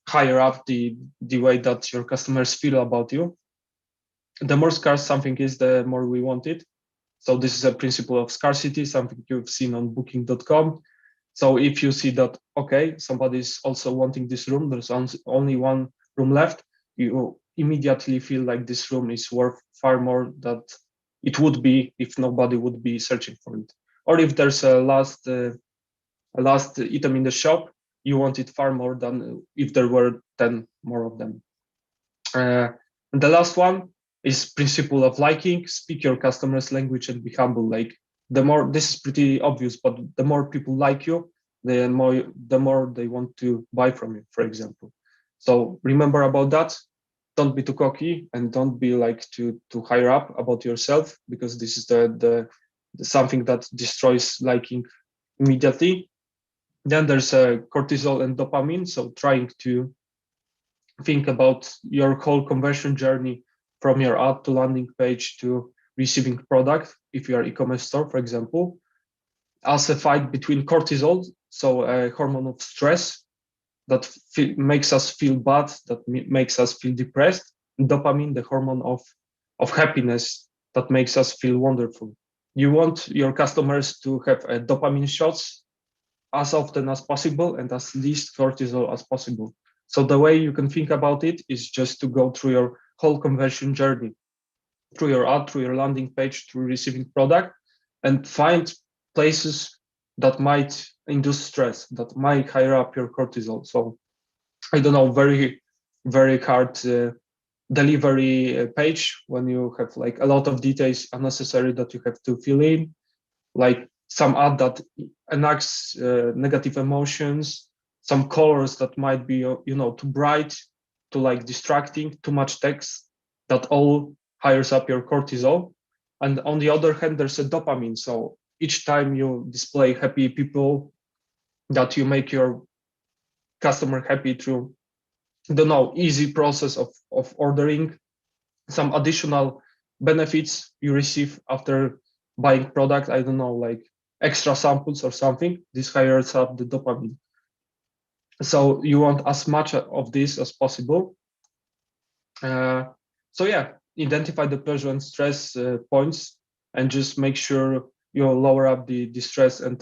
higher up the way that your customers feel about you. The more scarce something is, the more we want it. So this is a principle of scarcity, something you've seen on booking.com. So if you see that, okay, somebody is also wanting this room, there's only one room left, you immediately feel like this room is worth far more than it would be if nobody would be searching for it. Or if there's a last item in the shop, you want it far more than if there were 10 more of them. And the last one is principle of liking. Speak your customer's language and be humble. Like the more, this is pretty obvious, but the more people like you, the more they want to buy from you, for example. So remember about that. Don't be too cocky and don't be like too higher up about yourself, because this is the something that destroys liking immediately. Then there's cortisol and dopamine. So trying to think about your whole conversion journey from your ad to landing page to receiving product, if you are e-commerce store, for example, as a fight between cortisol, so a hormone of stress that makes us feel bad, that makes us feel depressed, and dopamine, the hormone of happiness that makes us feel wonderful. You want your customers to have dopamine shots as often as possible and as least cortisol as possible. So the way you can think about it is just to go through your whole conversion journey, through your ad, through your landing page, through receiving product, and find places that might induce stress, that might higher up your cortisol. So I don't know, very, very hard delivery page when you have like a lot of details unnecessary that you have to fill in, like some ad that enacts negative emotions, some colors that might be, too bright, too like distracting, too much text, that all hires up your cortisol. And on the other hand, there's a dopamine. So each time you display happy people, that you make your customer happy through, easy process of ordering, some additional benefits you receive after buying product, I don't know, like extra samples or something, this hires up the dopamine. So you want as much of this as possible. So yeah, identify the pleasure and stress points and just make sure you lower up the stress and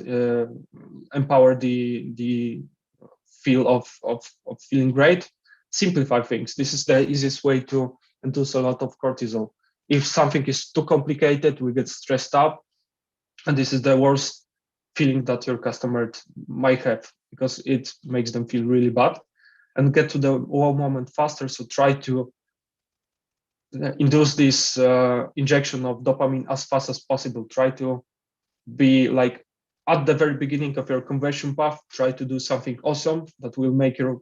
empower the feel of feeling great. Simplify things. This is the easiest way to induce a lot of cortisol. If something is too complicated, we get stressed up, and this is the worst feeling that your customer might have, because it makes them feel really bad. And get to the wow moment faster. So try to induce this injection of dopamine as fast as possible. Try to be like at the very beginning of your conversion path, try to do something awesome that will make your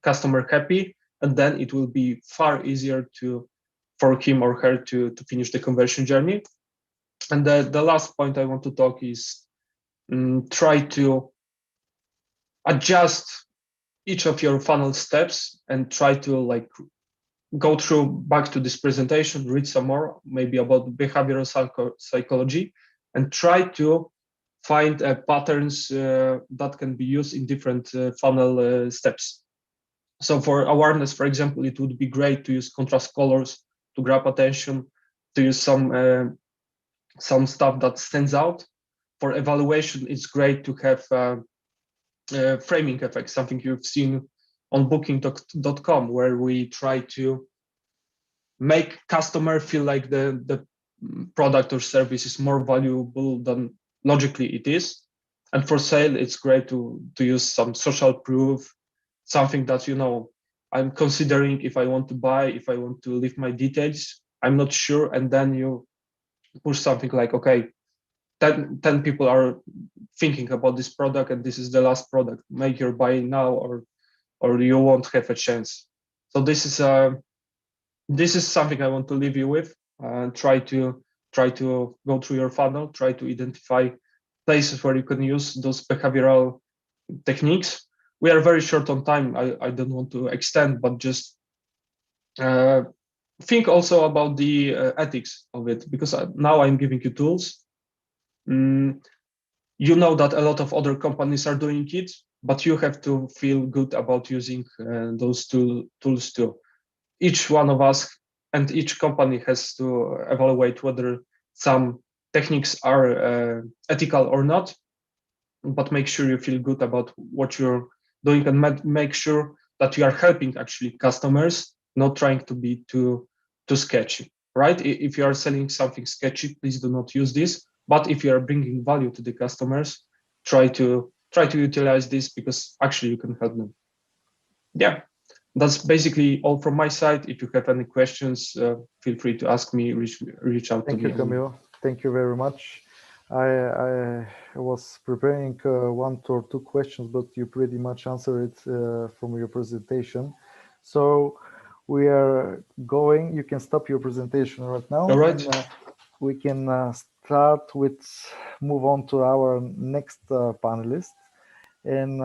customer happy, and then it will be far easier for him or her to finish the conversion journey. And the last point I want to talk is try to adjust each of your funnel steps and try to like go through back to this presentation, read some more maybe about behavioral psychology, and try to find patterns that can be used in different funnel steps. So for awareness, for example, it would be great to use contrast colors to grab attention, to use some stuff that stands out. For evaluation, it's great to have framing effects, something you've seen on booking.com, where we try to make customer feel like the product or service is more valuable than logically it is. And for sale, it's great to use some social proof, something that, you know, I'm considering if I want to buy, if I want to leave my details, I'm not sure. And then you push something like, okay, 10 people are thinking about this product and this is the last product, make your buy now or you won't have a chance. So this is something I want to leave you with. Try to go through your funnel, try to identify places where you can use those behavioral techniques. We are very short on time. I don't want to extend, but just think also about the ethics of it, because now I'm giving you tools. You know that a lot of other companies are doing it, but you have to feel good about using those tools too. Each one of us and each company has to evaluate whether some techniques are ethical or not, but make sure you feel good about what you're doing and make sure that you are helping actually customers, not trying to be too sketchy, right? If you are selling something sketchy, please do not use this. But if you are bringing value to the customers, try to utilize this, because actually you can help them. Yeah, that's basically all from my side. If you have any questions, feel free to ask me, reach out to me. Thank you, Kamil. Thank you very much. I was preparing 1 or 2 questions, but you pretty much answered it from your presentation. So we are going, you can stop your presentation right now. All right. And, we can move on to our next panelist. And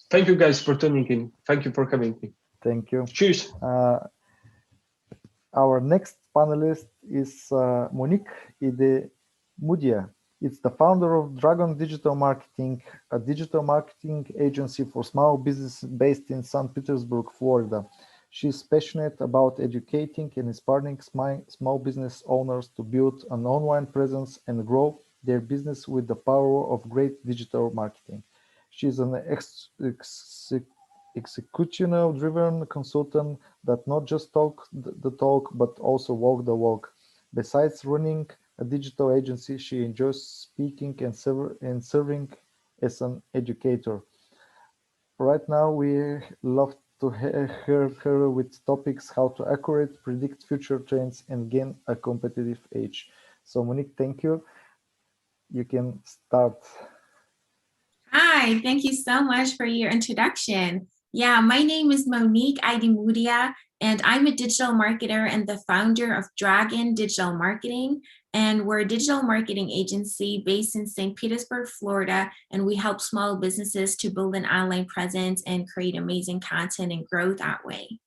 thank you guys for tuning in. Thank you for coming. Thank you. Cheers. Our next panelist is Monique Idemudia. It's the founder of Dragon Digital Marketing, a digital marketing agency for small business based in St. Petersburg, Florida. She's passionate about educating and inspiring small business owners to build an online presence and grow their business with the power of great digital marketing. She's an executional-driven consultant that not just talk the talk, but also walk the walk. Besides running a digital agency, she enjoys speaking and serving as an educator. Right now, we love to hear her with topics how to accurately predict future trends and gain a competitive edge. So Monique, thank you. You can start. Hi, thank you so much for your introduction. Yeah, my name is Monique Idemudia, and I'm a digital marketer and the founder of Dragon Digital Marketing. And we're a digital marketing agency based in St. Petersburg, Florida, and we help small businesses to build an online presence and create amazing content and grow that way.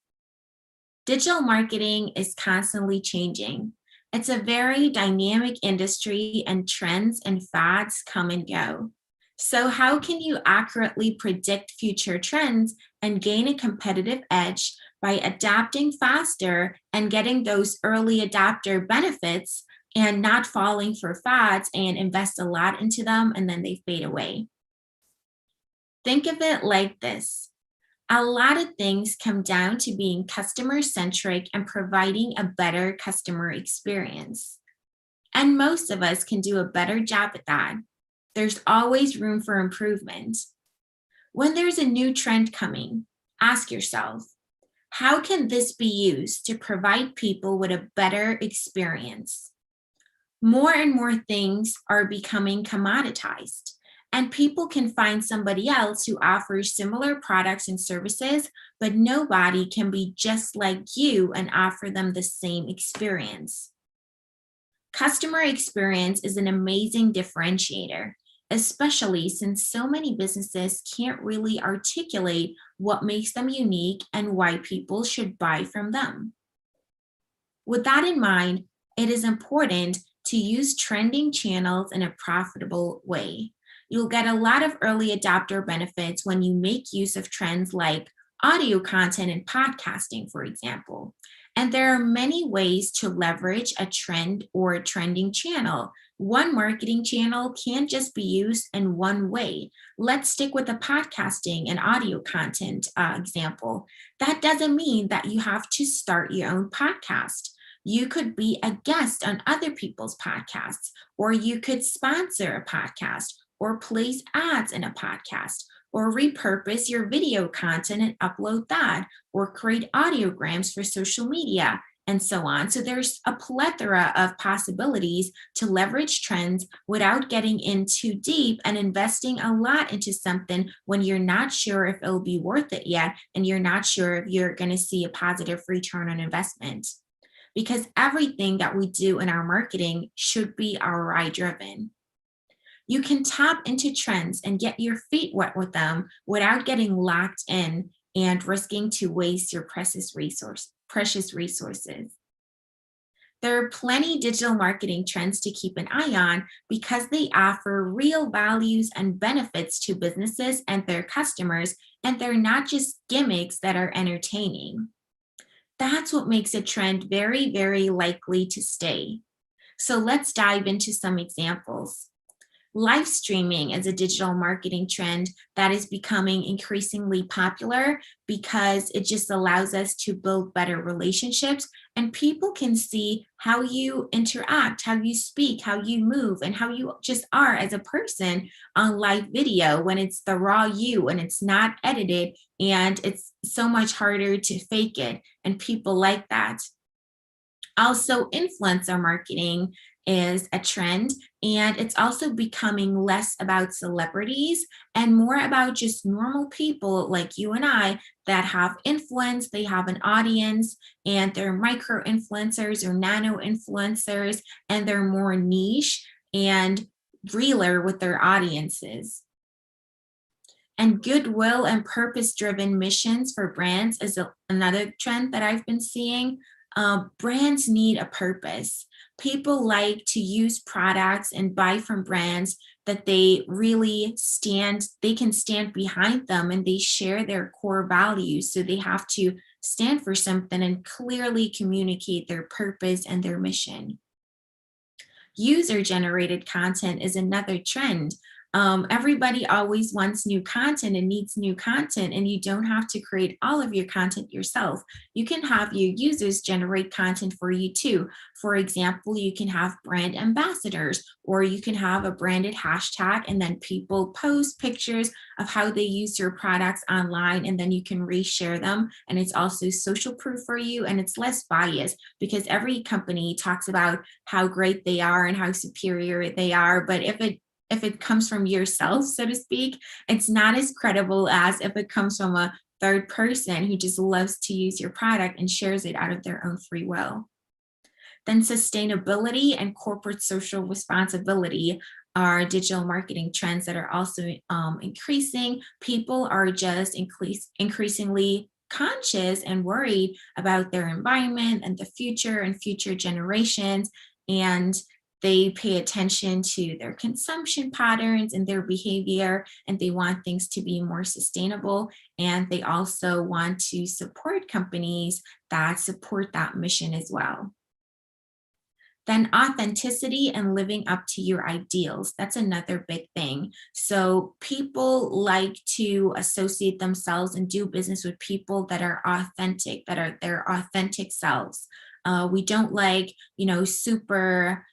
Digital marketing is constantly changing. It's a very dynamic industry, and trends and fads come and go. So how can you accurately predict future trends and gain a competitive edge by adapting faster and getting those early adopter benefits and not falling for fads and invest a lot into them and then they fade away? Think of it like this. A lot of things come down to being customer-centric and providing a better customer experience. And most of us can do a better job at that. There's always room for improvement. When there's a new trend coming, ask yourself, how can this be used to provide people with a better experience? More and more things are becoming commoditized, and people can find somebody else who offers similar products and services, but nobody can be just like you and offer them the same experience. Customer experience is an amazing differentiator, especially since so many businesses can't really articulate what makes them unique and why people should buy from them. With that in mind, it is important to use trending channels in a profitable way. You'll get a lot of early adopter benefits when you make use of trends like audio content and podcasting, for example. And there are many ways to leverage a trend or a trending channel. One marketing channel can't just be used in one way. Let's stick with the podcasting and audio content example. That doesn't mean that you have to start your own podcast. You could be a guest on other people's podcasts, or you could sponsor a podcast, or place ads in a podcast, or repurpose your video content and upload that, or create audiograms for social media, and so on. So there's a plethora of possibilities to leverage trends without getting in too deep and investing a lot into something when you're not sure if it'll be worth it yet, and you're not sure if you're going to see a positive return on investment. Because everything that we do in our marketing should be ROI driven. You can tap into trends and get your feet wet with them without getting locked in and risking to waste your precious resources. There are plenty digital marketing trends to keep an eye on because they offer real values and benefits to businesses and their customers, and they're not just gimmicks that are entertaining. That's what makes a trend very, very likely to stay. So let's dive into some examples. Live streaming is a digital marketing trend that is becoming increasingly popular because it just allows us to build better relationships, and people can see how you interact, how you speak, how you move, and how you just are as a person on live video when it's the raw you and it's not edited, and it's so much harder to fake it, and people like that. Also, influencer marketing is a trend, and it's also becoming less about celebrities and more about just normal people like you and I that have influence, they have an audience, and they're micro influencers or nano influencers, and they're more niche and realer with their audiences. And goodwill and purpose-driven missions for brands is another trend that I've been seeing. Brands need a purpose. People like to use products and buy from brands that they really they can stand behind them, and they share their core values. So they have to stand for something and clearly communicate their purpose and their mission. User-generated content is another trend. Everybody always wants new content and needs new content, and you don't have to create all of your content yourself. You can have your users generate content for you too. For example, you can have brand ambassadors, or you can have a branded hashtag, and then people post pictures of how they use your products online, and then you can reshare them. And it's also social proof for you, and it's less biased because every company talks about how great they are and how superior they are. But if it comes from yourself, so to speak, it's not as credible as if it comes from a third person who just loves to use your product and shares it out of their own free will. Then sustainability and corporate social responsibility are digital marketing trends that are also increasing. People are just increasingly conscious and worried about their environment and the future and future generations, and they pay attention to their consumption patterns and their behavior, and they want things to be more sustainable. And they also want to support companies that support that mission as well. Then authenticity and living up to your ideals. That's another big thing. So people like to associate themselves and do business with people that are authentic, that are their authentic selves. We don't like, super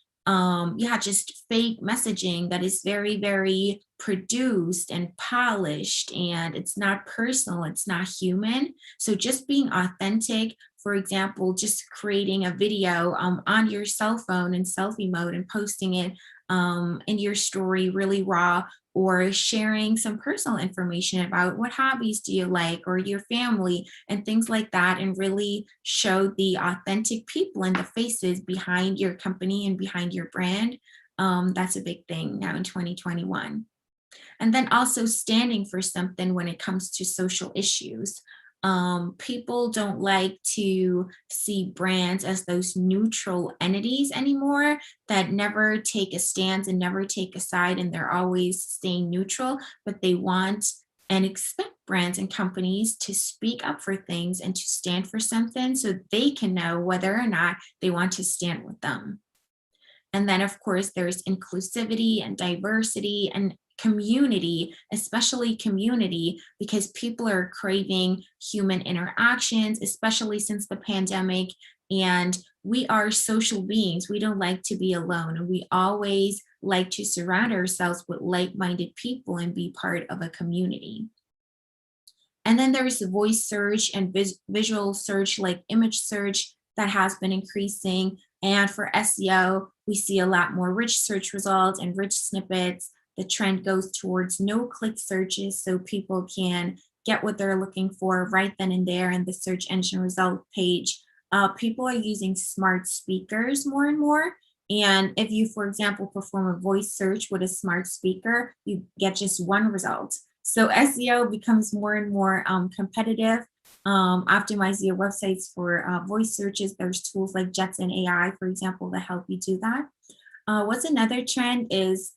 just fake messaging that is very, very produced and polished, and it's not personal, it's not human. So just being authentic, for example, just creating a video on your cell phone in selfie mode and posting it in your story really raw, or sharing some personal information about what hobbies do you like or your family and things like that, and really show the authentic people and the faces behind your company and behind your brand. That's a big thing now in 2021. And then also standing for something when it comes to social issues. People don't like to see brands as those neutral entities anymore that never take a stance and never take a side, and they're always staying neutral, but they want and expect brands and companies to speak up for things and to stand for something so they can know whether or not they want to stand with them. And then, of course, there's inclusivity and diversity and community, especially community, because people are craving human interactions, especially since the pandemic. And we are social beings. We don't like to be alone. And we always like to surround ourselves with like-minded people and be part of a community. And then there's voice search and visual search, like image search, that has been increasing. And for SEO, we see a lot more rich search results and rich snippets. The trend goes towards no-click searches, so people can get what they're looking for right then and there in the search engine result page. People are using smart speakers more and more. And if you, for example, perform a voice search with a smart speaker, you get just one result. So SEO becomes more and more competitive. Optimize your websites for voice searches. There's tools like Jetson AI, for example, that help you do that. What's another trend is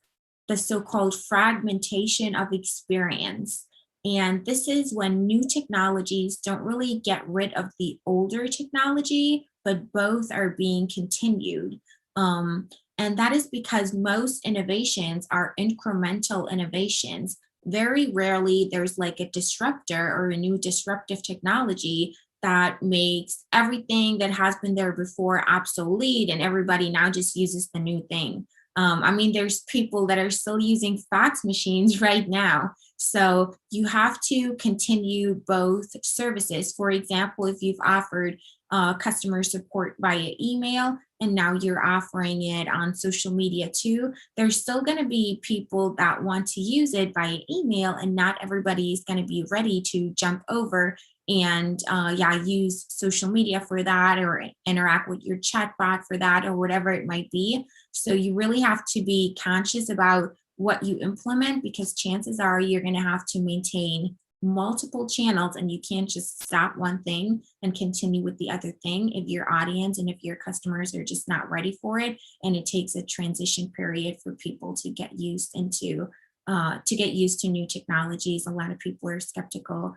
the so-called fragmentation of experience. And this is when new technologies don't really get rid of the older technology, but both are being continued. And that is because most innovations are incremental innovations. Very rarely there's like a disruptor or a new disruptive technology that makes everything that has been there before obsolete and everybody now just uses the new thing. I mean, there's people that are still using fax machines right now. So you have to continue both services. For example, if you've offered customer support via email and now you're offering it on social media too, there's still going to be people that want to use it via email, and not everybody is going to be ready to jump over and use social media for that, or interact with your chatbot for that, or whatever it might be. So you really have to be conscious about what you implement, because chances are you're going to have to maintain multiple channels, and you can't just stop one thing and continue with the other thing if your audience and if your customers are just not ready for it. And it takes a transition period for people to get used to new technologies. A lot of people are skeptical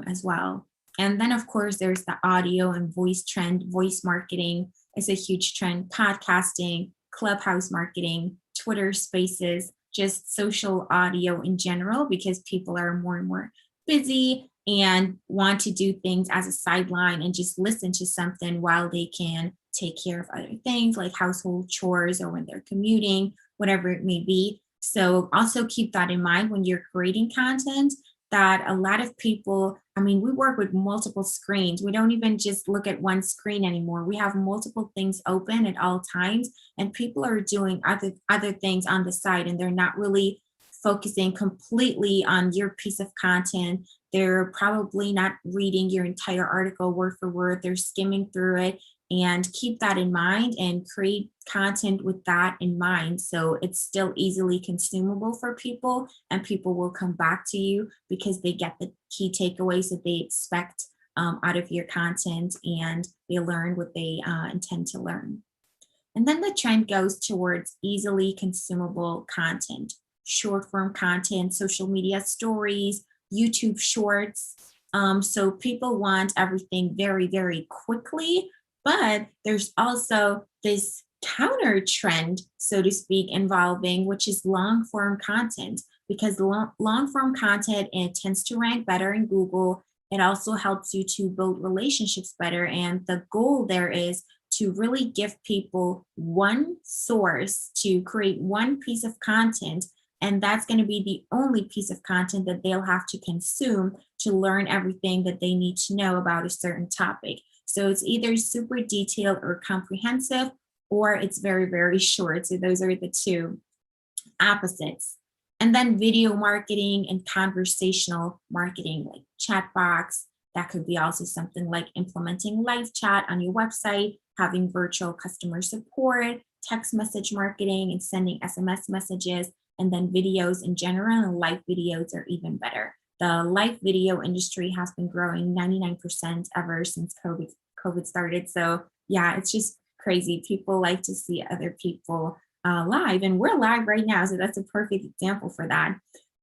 as well. And then, of course, there's the audio and voice trend. Voice marketing is a huge trend. Podcasting, Clubhouse marketing, Twitter Spaces, just social audio in general, because people are more and more busy and want to do things as a sideline and just listen to something while they can take care of other things like household chores or when they're commuting, whatever it may be. So also keep that in mind when you're creating content, that a lot of people, I mean, we work with multiple screens. We don't even just look at one screen anymore. We have multiple things open at all times, and people are doing other things on the side, and they're not really focusing completely on your piece of content. They're probably not reading your entire article word for word. They're skimming through it. And keep that in mind and create content with that in mind, so it's still easily consumable for people, and people will come back to you because they get the key takeaways that they expect out of your content, and they learn what they intend to learn. And then the trend goes towards easily consumable content, short form content, social media stories, YouTube shorts. So people want everything very, very quickly. But there's also this counter trend, so to speak, involving, which is long form content, because long form content, it tends to rank better in Google. It also helps you to build relationships better. And the goal there is to really give people one source to create one piece of content. And that's going to be the only piece of content that they'll have to consume to learn everything that they need to know about a certain topic. So it's either super detailed or comprehensive, or it's very, very short. So those are the two opposites. And then video marketing and conversational marketing, like chat box. That could be also something like implementing live chat on your website, having virtual customer support, text message marketing, and sending SMS messages, and then videos in general, and live videos are even better. the live video industry has been growing 99% ever since COVID started. So yeah, it's just crazy. People like to see other people live, and we're live right now. So that's a perfect example for that.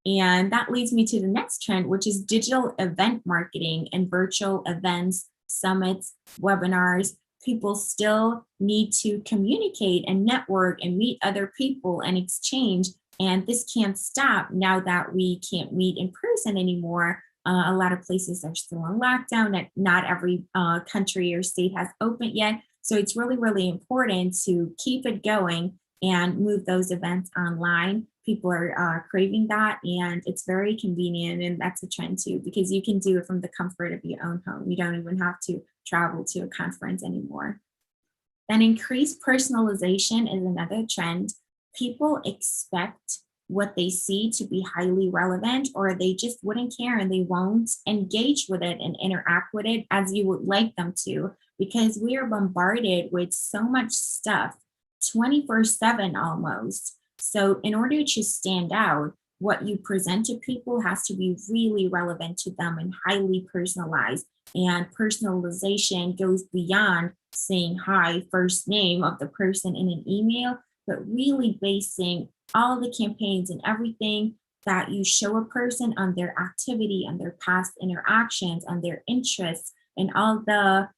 And that leads me to the next trend, which is digital event marketing and virtual events, summits, webinars. People still need to communicate and network and meet other people and exchange. And this can't stop now that we can't meet in person anymore. A lot of places are still on lockdown. Not every country or state has opened yet. So it's really, really important to keep it going and move those events online. People are craving that, and it's very convenient, and that's a trend too, because you can do it from the comfort of your own home. You don't even have to travel to a conference anymore. Then increased personalization is another trend. People expect what they see to be highly relevant, or they just wouldn't care and they won't engage with it and interact with it as you would like them to, because we are bombarded with so much stuff 24/7 almost. So in order to stand out, what you present to people has to be really relevant to them and highly personalized. And personalization goes beyond saying hi, first name of the person in an email, but really basing all the campaigns and everything that you show a person on their activity, on their past interactions, on their interests, and all the,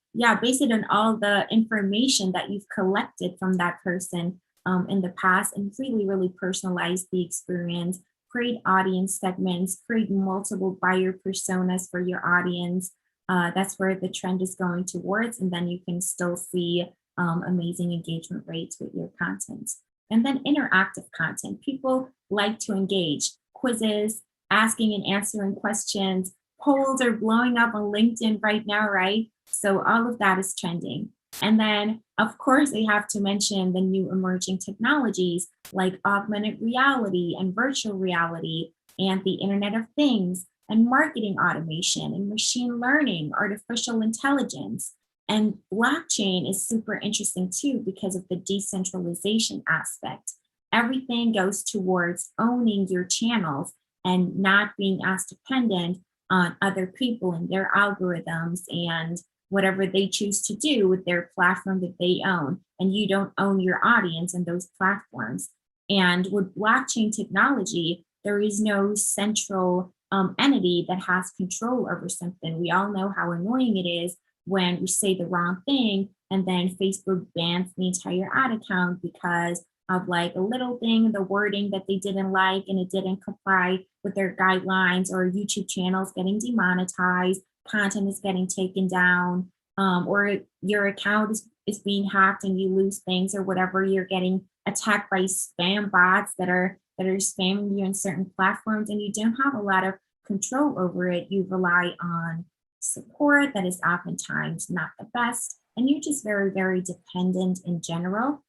base it on all the information that you've collected from that person in the past, and really, really personalize the experience, create audience segments, create multiple buyer personas for your audience. That's where the trend is going towards, and then you can still see amazing engagement rates with your content. And then interactive content. People like to engage. Quizzes, asking and answering questions, polls are blowing up on LinkedIn right now, right? So all of that is trending. And then, of course, they have to mention the new emerging technologies like augmented reality and virtual reality and the Internet of Things and marketing automation and machine learning, artificial intelligence. And blockchain is super interesting too because of the decentralization aspect. Everything goes towards owning your channels and not being as dependent on other people and their algorithms and whatever they choose to do with their platform that they own. And you don't own your audience and those platforms. And with blockchain technology, there is no central entity that has control over something. We all know how annoying it is when we say the wrong thing and then Facebook bans the entire ad account because of like a little thing, the wording that they didn't like and it didn't comply with their guidelines, or YouTube channels getting demonetized, content is getting taken down, or your account is being hacked and you lose things, or whatever, you're getting attacked by spam bots that are spamming you on certain platforms, and you don't have a lot of control over it. You rely on support that is oftentimes not the best, and you're just very, very dependent in general.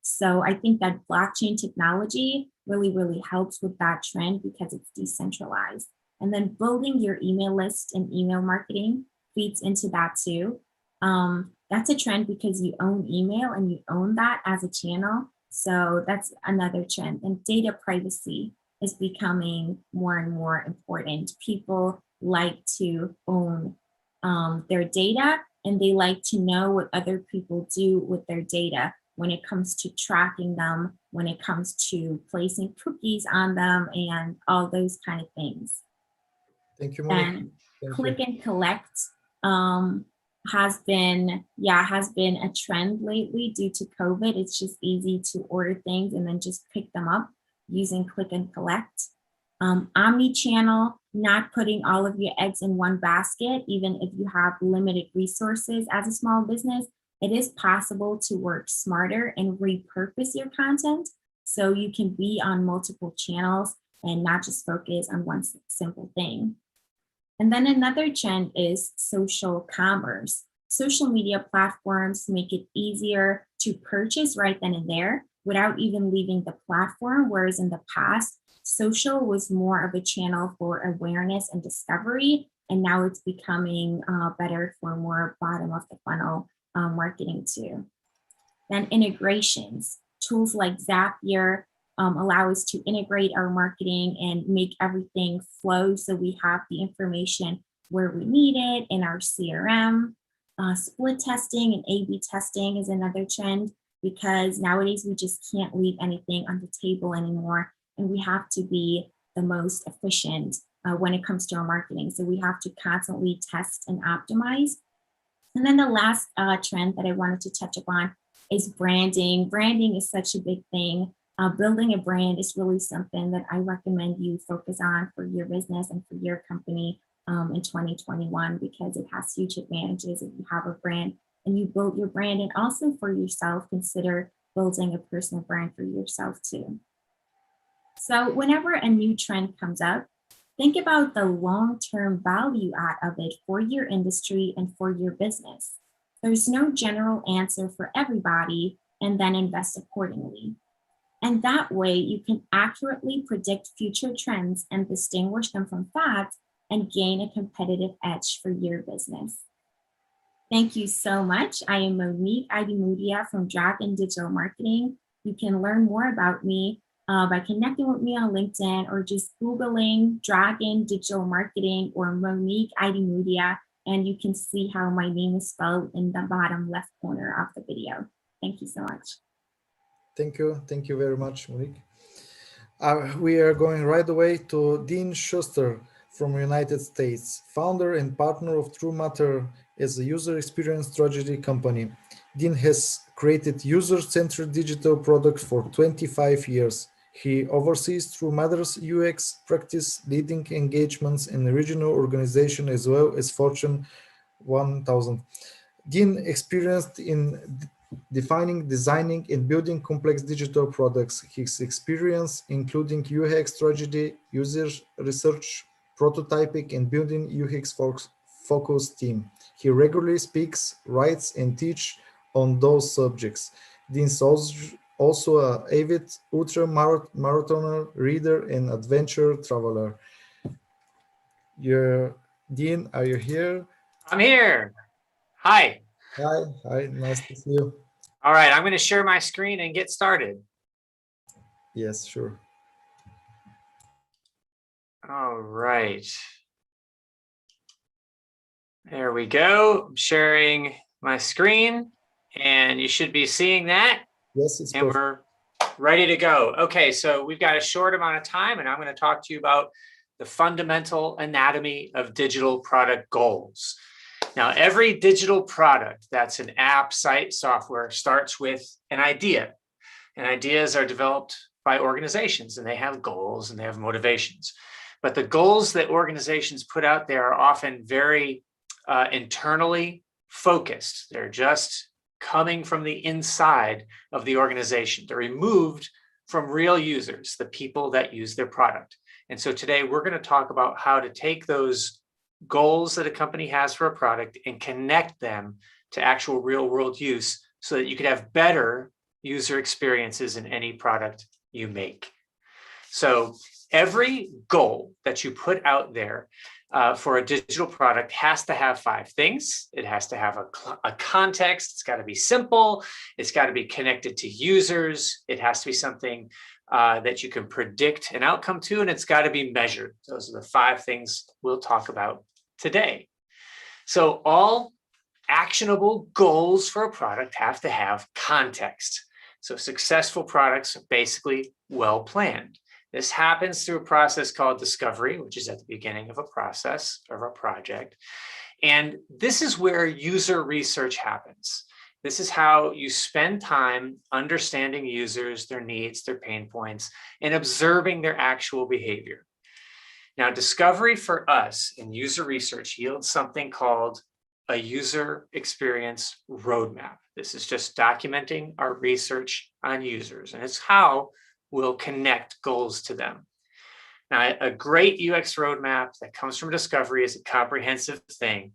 So I think that blockchain technology really, really helps with that trend because it's decentralized. And then building your email list and email marketing feeds into that too. That's a trend because you own email and you own that as a channel. So that's another trend. And data privacy is becoming more and more important. People like to own their data, and they like to know what other people do with their data when it comes to tracking them, when it comes to placing cookies on them, and all those kind of things. Thank you, Monica. And click and collect has been a trend lately due to COVID. It's just easy to order things and then just pick them up using click and collect. Omni-channel, not putting all of your eggs in one basket, even if you have limited resources as a small business. It is possible to work smarter and repurpose your content so you can be on multiple channels and not just focus on one simple thing. And then another trend is social commerce. Social media platforms make it easier to purchase right then and there without even leaving the platform, whereas in the past, social was more of a channel for awareness and discovery, and now it's becoming better for more bottom of the funnel marketing too. Then integrations, tools like Zapier, allow us to integrate our marketing and make everything flow so we have the information where we need it in our CRM. Split testing and A/B testing is another trend, because nowadays we just can't leave anything on the table anymore, and we have to be the most efficient when it comes to our marketing. So we have to constantly test and optimize. And then the last trend that I wanted to touch upon is branding. Branding is such a big thing. Building a brand is really something that I recommend you focus on for your business and for your company in 2021, because it has huge advantages if you have a brand and you build your brand. And also for yourself, consider building a personal brand for yourself too. So whenever a new trend comes up, think about the long-term value add of it for your industry and for your business. There's no general answer for everybody, and then invest accordingly. And that way you can accurately predict future trends and distinguish them from fads and gain a competitive edge for your business. Thank you so much. I am Monique Aidimudia from Dragon Digital Marketing. You can learn more about me by connecting with me on LinkedIn, or just Googling Dragon Digital Marketing or Monique Aidimudia, and you can see how my name is spelled in the bottom left corner of the video. Thank you so much. Thank you. Thank you very much, Monique. We are going right away to Dean Schuster from United States, founder and partner of TrueMatter as a user experience strategy company. Dean has created user-centered digital products for 25 years. He oversees TrueMatter's UX practice, leading engagements in the regional organization as well as Fortune 1000. Dean experienced in defining, designing, and building complex digital products. His experience, including UX strategy, user research, prototyping, and building UX-focused team. He regularly speaks, writes, and teaches on those subjects. Dean is also an avid ultra-marathoner, reader, and adventure traveler. Dean, are you here? I'm here. Hi. Hi, nice to see you. All right, I'm going to share my screen and get started. Yes, sure. All right. There we go. I'm sharing my screen, and you should be seeing that. Yes, it's and perfect. We're ready to go. Okay, so we've got a short amount of time, and I'm going to talk to you about the fundamental anatomy of digital product goals. Now, every digital product that's an app, site, software starts with an idea. And ideas are developed by organizations, and they have goals and they have motivations. But the goals that organizations put out there are often very internally focused. They're just coming from the inside of the organization. They're removed from real users, the people that use their product. And so today we're going to talk about how to take those goals that a company has for a product and connect them to actual real world use so that you could have better user experiences in any product you make. So every goal that you put out there for a digital product has to have 5 things. It has to have a context. It's got to be simple. It's got to be connected to users. It has to be something that you can predict an outcome to, and it's got to be measured. Those are the 5 things we'll talk about today. So all actionable goals for a product have to have context. So successful products are basically well planned. This happens through a process called discovery, which is at the beginning of a process or a project. And this is where user research happens. This is how you spend time understanding users, their needs, their pain points, and observing their actual behavior. Now, discovery for us in user research yields something called a user experience roadmap. This is just documenting our research on users, and it's how we'll connect goals to them. Now, a great UX roadmap that comes from discovery is a comprehensive thing.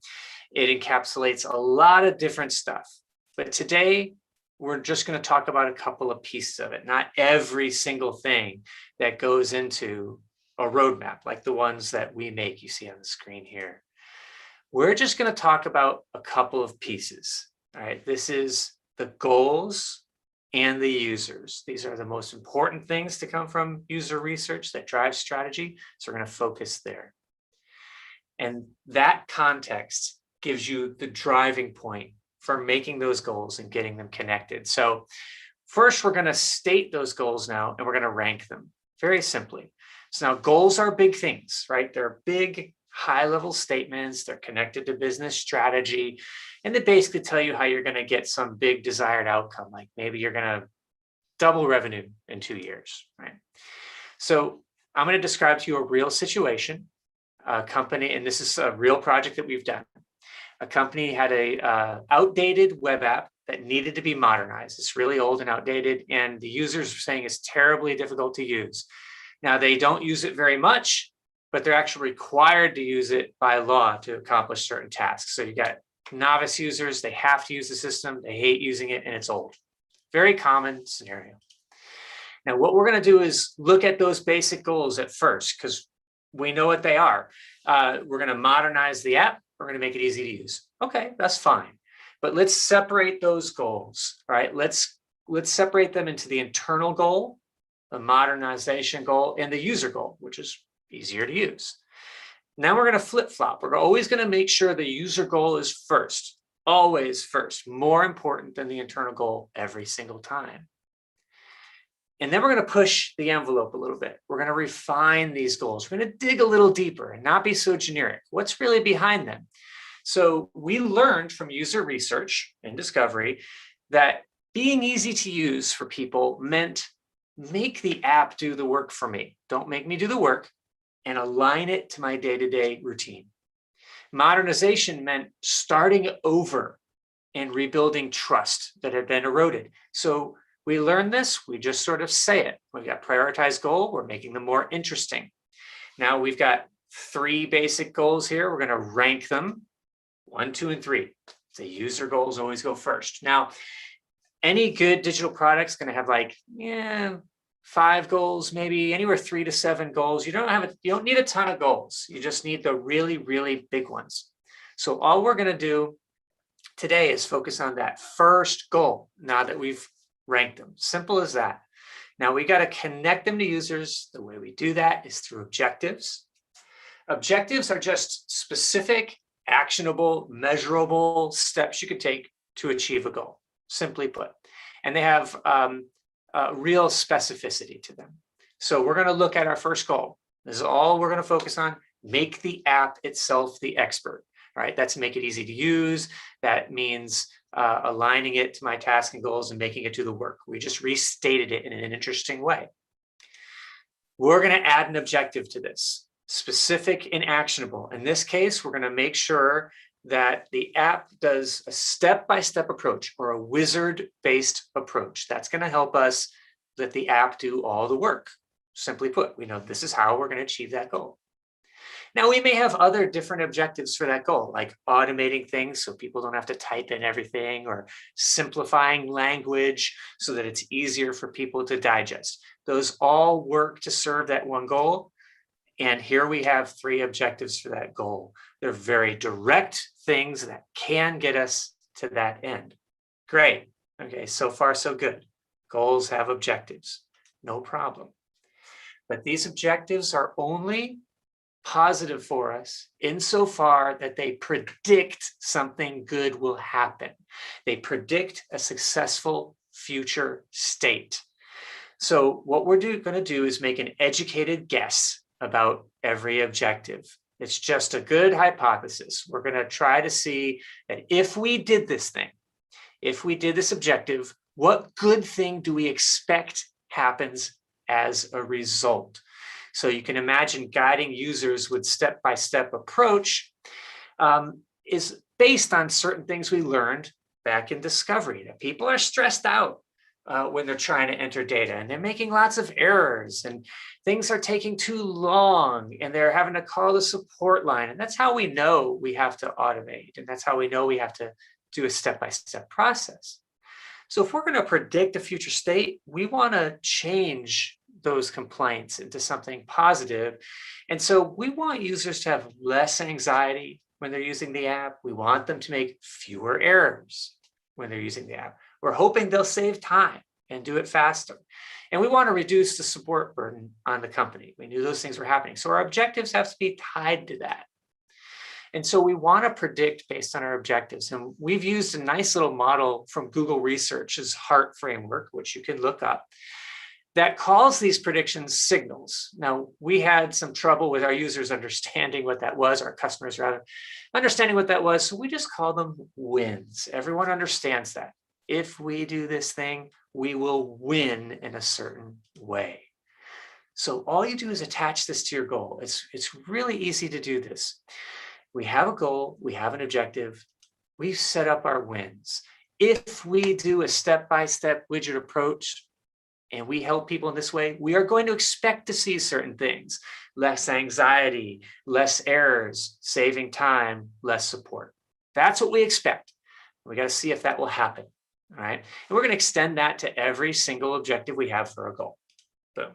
It encapsulates a lot of different stuff. But today, we're just going to talk about a couple of pieces of it, not every single thing that goes into a roadmap like the ones that we make, you see on the screen here. We're just going to talk about a couple of pieces. All right, this is the goals and the users. These are the most important things to come from user research that drives strategy. So we're going to focus there. And that context gives you the driving point for making those goals and getting them connected. So first, we're going to state those goals now, and we're going to rank them very simply. So now goals are big things, right? They're big, high-level statements. They're connected to business strategy, and they basically tell you how you're going to get some big desired outcome, like maybe you're going to double revenue in 2 years, right? So I'm going to describe to you a real situation, a company, and this is a real project that we've done. A company had a outdated web app that needed to be modernized. It's really old and outdated, and the users are saying it's terribly difficult to use. Now, they don't use it very much, but they're actually required to use it by law to accomplish certain tasks. So you got novice users, they have to use the system, they hate using it, and it's old. Very common scenario. Now, what we're going to do is look at those basic goals at first, because we know what they are. We're going to modernize the app. We're going to make it easy to use. Okay, that's fine. But let's separate those goals, right? Let's separate them into the internal goal, the modernization goal, and the user goal, which is easier to use. Now we're going to flip-flop. We're always going to make sure the user goal is first, always first, more important than the internal goal every single time. And then we're going to push the envelope a little bit. We're going to refine these goals. We're going to dig a little deeper and not be so generic. What's really behind them? So we learned from user research and discovery that being easy to use for people meant make the app do the work for me. Don't make me do the work, and align it to my day-to-day routine. Modernization meant starting over and rebuilding trust that had been eroded. So we learned this, we just sort of say it. We've got prioritized goal, we're making them more interesting. Now we've got 3 basic goals here. We're going to rank them 1, 2, and 3. The user goals always go first. Now, any good digital product's going to have like, 5 goals, maybe anywhere 3 to 7 goals. You don't need a ton of goals. You just need the really, really big ones. So all we're going to do today is focus on that first goal now that we've ranked them. Simple as that. Now we got to connect them to users. The way we do that is through objectives. Objectives are just specific, actionable, measurable steps you could take to achieve a goal, simply put. And they have real specificity to them. So we're going to look at our first goal. This is all we're going to focus on. Make the app itself the expert, right? That's make it easy to use. That means aligning it to my task and goals and making it do the work. We just restated it in an interesting way. We're going to add an objective to this, specific and actionable. In this case, we're going to make sure that the app does a step-by-step approach or a wizard-based approach. That's going to help us let the app do all the work. Simply put, we know this is how we're going to achieve that goal. Now, we may have other different objectives for that goal, like automating things so people don't have to type in everything, or simplifying language so that it's easier for people to digest. Those all work to serve that one goal. And here we have 3 objectives for that goal. They're very direct things that can get us to that end. Great. Okay, so far so good. Goals have objectives, no problem. But these objectives are only positive for us insofar that they predict something good will happen. They predict a successful future state. So what we're going to do is make an educated guess about every objective. It's just a good hypothesis. We're going to try to see that if we did this thing, if we did this objective, what good thing do we expect happens as a result? So you can imagine guiding users with step-by-step approach is based on certain things we learned back in discovery, that people are stressed out when they're trying to enter data, and they're making lots of errors, and things are taking too long, and they're having to call the support line. And that's how we know we have to automate, and that's how we know we have to do a step-by-step process. So if we're going to predict a future state, we want to change those complaints into something positive. And so we want users to have less anxiety when they're using the app. We want them to make fewer errors when they're using the app. We're hoping they'll save time and do it faster. And we want to reduce the support burden on the company. We knew those things were happening. So our objectives have to be tied to that. And so we want to predict based on our objectives. And we've used a nice little model from Google Research's HEART framework, which you can look up, that calls these predictions signals. Now, we had some trouble with our users understanding what that was, our customers rather, understanding what that was. So we just call them wins. Everyone understands that. If we do this thing, we will win in a certain way. So all you do is attach this to your goal. It's really easy to do this. We have a goal, we have an objective, we've set up our wins. If we do a step-by-step widget approach and we help people in this way, we are going to expect to see certain things: less anxiety, less errors, saving time, less support. That's what we expect. We got to see if that will happen. All right. And we're going to extend that to every single objective we have for a goal. Boom.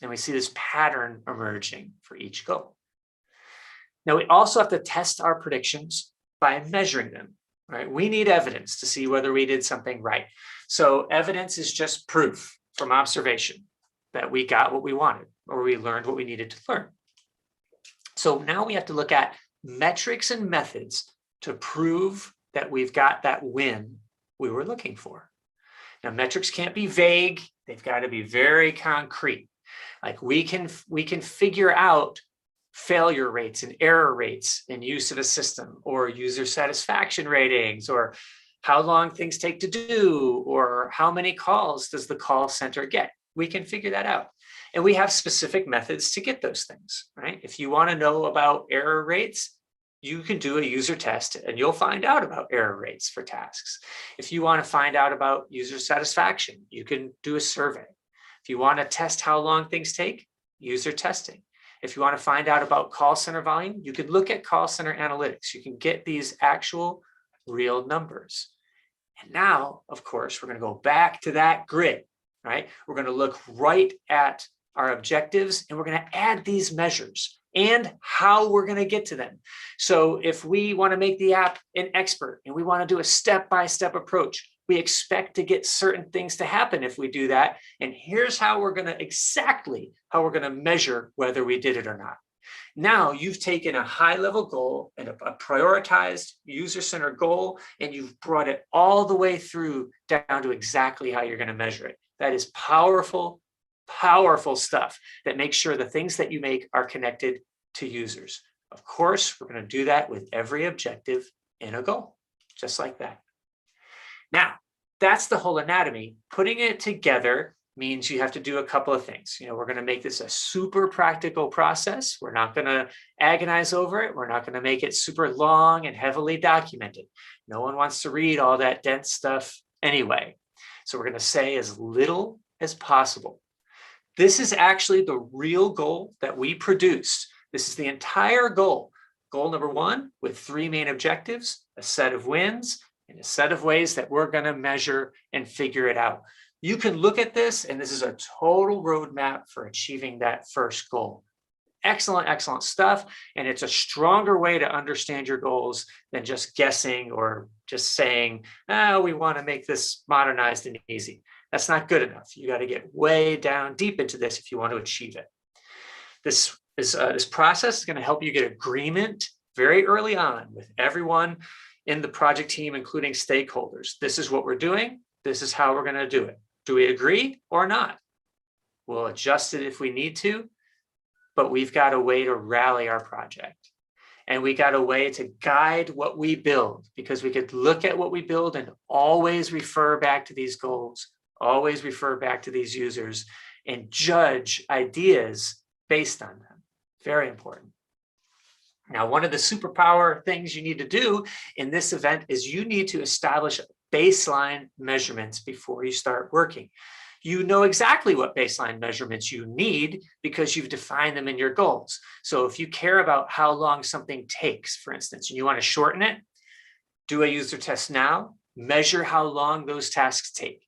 And we see this pattern emerging for each goal. Now, we also have to test our predictions by measuring them, right? We need evidence to see whether we did something right. So evidence is just proof from observation that we got what we wanted or we learned what we needed to learn. So now we have to look at metrics and methods to prove that we've got that win we were looking for. Now, metrics can't be vague. They've got to be very concrete. Like we can figure out failure rates and error rates in use of a system, or user satisfaction ratings, or how long things take to do, or how many calls does the call center get. We can figure that out. And we have specific methods to get those things, right? If you want to know about error rates, you can do a user test and you'll find out about error rates for tasks. If you want to find out about user satisfaction, you can do a survey. If you want to test how long things take, user testing. If you want to find out about call center volume, you can look at call center analytics. You can get these actual real numbers. And now, of course, we're going to go back to that grid, right? We're going to look right at our objectives and we're going to add these measures and how we're going to get to them. So if we want to make the app an expert and we want to do a step-by-step approach, we expect to get certain things to happen if we do that. And here's how we're going to exactly how we're going to measure whether we did it or not. Now you've taken a high-level goal and a prioritized user-centered goal, and you've brought it all the way through down to exactly how you're going to measure it. That is powerful, powerful stuff that makes sure the things that you make are connected to users. Of course, we're going to do that with every objective in a goal, just like that. Now, that's the whole anatomy. Putting it together means you have to do a couple of things. We're going to make this a super practical process. We're not going to agonize over it. We're not going to make it super long and heavily documented. No one wants to read all that dense stuff anyway. So we're going to say as little as possible. This is actually the real goal that we produced. This is the entire goal. Goal number one, with 3 main objectives, a set of wins, and a set of ways that we're going to measure and figure it out. You can look at this, and this is a total roadmap for achieving that first goal. Excellent, excellent stuff. And it's a stronger way to understand your goals than just guessing or just saying, we want to make this modernized and easy. That's not good enough. You got to get way down deep into this if you want to achieve it. This process is going to help you get agreement very early on with everyone in the project team, including stakeholders. This is what we're doing. This is how we're going to do it. Do we agree or not? We'll adjust it if we need to, but we've got a way to rally our project. And we got a way to guide what we build, because we could look at what we build and always refer back to these goals, always refer back to these users, and judge ideas based on them. Very important. Now, one of the superpower things you need to do in this event is you need to establish baseline measurements before you start working. You know exactly what baseline measurements you need because you've defined them in your goals. So if you care about how long something takes, for instance, and you want to shorten it, do a user test now, measure how long those tasks take.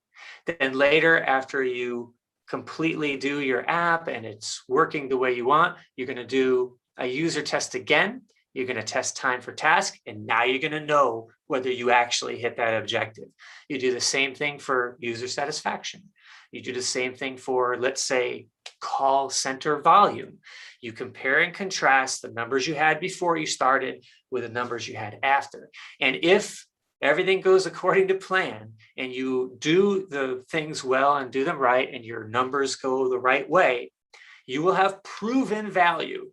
Then later, after you completely do your app and it's working the way you want, you're going to do a user test again, You're going to test time for task, and now you're going to know whether you actually hit that objective. You do the same thing for user satisfaction. You do the same thing for, let's say, call center volume. You compare and contrast the numbers you had before you started with the numbers you had after. And if everything goes according to plan and you do the things well and do them right and your numbers go the right way, you will have proven value.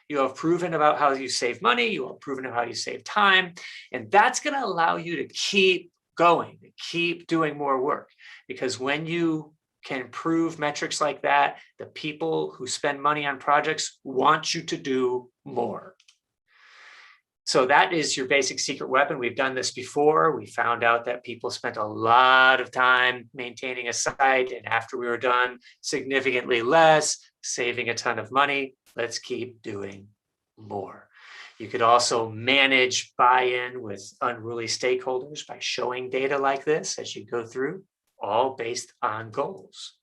You have proven about how you save money, you have proven how you save time, and that's going to allow you to keep going, to keep doing more work. Because when you can prove metrics like that, the people who spend money on projects want you to do more. So that is your basic secret weapon. We've done this before. We found out that people spent a lot of time maintaining a site, and after we were done, significantly less, saving a ton of money. Let's keep doing more. You could also manage buy-in with unruly stakeholders by showing data like this as you go through, all based on goals.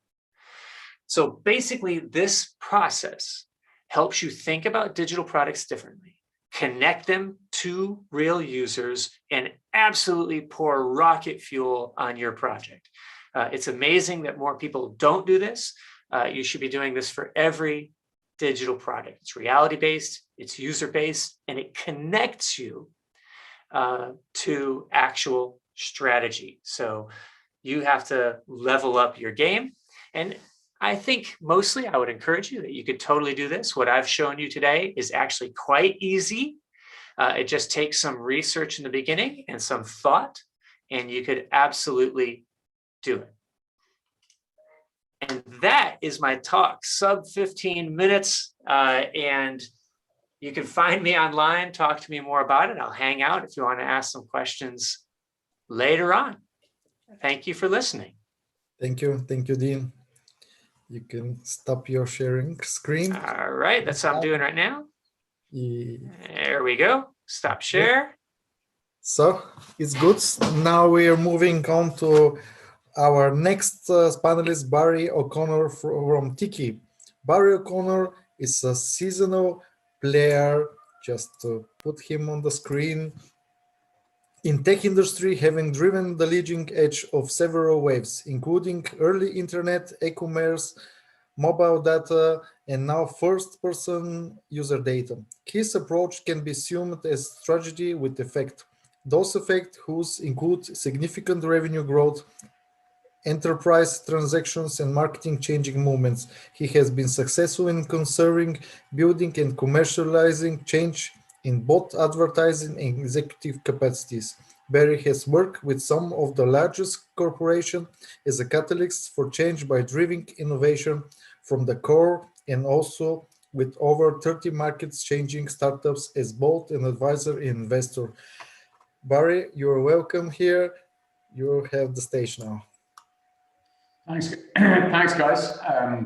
So basically, this process helps you think about digital products differently, connect them to real users, and absolutely pour rocket fuel on your project. It's amazing that more people don't do this. You should be doing this for every digital product. It's reality-based, it's user-based, and it connects you to actual strategy. So you have to level up your game. And I think mostly I would encourage you that you could totally do this. What I've shown you today is actually quite easy. It just takes some research in the beginning and some thought, and you could absolutely do it. And that is my talk, sub 15 minutes. And you can find me online, talk to me more about it. I'll hang out if you want to ask some questions later on. Thank you for listening. Thank you, Dean. You can stop your sharing screen. All right, that's what I'm doing right now. There we go. Stop share. So it's good. Now we are moving on to our next panelist, Barry O'Connor from Tiki. Barry O'Connor is a seasonal player, just to put him on the screen, in tech industry, having driven the leading edge of several waves, including early internet, e-commerce, mobile data, and now first-person user data. His approach can be assumed as strategy with effect. Those effects whose include significant revenue growth, enterprise transactions, and marketing changing movements. He has been successful in conserving, building, and commercializing change in both advertising and executive capacities. Barry has worked with some of the largest corporations as a catalyst for change by driving innovation from the core, and also with over 30 markets changing startups as both an advisor and investor. Barry, you're welcome here. You have the stage now. Thanks, thanks, guys.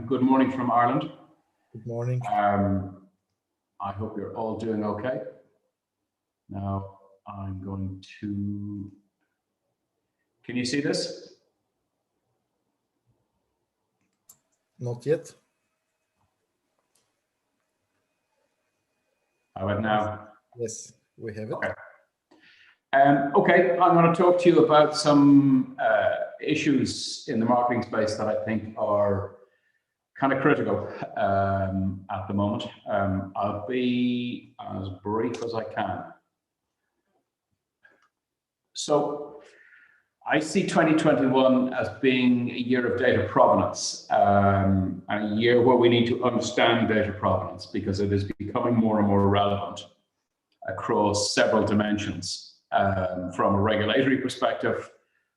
Good morning from Ireland. Good morning. I hope you're all doing okay. Now I'm going to. Can you see this? Not yet. How about now? Yes, we have it. Okay. Okay, I'm going to talk to you about some issues in the marketing space that I think are kind of critical at the moment. I'll be as brief as I can. So I see 2021 as being a year of data provenance, and a year where we need to understand data provenance because it is becoming more and more relevant across several dimensions. From a regulatory perspective,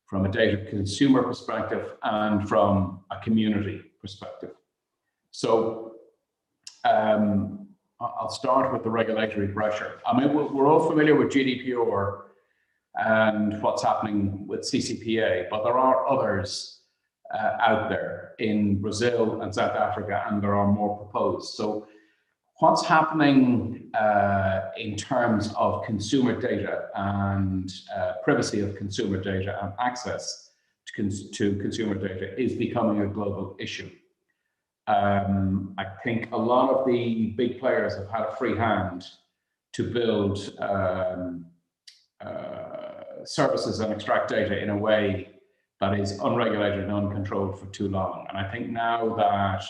from a data consumer perspective, and from a community perspective. So I'll start with the regulatory pressure. I mean, we're all familiar with GDPR and what's happening with CCPA, but there are others out there in Brazil and South Africa, and there are more proposed. So what's happening in terms of consumer data and privacy of consumer data and access to consumer data is becoming a global issue. I think a lot of the big players have had a free hand to build services and extract data in a way that is unregulated and uncontrolled for too long. And I think now that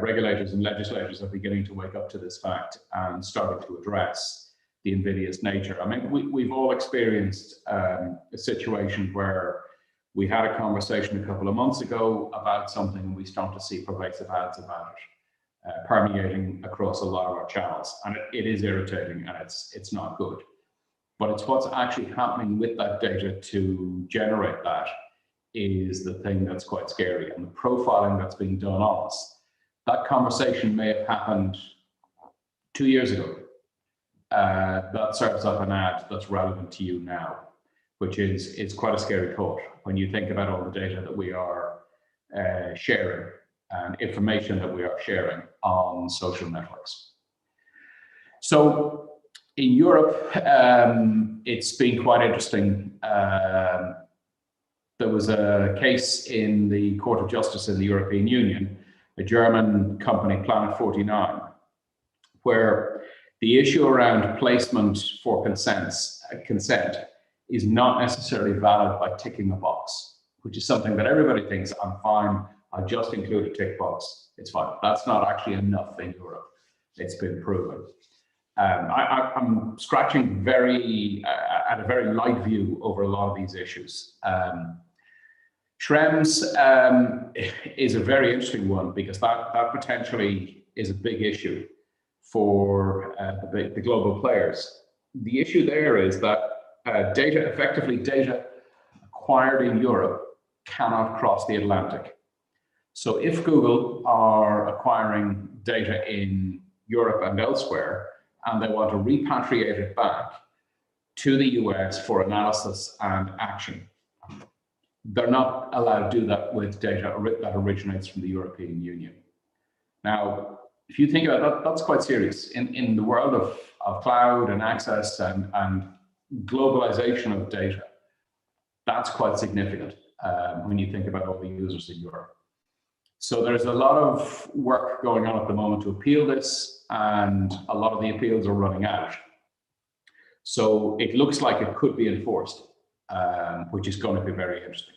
regulators and legislators are beginning to wake up to this fact and starting to address the invidious nature. I mean, we've all experienced a situation where we had a conversation a couple of months ago about something and we start to see pervasive ads about it permeating across a lot of our channels. And it is irritating and it's not good. But it's what's actually happening with that data to generate that is the thing that's quite scary. And the profiling that's being done on us, that conversation may have happened 2 years ago. That serves up an ad that's relevant to you now, which is quite a scary thought when you think about all the data that we are sharing and information that we are sharing on social networks. So in Europe, it's been quite interesting. There was a case in the Court of Justice in the European Union, a German company, Planet 49, where the issue around placement for consent is not necessarily valid by ticking a box, which is something that everybody thinks, I'm fine, I'll just include a tick box, it's fine. That's not actually enough in Europe. It's been proven. I'm scratching at a very light view over a lot of these issues. Schrems is a very interesting one because that potentially is a big issue for the global players. The issue there is that data acquired in Europe cannot cross the Atlantic. So if Google are acquiring data in Europe and elsewhere, and they want to repatriate it back to the US for analysis and action, they're not allowed to do that with data that originates from the European Union. Now, if you think about that, that's quite serious. In the world of cloud and access and globalization of data, that's quite significant when you think about all the users in Europe. So there's a lot of work going on at the moment to appeal this, and a lot of the appeals are running out. So it looks like it could be enforced, which is going to be very interesting.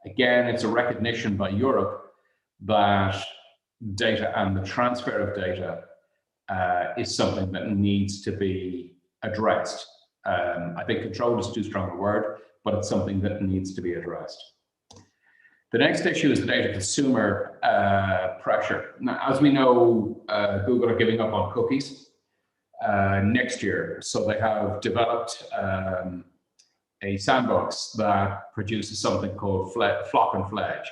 Again, it's a recognition by Europe that data and the transfer of data is something that needs to be addressed. I think control is too strong a word, but it's something that needs to be addressed. The next issue is the data consumer pressure. Now, as we know, Google are giving up on cookies next year. So they have developed a sandbox that produces something called Flock and Fledge,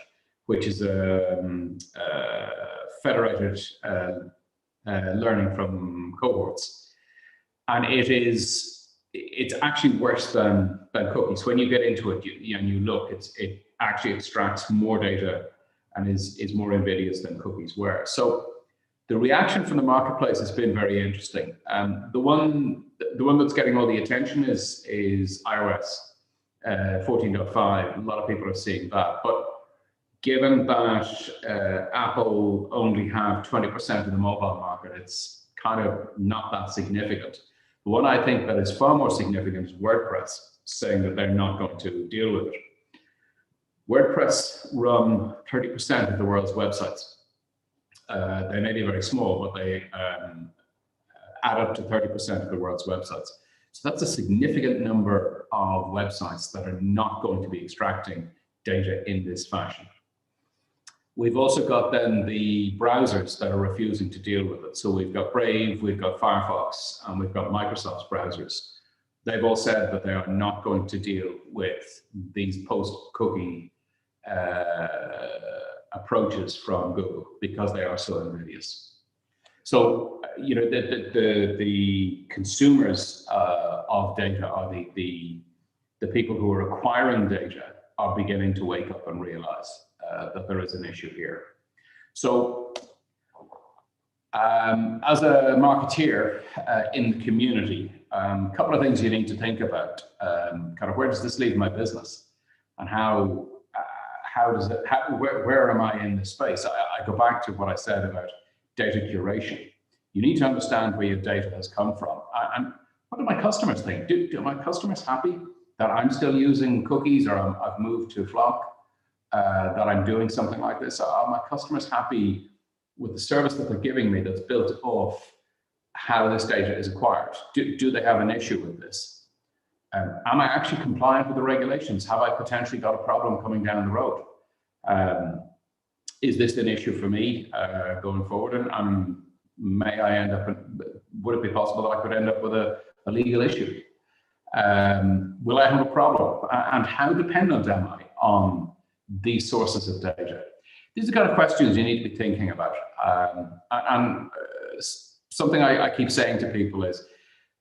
which is a federated learning from cohorts. And it's actually worse than cookies. When you get into it and you look, it actually extracts more data and is more invidious than cookies were. So the reaction from the marketplace has been very interesting. The one that's getting all the attention is iOS 14.5. A lot of people are seeing that. But given that Apple only have 20% of the mobile market, it's kind of not that significant. The one I think that is far more significant is WordPress saying that they're not going to deal with it. WordPress run 30% of the world's websites. They may be very small, but they add up to 30% of the world's websites. So that's a significant number of websites that are not going to be extracting data in this fashion. We've also got then the browsers that are refusing to deal with it. So we've got Brave, we've got Firefox, and we've got Microsoft's browsers. They've all said that they are not going to deal with these post-cookie approaches from Google because they are so invidious. So, you know, the consumers of data are the people who are acquiring data are beginning to wake up and realize that there is an issue here. So as a marketeer in the community, a couple of things you need to think about. Kind of where does this leave my business, and where am I in this space? I go back to what I said about data curation. You need to understand where your data has come from. And what do my customers think? Do my customers happy that I'm still using cookies, or I've moved to FLoC, that I'm doing something like this? Are my customers happy with the service that they're giving me that's built off how this data is acquired? Do they have an issue with this? Am I actually compliant with the regulations? Have I potentially got a problem coming down the road? Is this an issue for me going forward? And may I end up, would it be possible that I could end up with a legal issue? Will I have a problem? And how dependent am I on these sources of data? These are the kind of questions you need to be thinking about. Something I keep saying to people is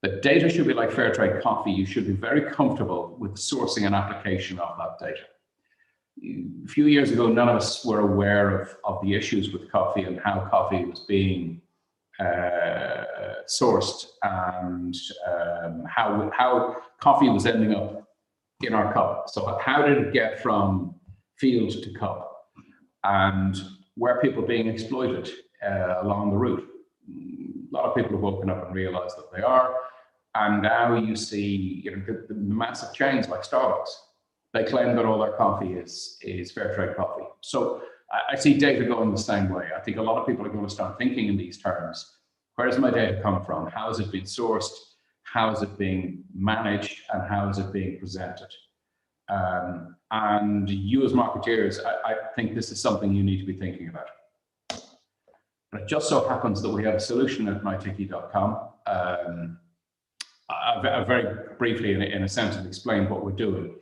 that data should be like fair trade coffee. You should be very comfortable with sourcing and application of that data. A few years ago, none of us were aware of the issues with coffee and how coffee was being sourced, and how coffee was ending up in our cup. So how did it get from field to cup, and were people being exploited along the route? A lot of people have woken up and realized that they are, and now you see, the massive chains like Starbucks. They claim that all their coffee is fair trade coffee. So I see data going the same way. I think a lot of people are going to start thinking in these terms. Where does my data come from? How is it being sourced? How is it being managed? And how is it being presented? And you as marketeers, I think this is something you need to be thinking about. But it just so happens that we have a solution at mytiki.com. I've very briefly, in a sentence, explained what we're doing.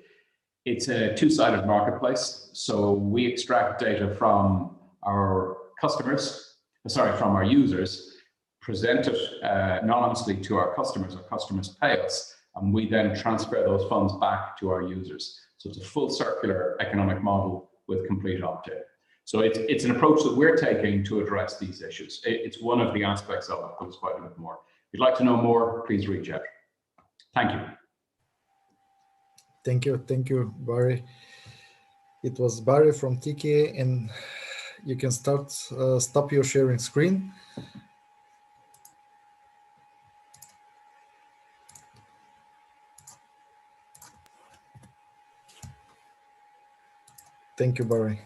It's a two-sided marketplace. So we extract data from our customers, from our users, present it anonymously to our customers. Our customers pay us, and we then transfer those funds back to our users. So it's a full circular economic model with complete opt-in. So it's an approach that we're taking to address these issues. It's one of the aspects of it, but there's quite a bit more. If you'd like to know more, please reach out. Thank you. Thank you, Barry. It was Barry from Tiki, and you can stop your sharing screen. Thank you, Barry.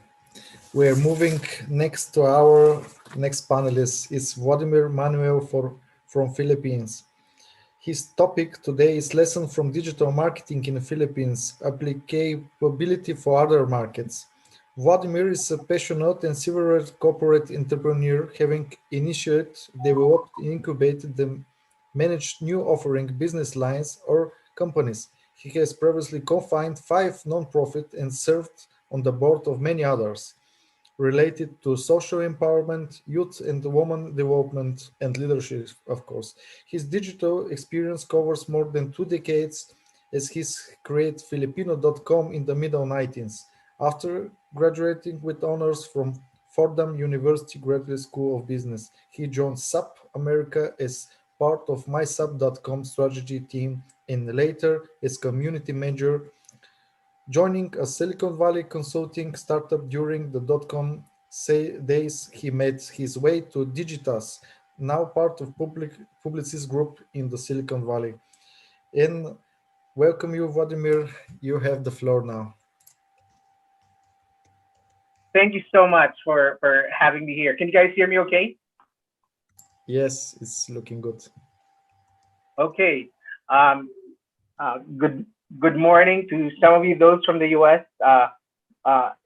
We're moving next to our next panelist. Is Vladimir Manuel from Philippines. His topic today is lesson from digital marketing in the Philippines, applicability for other markets. Vladimir is a passionate and several corporate entrepreneur, having initiated, developed, incubated, and managed new offering business lines or companies. He has previously confined 5 non-profit and served on the board of many others related to social empowerment, youth and women development, and leadership, of course. His digital experience covers more than 2 decades, as he created Filipino.com in the middle 90s. After graduating with honors from Fordham University Graduate School of Business, he joined SAP America as part of MySAP.com strategy team, and later as community manager, joining a Silicon Valley consulting startup during the .com days. He made his way to Digitas, now part of Publicis Group in the Silicon Valley. And welcome you, Vladimir. You have the floor now. Thank you so much for having me here. Can you guys hear me okay? Yes, it's looking good. Okay. Good morning to some of you, those from the US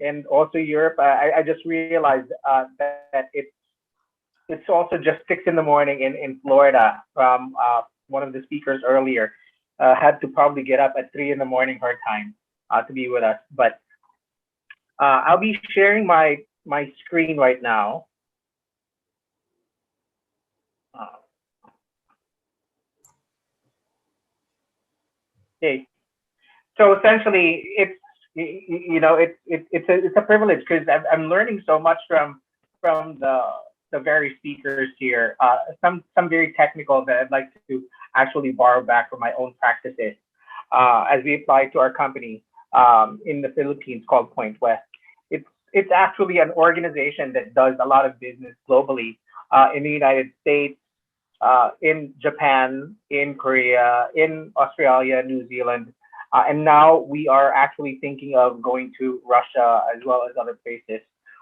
and also Europe. I just realized that it's also just 6 in the morning in Florida. One of the speakers earlier had to probably get up at 3 in the morning her time to be with us. But I'll be sharing my screen right now. Okay. So essentially, it's a privilege because I'm learning so much from the various speakers here. Some very technical that I'd like to actually borrow back from my own practices as we apply to our company in the Philippines called Point West. It's actually an organization that does a lot of business globally in the United States, in Japan, in Korea, in Australia, New Zealand, and now we are actually thinking of going to Russia as well as other places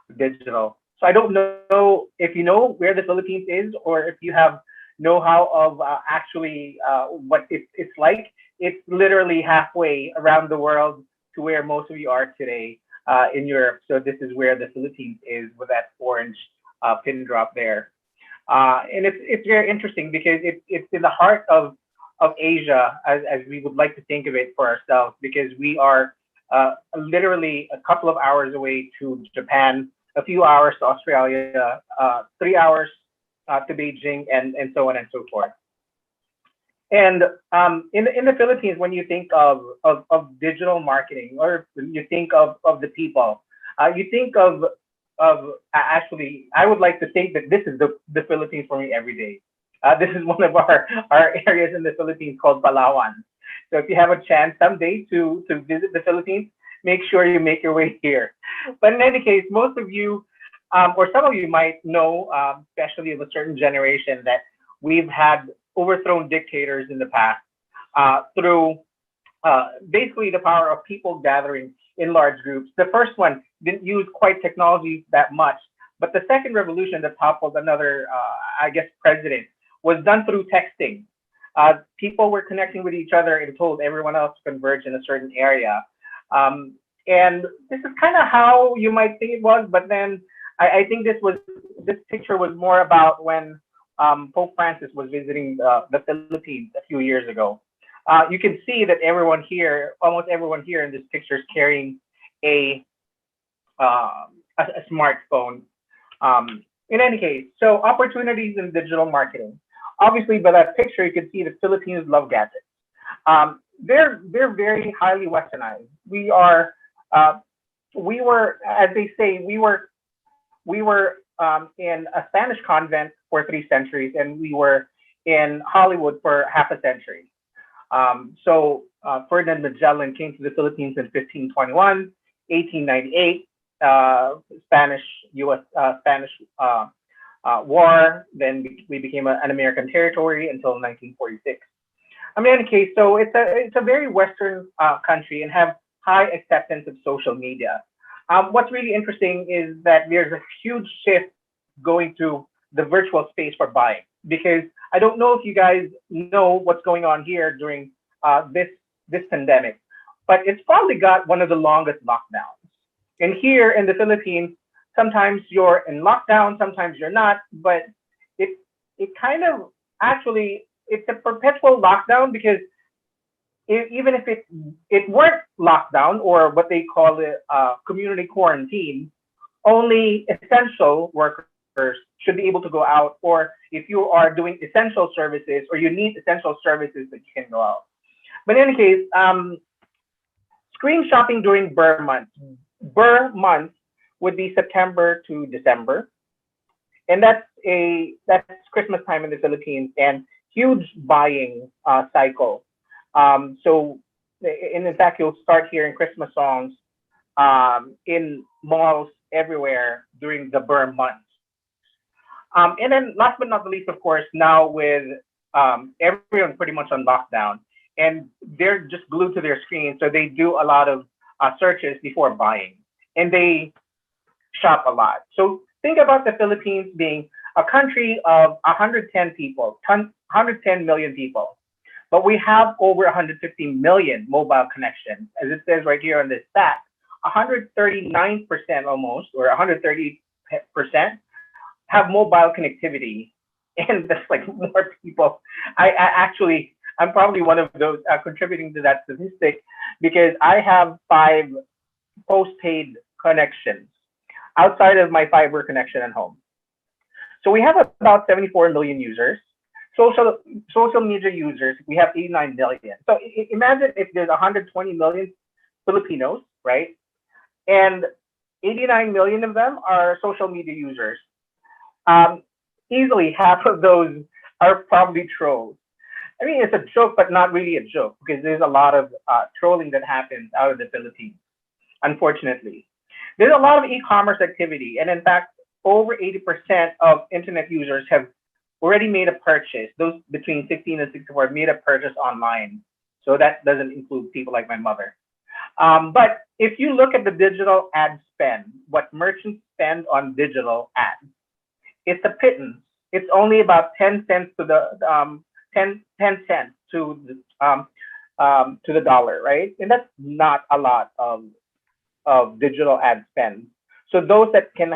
with digital. So I don't know if you know where the Philippines is, or if you have know-how of actually what it's like. It's literally halfway around the world to where most of you are today in Europe. So this is where the Philippines is, with that orange pin drop there. And it's very interesting because it's in the heart of Asia, as we would like to think of it for ourselves, because we are literally a couple of hours away to Japan, a few hours to Australia, 3 hours to Beijing, and so on and so forth. And in the Philippines, when you think of digital marketing, or you think of the people, you think of actually, I would like to think that this is the Philippines for me every day. This is one of our areas in the Philippines called Palawan. So if you have a chance someday to visit the Philippines, make sure you make your way here. But in any case, most of you, or some of you might know, especially of a certain generation, that we've had overthrown dictators in the past through basically the power of people gathering in large groups. The first one didn't use quite technology that much, but the second revolution that toppled another, I guess, president was done through texting. People were connecting with each other and told everyone else to converge in a certain area. And this is kind of how you might think it was, but then I think this picture was more about when Pope Francis was visiting the Philippines a few years ago. You can see that everyone here, almost everyone here in this picture, is carrying a smartphone. In any case, so opportunities in digital marketing. Obviously, by that picture, you can see that Filipinos love gadgets. They're very highly westernized. We were, as they say, we were in a Spanish convent for 3 centuries, and we were in Hollywood for half a century. So Ferdinand Magellan came to the Philippines in 1521, 1898, Spanish-U.S. War. Then we became an American territory until 1946. I mean, in any case, so it's a very Western country and have high acceptance of social media. What's really interesting is that there's a huge shift going to the virtual space for buying, because I don't know if you guys know what's going on here during this pandemic, but it's probably got one of the longest lockdowns. And here in the Philippines, sometimes you're in lockdown, sometimes you're not, but it kind of actually, it's a perpetual lockdown, because even if it weren't lockdown, or what they call it community quarantine, only essential workers should be able to go out, or if you are doing essential services or you need essential services, that you can go out. But in any case, screen shopping during Burr month. Burr month would be September to December, and that's Christmas time in the Philippines, and huge buying cycle. So in fact, you'll start hearing Christmas songs in malls everywhere during the Burr month. And then last but not the least, of course, now with everyone pretty much on lockdown, and they're just glued to their screen, so they do a lot of searches before buying, and they shop a lot. So think about the Philippines being a country of 110 people, 110 million people, but we have over 150 million mobile connections. As it says right here on this stat, 139% almost, or 130% have mobile connectivity, and that's like more people. I'm probably one of those contributing to that statistic, because I have 5 postpaid connections outside of my fiber connection at home. So we have about 74 million users. Social media users, we have 89 million. So imagine if there's 120 million Filipinos, right? And 89 million of them are social media users. Easily half of those are probably trolls. I mean, it's a joke, but not really a joke, because there's a lot of trolling that happens out of the Philippines, unfortunately. There's a lot of e-commerce activity, and in fact, over 80% of internet users have already made a purchase. Those between 16 and 64 made a purchase online. So that doesn't include people like my mother. But if you look at the digital ad spend, what merchants spend on digital ads, it's a pittance. It's only about 10 cents to the 10 cents to the dollar, right? And that's not a lot of digital ad spend. So those that can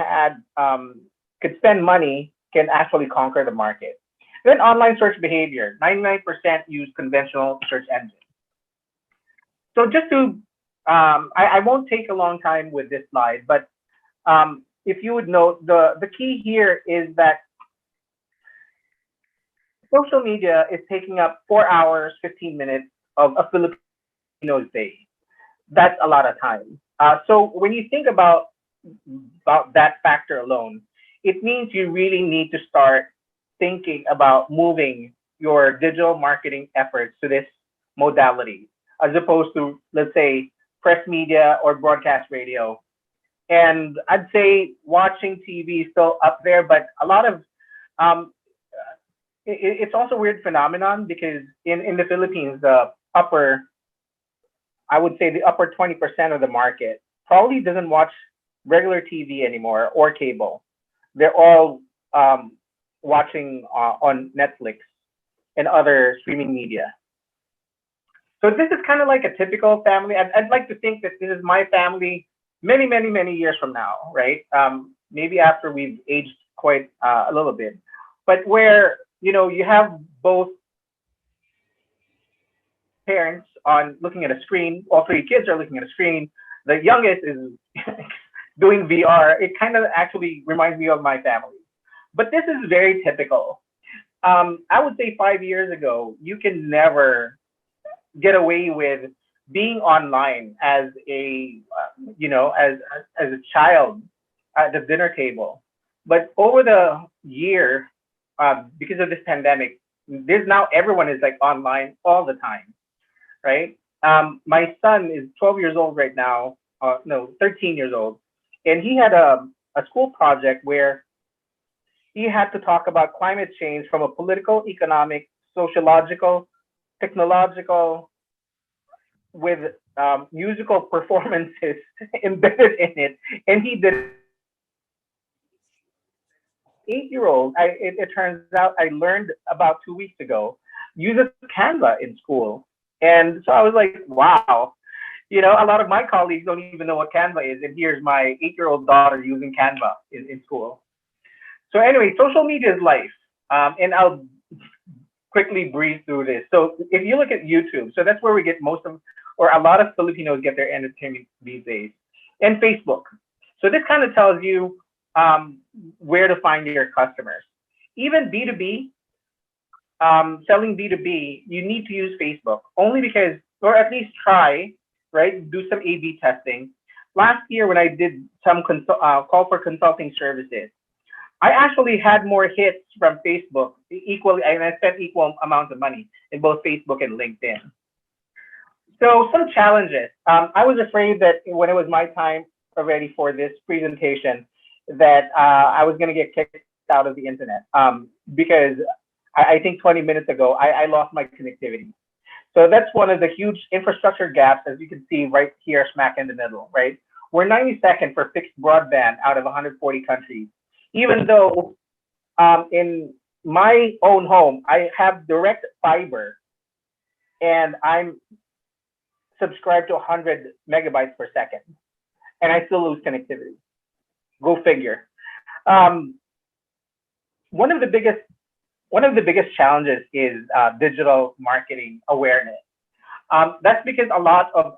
could spend money can actually conquer the market. Then online search behavior, 99% use conventional search engines. So just to, I won't take a long time with this slide, but if you would note, the key here is that social media is taking up 4 hours, 15 minutes of a Filipino's day. That's a lot of time. So when you think about that factor alone, it means you really need to start thinking about moving your digital marketing efforts to this modality, as opposed to, let's say, press media or broadcast radio. And I'd say watching TV is still up there, but a lot of, it's also a weird phenomenon because in the Philippines, I would say the upper 20% of the market probably doesn't watch regular TV anymore or cable. They're all watching on Netflix and other streaming media. So this is kind of like a typical family. I'd like to think that this is my family many, many, many years from now, right? Maybe after we've aged quite a little bit, but where, you know, you have both parents on looking at a screen, all three kids are looking at a screen. The youngest is doing VR. It kind of actually reminds me of my family, but this is very typical. I would say 5 years ago, you can never get away with being online as a, as a child at the dinner table. But over the year, because of this pandemic, there's now everyone is like online all the time, right? My son is 12 years old right now, 13 years old. And he had a school project where he had to talk about climate change from a political, economic, sociological, technological, with musical performances embedded in it. And he did 8-year-old, it turns out I learned about 2 weeks ago, uses Canva in school. And so I was like, wow, a lot of my colleagues don't even know what Canva is. And here's my 8-year-old daughter using Canva in school. So anyway, social media is life. And I'll quickly breeze through this. So if you look at YouTube, so that's where we get most of, or a lot of Filipinos get their entertainment these days, and Facebook. So this kind of tells you where to find your customers. Even B2B, selling B2B, you need to use Facebook only because, or at least try, right? Do some A/B testing. Last year when I did some call for consulting services, I actually had more hits from Facebook equally, and I spent equal amounts of money in both Facebook and LinkedIn. So some challenges. I was afraid that when it was my time already for this presentation, that I was going to get kicked out of the internet because I think 20 minutes ago, I lost my connectivity. So that's one of the huge infrastructure gaps, as you can see right here, smack in the middle, right? We're 92nd for fixed broadband out of 140 countries. Even though in my own home, I have direct fiber and I'm subscribed to 100 megabytes per second, and I still lose connectivity. Go figure. One of the biggest challenges is digital marketing awareness. That's because a lot of,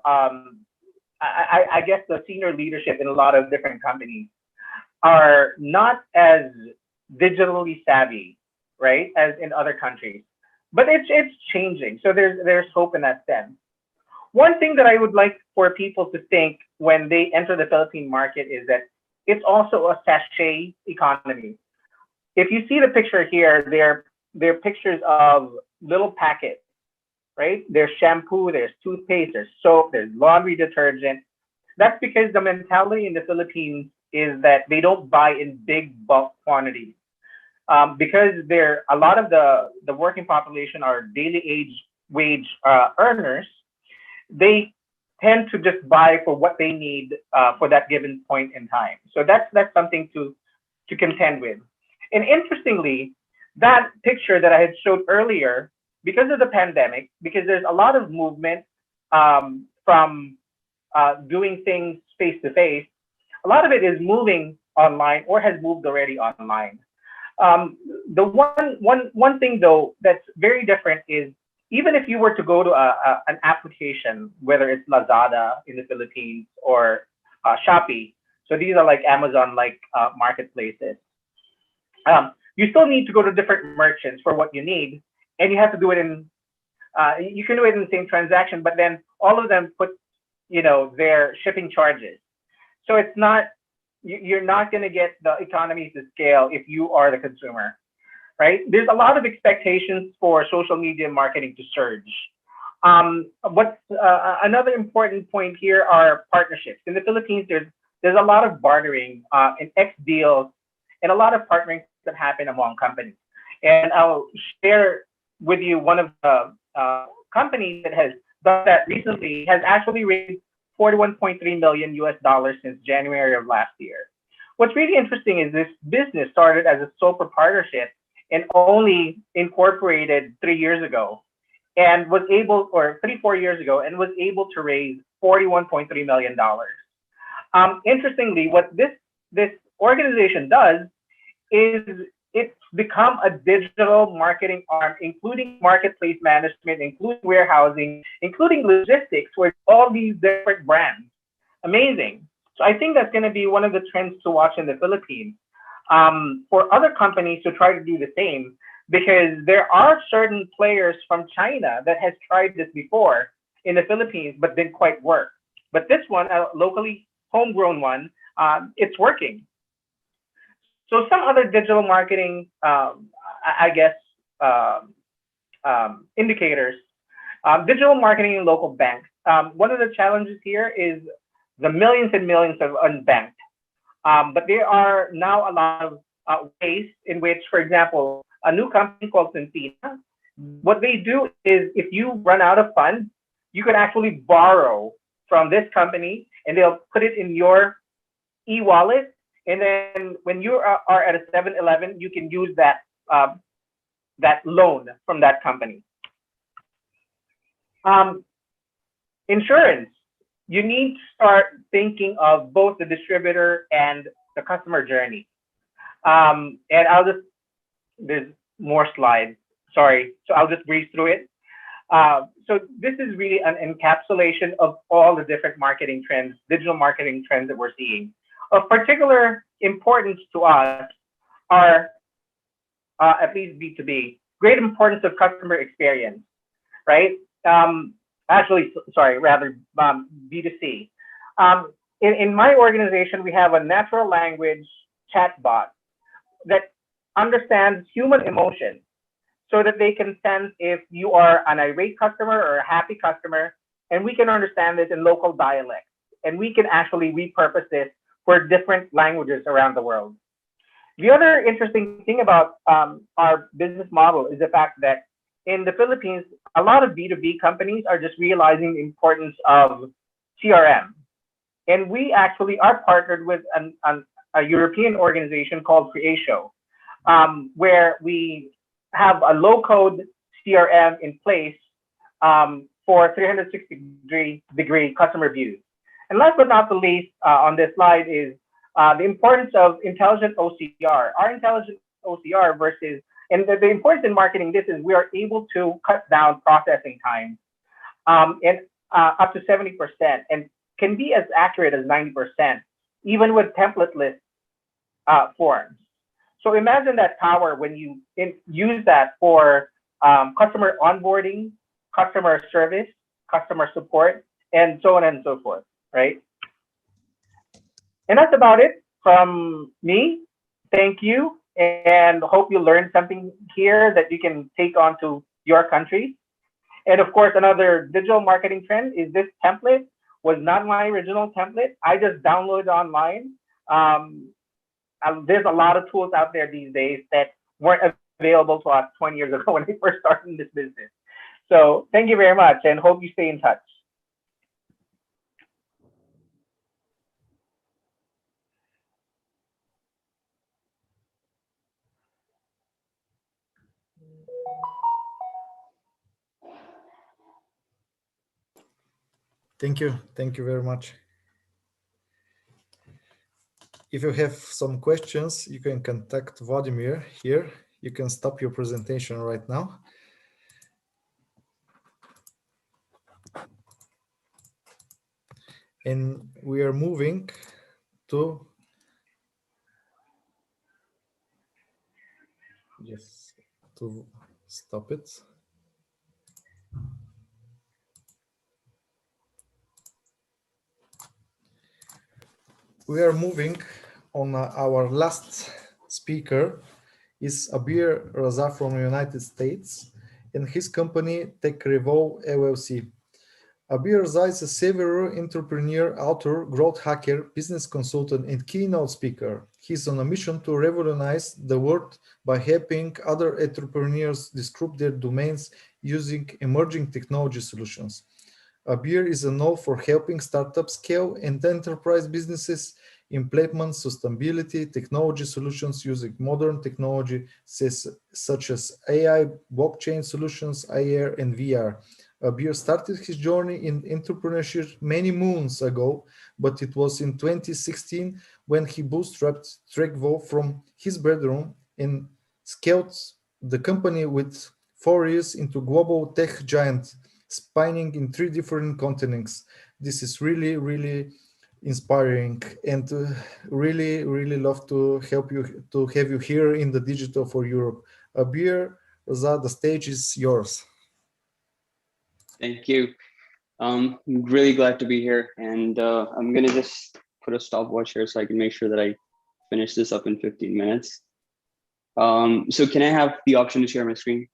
I guess the senior leadership in a lot of different companies are not as digitally savvy, right, as in other countries. But it's changing. So there's hope in that sense. One thing that I would like for people to think when they enter the Philippine market is that it's also a sachet economy. If you see the picture here, they're pictures of little packets, right? There's shampoo, there's toothpaste, there's soap, there's laundry detergent. That's because the mentality in the Philippines is that they don't buy in big bulk quantities. because a lot of the working population are daily wage earners, they tend to just buy for what they need for that given point in time. So that's something to contend with. And interestingly, that picture that I had showed earlier, because of the pandemic, because there's a lot of movement from doing things face to face, a lot of it is moving online or has moved already online. The one thing though that's very different is, even if you were to go to an application, whether it's Lazada in the Philippines or Shopee, so these are like Amazon-like marketplaces, you still need to go to different merchants for what you need, and you have to do it in, you can do it in the same transaction, but then all of them put, their shipping charges. So it's not, you're not going to get the economies of scale if you are the consumer, right? There's a lot of expectations for social media marketing to surge. What's another important point here are partnerships. In the Philippines, there's a lot of bartering and X deals and a lot of partnering that happen among companies. And I'll share with you one of the companies that has done that recently, has actually raised $41.3 million since January of last year. What's really interesting is this business started as a sole proprietorship and only incorporated 3 years ago, and was able, or 3-4 years ago, and was able to raise $41.3 million. Interestingly, what this organization does is it's become a digital marketing arm, including marketplace management, including warehousing, including logistics, for all these different brands. Amazing. So I think that's going to be one of the trends to watch in the Philippines, for other companies to try to do the same, because there are certain players from China that has tried this before in the Philippines, but didn't quite work. But this one, a locally homegrown one, it's working. So some other digital marketing, indicators, digital marketing in local banks. One of the challenges here is the millions and millions of unbanked. But there are now a lot of ways in which, for example, a new company called Centina, what they do is, if you run out of funds, you can actually borrow from this company and they'll put it in your e-wallet. And then when you are at a 7-Eleven, you can use that loan from that company. Insurance, you need to start thinking of both the distributor and the customer journey. And there's more slides, sorry. So I'll just breeze through it. So this is really an encapsulation of all the different marketing trends, digital marketing trends that we're seeing. Of particular importance to us are, at least B2B, great importance of customer experience, right? Rather B2C. In my organization, we have a natural language chatbot that understands human emotion, so that they can sense if you are an irate customer or a happy customer, and we can understand this in local dialects, and we can actually repurpose this for different languages around the world. The other interesting thing about our business model is the fact that in the Philippines, a lot of B2B companies are just realizing the importance of CRM. And we actually are partnered with a European organization called Creatio, where we have a low-code CRM in place for 360-degree customer views. And last but not the least on this slide is the importance of intelligent OCR. Our intelligent OCR versus, and the importance in marketing this is, we are able to cut down processing time and up to 70%, and can be as accurate as 90%, even with templateless forms. So imagine that power when you use that for customer onboarding, customer service, customer support, and so on and so forth, right? And that's about it from me. Thank you, and hope you learned something here that you can take on to your country. And of course, another digital marketing trend is this template was not my original template. I just downloaded online. There's a lot of tools out there these days that weren't available to us 20 years ago when I first started in this business. So thank you very much, and hope you stay in touch. Thank you. Thank you very much. If you have some questions, you can contact Vladimir here. You can stop your presentation right now. And we are moving to, yes, to stop it. We are moving on. Our last speaker is Abir Raza from the United States and his company TechRevo LLC. Abir Raza is a serial entrepreneur, author, growth hacker, business consultant, and keynote speaker. He's on a mission to revolutionize the world by helping other entrepreneurs disrupt their domains using emerging technology solutions. Abir is known for helping startups scale and enterprise businesses implement sustainability technology solutions using modern technology such as AI, blockchain solutions, AR, and VR. Abir started his journey in entrepreneurship many moons ago, but it was in 2016 when he bootstrapped TechRevo from his bedroom and scaled the company with 4 years into global tech giant, spanning in 3 different continents. This is really, really inspiring, and really, really love to help you, to have you here in the Digital for Europe. Abir Raza, the stage is yours. Thank you. I'm really glad to be here, and I'm gonna just put a stopwatch here so I can make sure that I finish this up in 15 minutes. So can I have the option to share my screen?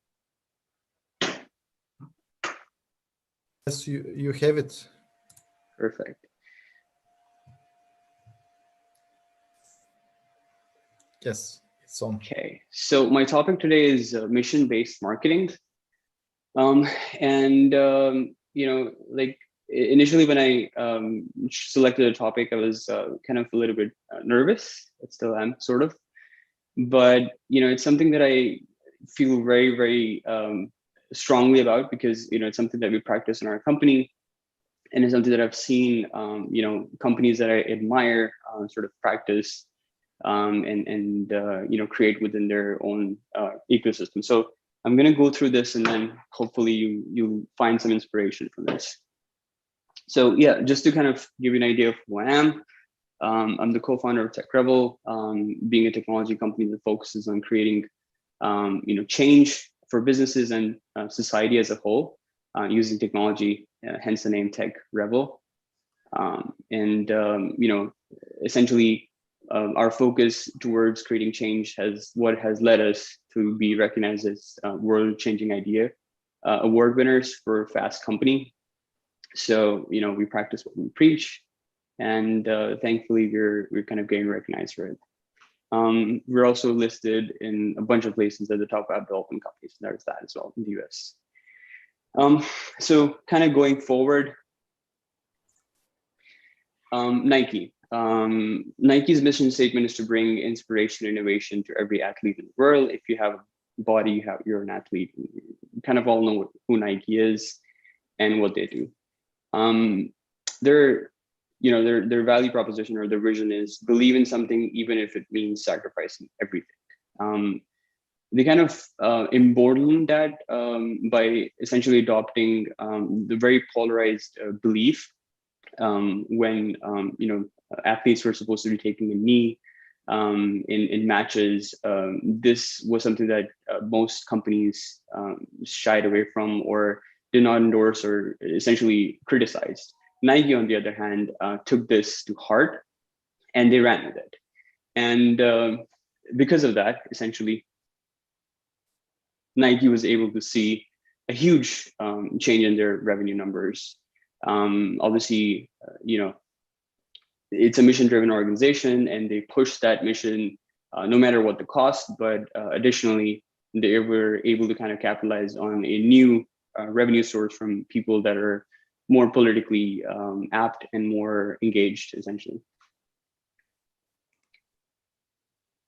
Yes, you have it. Perfect. Yes, it's on. Okay, so my topic today is mission-based marketing. You know, like initially when I selected a topic, I was kind of a little bit nervous. I still am, sort of. But, you know, it's something that I feel very, very strongly about because, you know, it's something that we practice in our company. And it's something that I've seen, you know, companies that I admire sort of practice you know, create within their own ecosystem. So I'm going to go through this, and then hopefully you find some inspiration from this. So yeah, just to kind of give you an idea of who I am, I'm the co-founder of TechRevo, being a technology company that focuses on creating you know, change for businesses and society as a whole using technology, hence the name TechRevo. You know, essentially, our focus towards creating change has led us to be recognized as world-changing idea award winners for Fast Company. So, you know, we practice what we preach, and thankfully we're kind of getting recognized for it. We're also listed in a bunch of places at the top web development companies. There's that as well in the US. So kind of going forward, Nike. Nike's mission statement is to bring inspiration and innovation to every athlete in the world. If you have a body, you're an athlete. You kind of all know who Nike is and what they do. Their value proposition or their vision is believe in something even if it means sacrificing everything. They kind of embody that by essentially adopting the very polarized belief when you know, athletes were supposed to be taking a knee in matches. This was something that most companies shied away from or did not endorse or essentially criticized. Nike, on the other hand, took this to heart and they ran with it. And because of that, essentially, Nike was able to see a huge change in their revenue numbers. Obviously, you know, it's a mission-driven organization, and they push that mission no matter what the cost, but additionally, they were able to kind of capitalize on a new revenue source from people that are more politically apt and more engaged, essentially.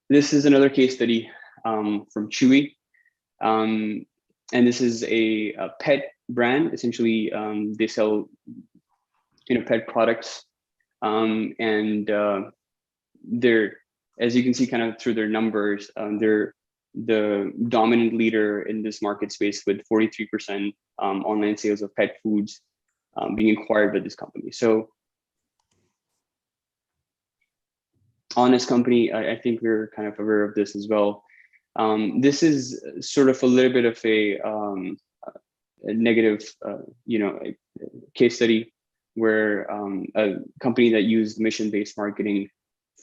This is another case study from Chewy. And this is a pet brand. Essentially, they sell pet products. And they're, as you can see kind of through their numbers, they're the dominant leader in this market space with 43% online sales of pet foods being acquired by this company. So Honest Company, I think we're kind of aware of this as well. This is sort of a little bit of a negative, a case study where a company that used mission-based marketing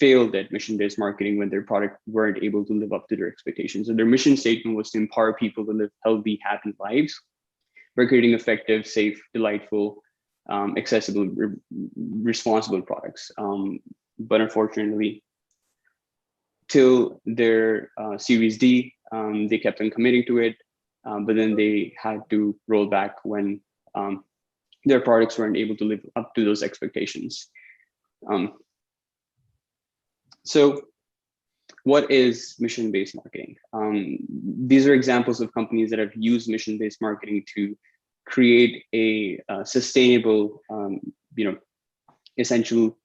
failed at mission-based marketing when their product weren't able to live up to their expectations. So their mission statement was to empower people to live healthy, happy lives by creating effective, safe, delightful, accessible, responsible products. But unfortunately, till their Series D, they kept on committing to it, but then they had to roll back when their products weren't able to live up to those expectations. So what is mission-based marketing? These are examples of companies that have used mission-based marketing to create a sustainable, essential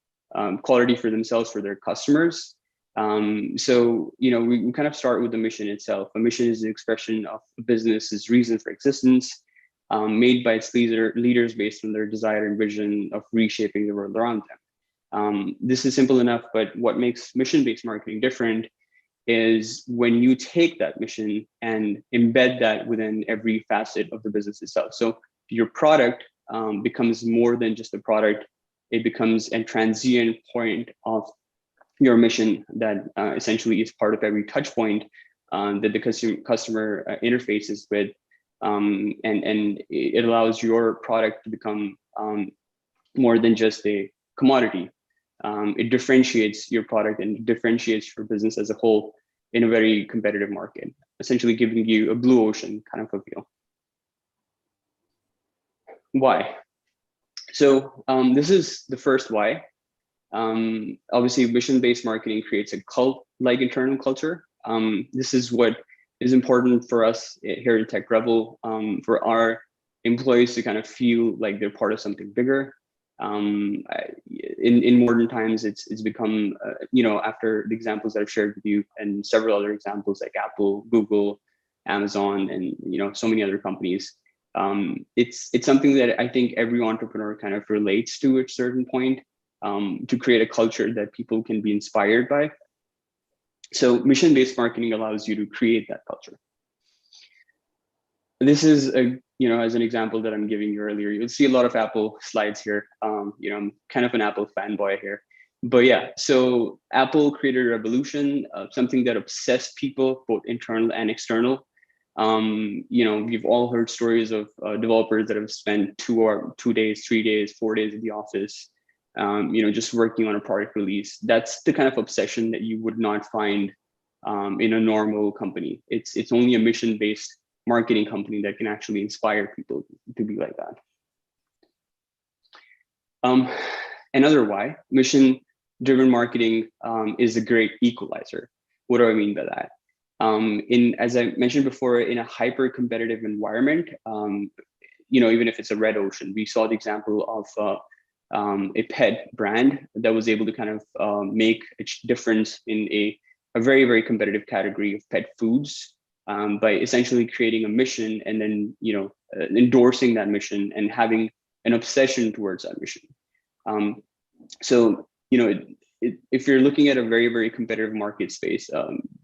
quality for themselves, for their customers. So, we kind of start with the mission itself. A mission is the expression of a business's reason for existence, made by its leaders based on their desire and vision of reshaping the world around them. This is simple enough, but what makes mission-based marketing different is when you take that mission and embed that within every facet of the business itself. So your product becomes more than just a product. It becomes a transient point of your mission that essentially is part of every touch point that the customer interfaces with. And it allows your product to become more than just a commodity. It differentiates your product and differentiates your business as a whole in a very competitive market, essentially giving you a blue ocean kind of a feel. Why? So this is the first why. Obviously, mission-based marketing creates a cult-like internal culture. This is what is important for us here at TechRebel, for our employees to kind of feel like they're part of something bigger. In modern times, it's become, after the examples that I've shared with you and several other examples like Apple, Google, Amazon, and so many other companies, it's something that I think every entrepreneur kind of relates to at a certain point, to create a culture that people can be inspired by. So mission-based marketing allows you to create that culture. This is as an example that I'm giving you earlier. You'll see a lot of Apple slides here. I'm kind of an Apple fanboy here, but yeah. So Apple created a revolution, something that obsessed people, both internal and external. We've all heard stories of developers that have spent 2 days, 3 days, 4 days at the office, just working on a product release. That's the kind of obsession that you would not find in a normal company. It's only a mission-based marketing company that can actually inspire people to be like that. Another why, mission-driven marketing is a great equalizer. What do I mean by that? As I mentioned before, in a hyper-competitive environment, even if it's a red ocean, we saw the example of a pet brand that was able to kind of make a difference in a very, very competitive category of pet foods, by essentially creating a mission and then endorsing that mission and having an obsession towards that mission. If you're looking at a very, very competitive market space,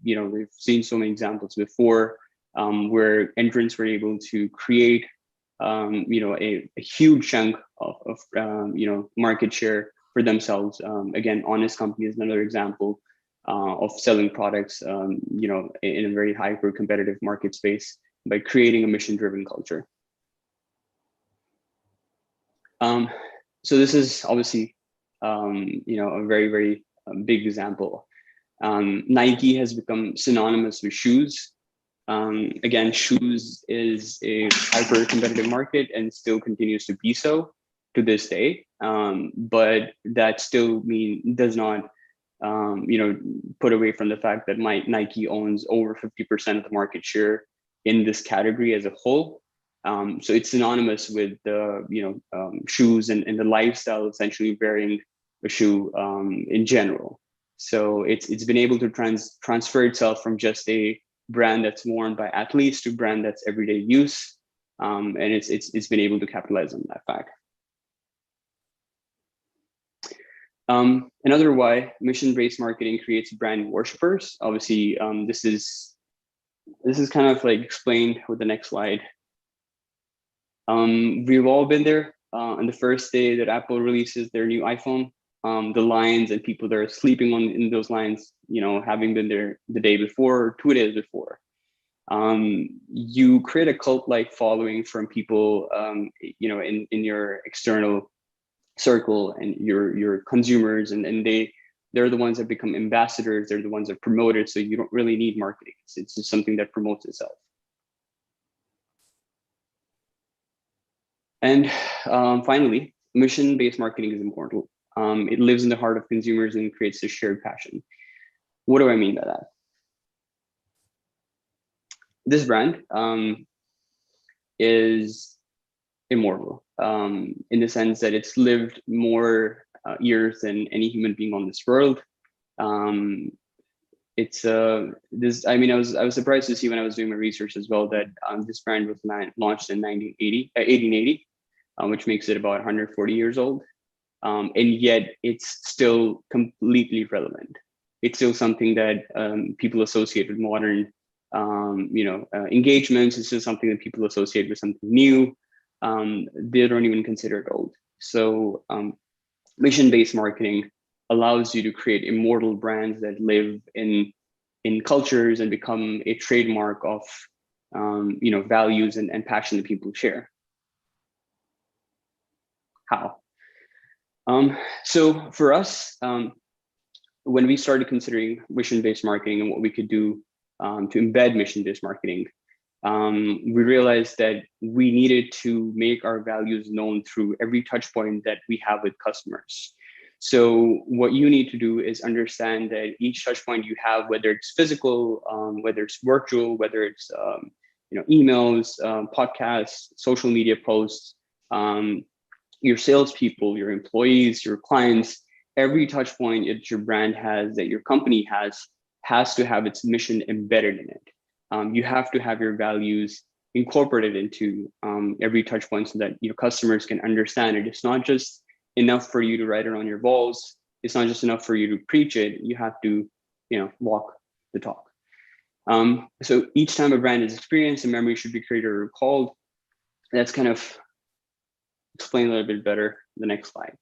we've seen so many examples before where entrants were able to create a huge chunk of market share for themselves. Again, Honest Company is another example of selling products, in a very hyper competitive market space by creating a mission-driven culture. So this is obviously, a very, very big example. Nike has become synonymous with shoes. Again, shoes is a hyper competitive market and still continues to be so to this day. But that still does not put away from the fact that Nike owns over 50% of the market share in this category as a whole. So it's synonymous with the shoes and the lifestyle essentially wearing a shoe in general. So it's been able to transfer itself from just a brand that's worn by athletes to brand that's everyday use, and it's been able to capitalize on that fact. Another why, mission-based marketing creates brand worshippers. Obviously, this is kind of like explained with the next slide. We've all been there on the first day that Apple releases their new iPhone. The lines and people that are sleeping in those lines, having been there the day before or 2 days before. You create a cult-like following from people, in your external circle and your consumers, and they're the ones that become ambassadors. They're the ones that promote it. So you don't really need marketing. It's just something that promotes itself. And finally, mission-based marketing is important. It lives in the heart of consumers and creates a shared passion. What do I mean by that? This brand is immortal in the sense that it's lived more years than any human being on this world. I was surprised to see when I was doing my research as well that this brand was launched in 1880, which makes it about 140 years old. And yet it's still completely relevant. It's still something that people associate with modern, engagements. It's just something that people associate with something new. They don't even consider it old. So mission-based marketing allows you to create immortal brands that live in cultures and become a trademark of, values and passion that people share. How? So for us, when we started considering mission-based marketing and what we could do to embed mission-based marketing, we realized that we needed to make our values known through every touch point that we have with customers. So what you need to do is understand that each touch point you have, whether it's physical, whether it's virtual, whether it's emails, podcasts, social media posts, your salespeople, your employees, your clients, every touch point that your brand has, that your company has to have its mission embedded in it. You have to have your values incorporated into every touch point so that your customers can understand it. It's not just enough for you to write it on your walls. It's not just enough for you to preach it. You have to, walk the talk. So each time a brand is experienced, a memory should be created or recalled. That's kind of explain a little bit better the next slide.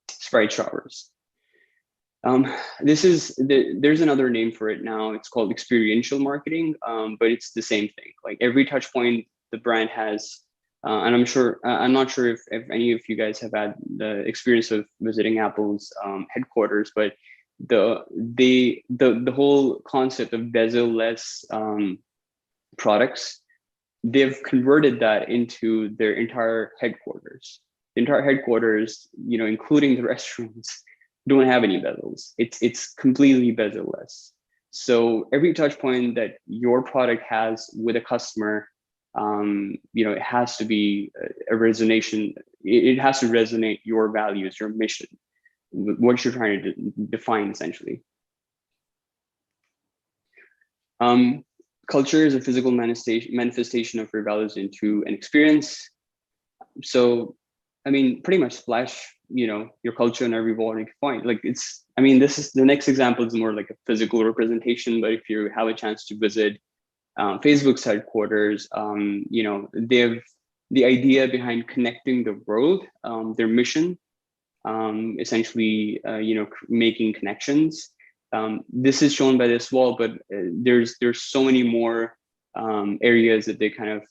Sprite showers. There's another name for it now. It's called experiential marketing, but it's the same thing. Like every touch point the brand has, and I'm not sure if any of you guys have had the experience of visiting Apple's headquarters, but the whole concept of bezel-less products, they've converted that into their entire headquarters. The entire headquarters, including the restrooms, don't have any bezels. It's completely bezel-less. So every touch point that your product has with a customer, it has to be a resonation. It has to resonate your values, your mission, what you're trying to define essentially. Culture is a physical manifestation of your values into an experience. So, pretty much splash, your culture in every wall you can find. This is the next example is more like a physical representation, but if you have a chance to visit Facebook's headquarters, they have the idea behind connecting the world, their mission, essentially, making connections. This is shown by this wall, but there's so many more areas that they kind of,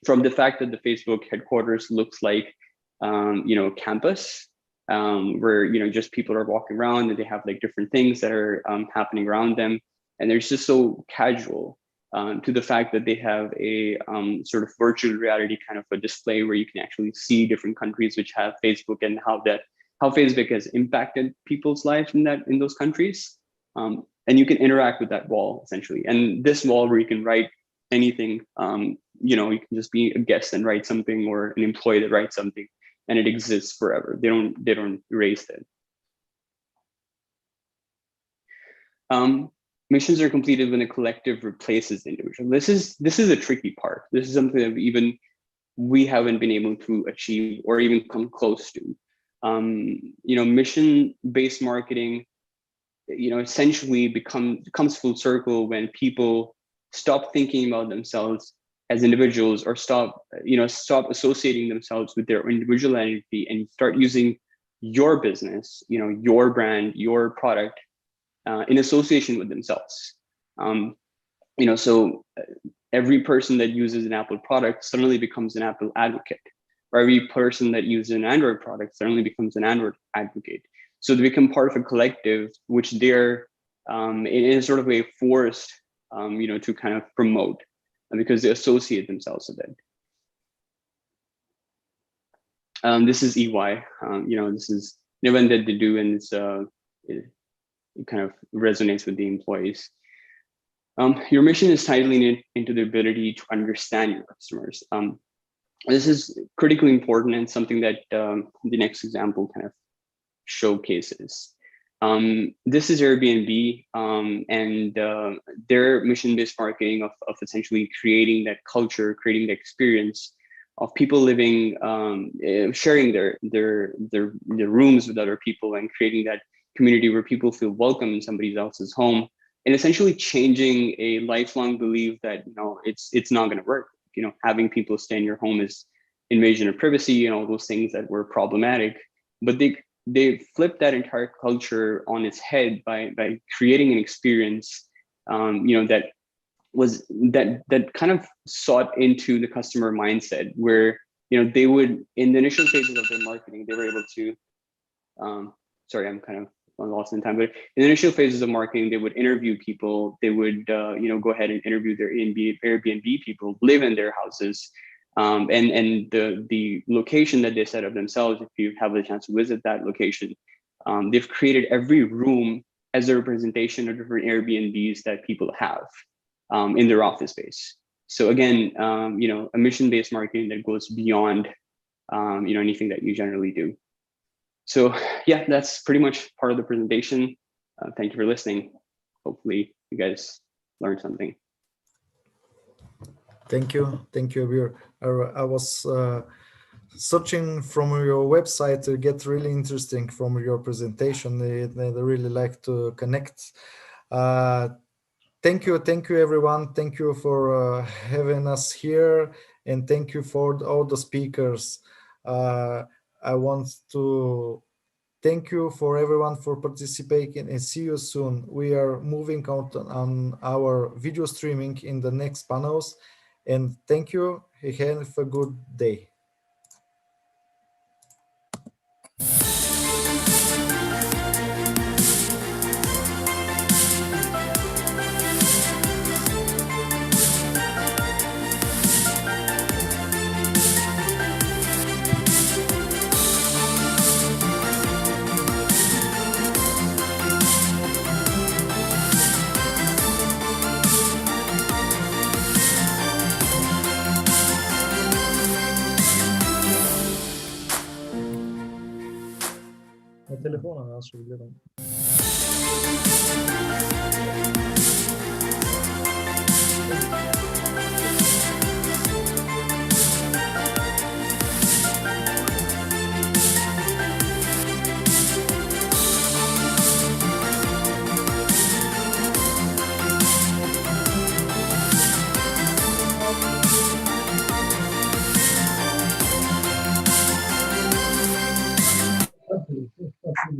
from the fact that the Facebook headquarters looks like, campus, where just people are walking around and they have like different things that are happening around them, and they're just so casual, to the fact that they have a sort of virtual reality kind of a display where you can actually see different countries which have Facebook, and how Facebook has impacted people's lives in those countries. And you can interact with that wall essentially. And this wall where you can write anything, you can just be a guest and write something, or an employee that writes something, and it exists forever. They don't erase it. Missions are completed when a collective replaces the individual. This is a tricky part. This is something that we haven't been able to achieve or even come close to. Mission-based marketing, essentially comes full circle when people stop thinking about themselves as individuals, or stop associating themselves with their individual identity, and start using your business, your brand, your product, in association with themselves. So every person that uses an Apple product suddenly becomes an Apple advocate, or every person that uses an Android product suddenly becomes an Android advocate. So they become part of a collective, which they're in a sort of way forced, to kind of promote, because they associate themselves with it. This is EY. This is an event that they do, and it kind of resonates with the employees. Your mission is tightly into the ability to understand your customers. This is critically important, and something that the next example kind of showcases. This is Airbnb, and their mission-based marketing of essentially creating that culture, creating the experience of people living, sharing their rooms with other people, and creating that community where people feel welcome in somebody else's home, and essentially changing a lifelong belief that it's not going to work. Having people stay in your home is invasion of privacy and all those things that were problematic. But they flipped that entire culture on its head by creating an experience, that kind of sought into the customer mindset, where they would, in the initial phases of their marketing, they were able to. Sorry, I'm kind of lost in time, but in the initial phases of marketing, they would interview people. They would go ahead and interview their Airbnb people, live in their houses. And the location that they set up themselves, if you have the chance to visit that location, they've created every room as a representation of different Airbnbs that people have in their office space. So again, a mission-based marketing that goes beyond anything that you generally do. So yeah, that's pretty much part of the presentation. Thank you for listening. Hopefully you guys learned something. Thank you, Abir. I was searching from your website to get really interesting from your presentation. They really like to connect. Thank you, everyone. Thank you for having us here, and thank you for all the speakers. I want to thank you for everyone for participating, and see you soon. We are moving out on our video streaming in the next panels. And thank you. Have a good day. Telefonen, alltså.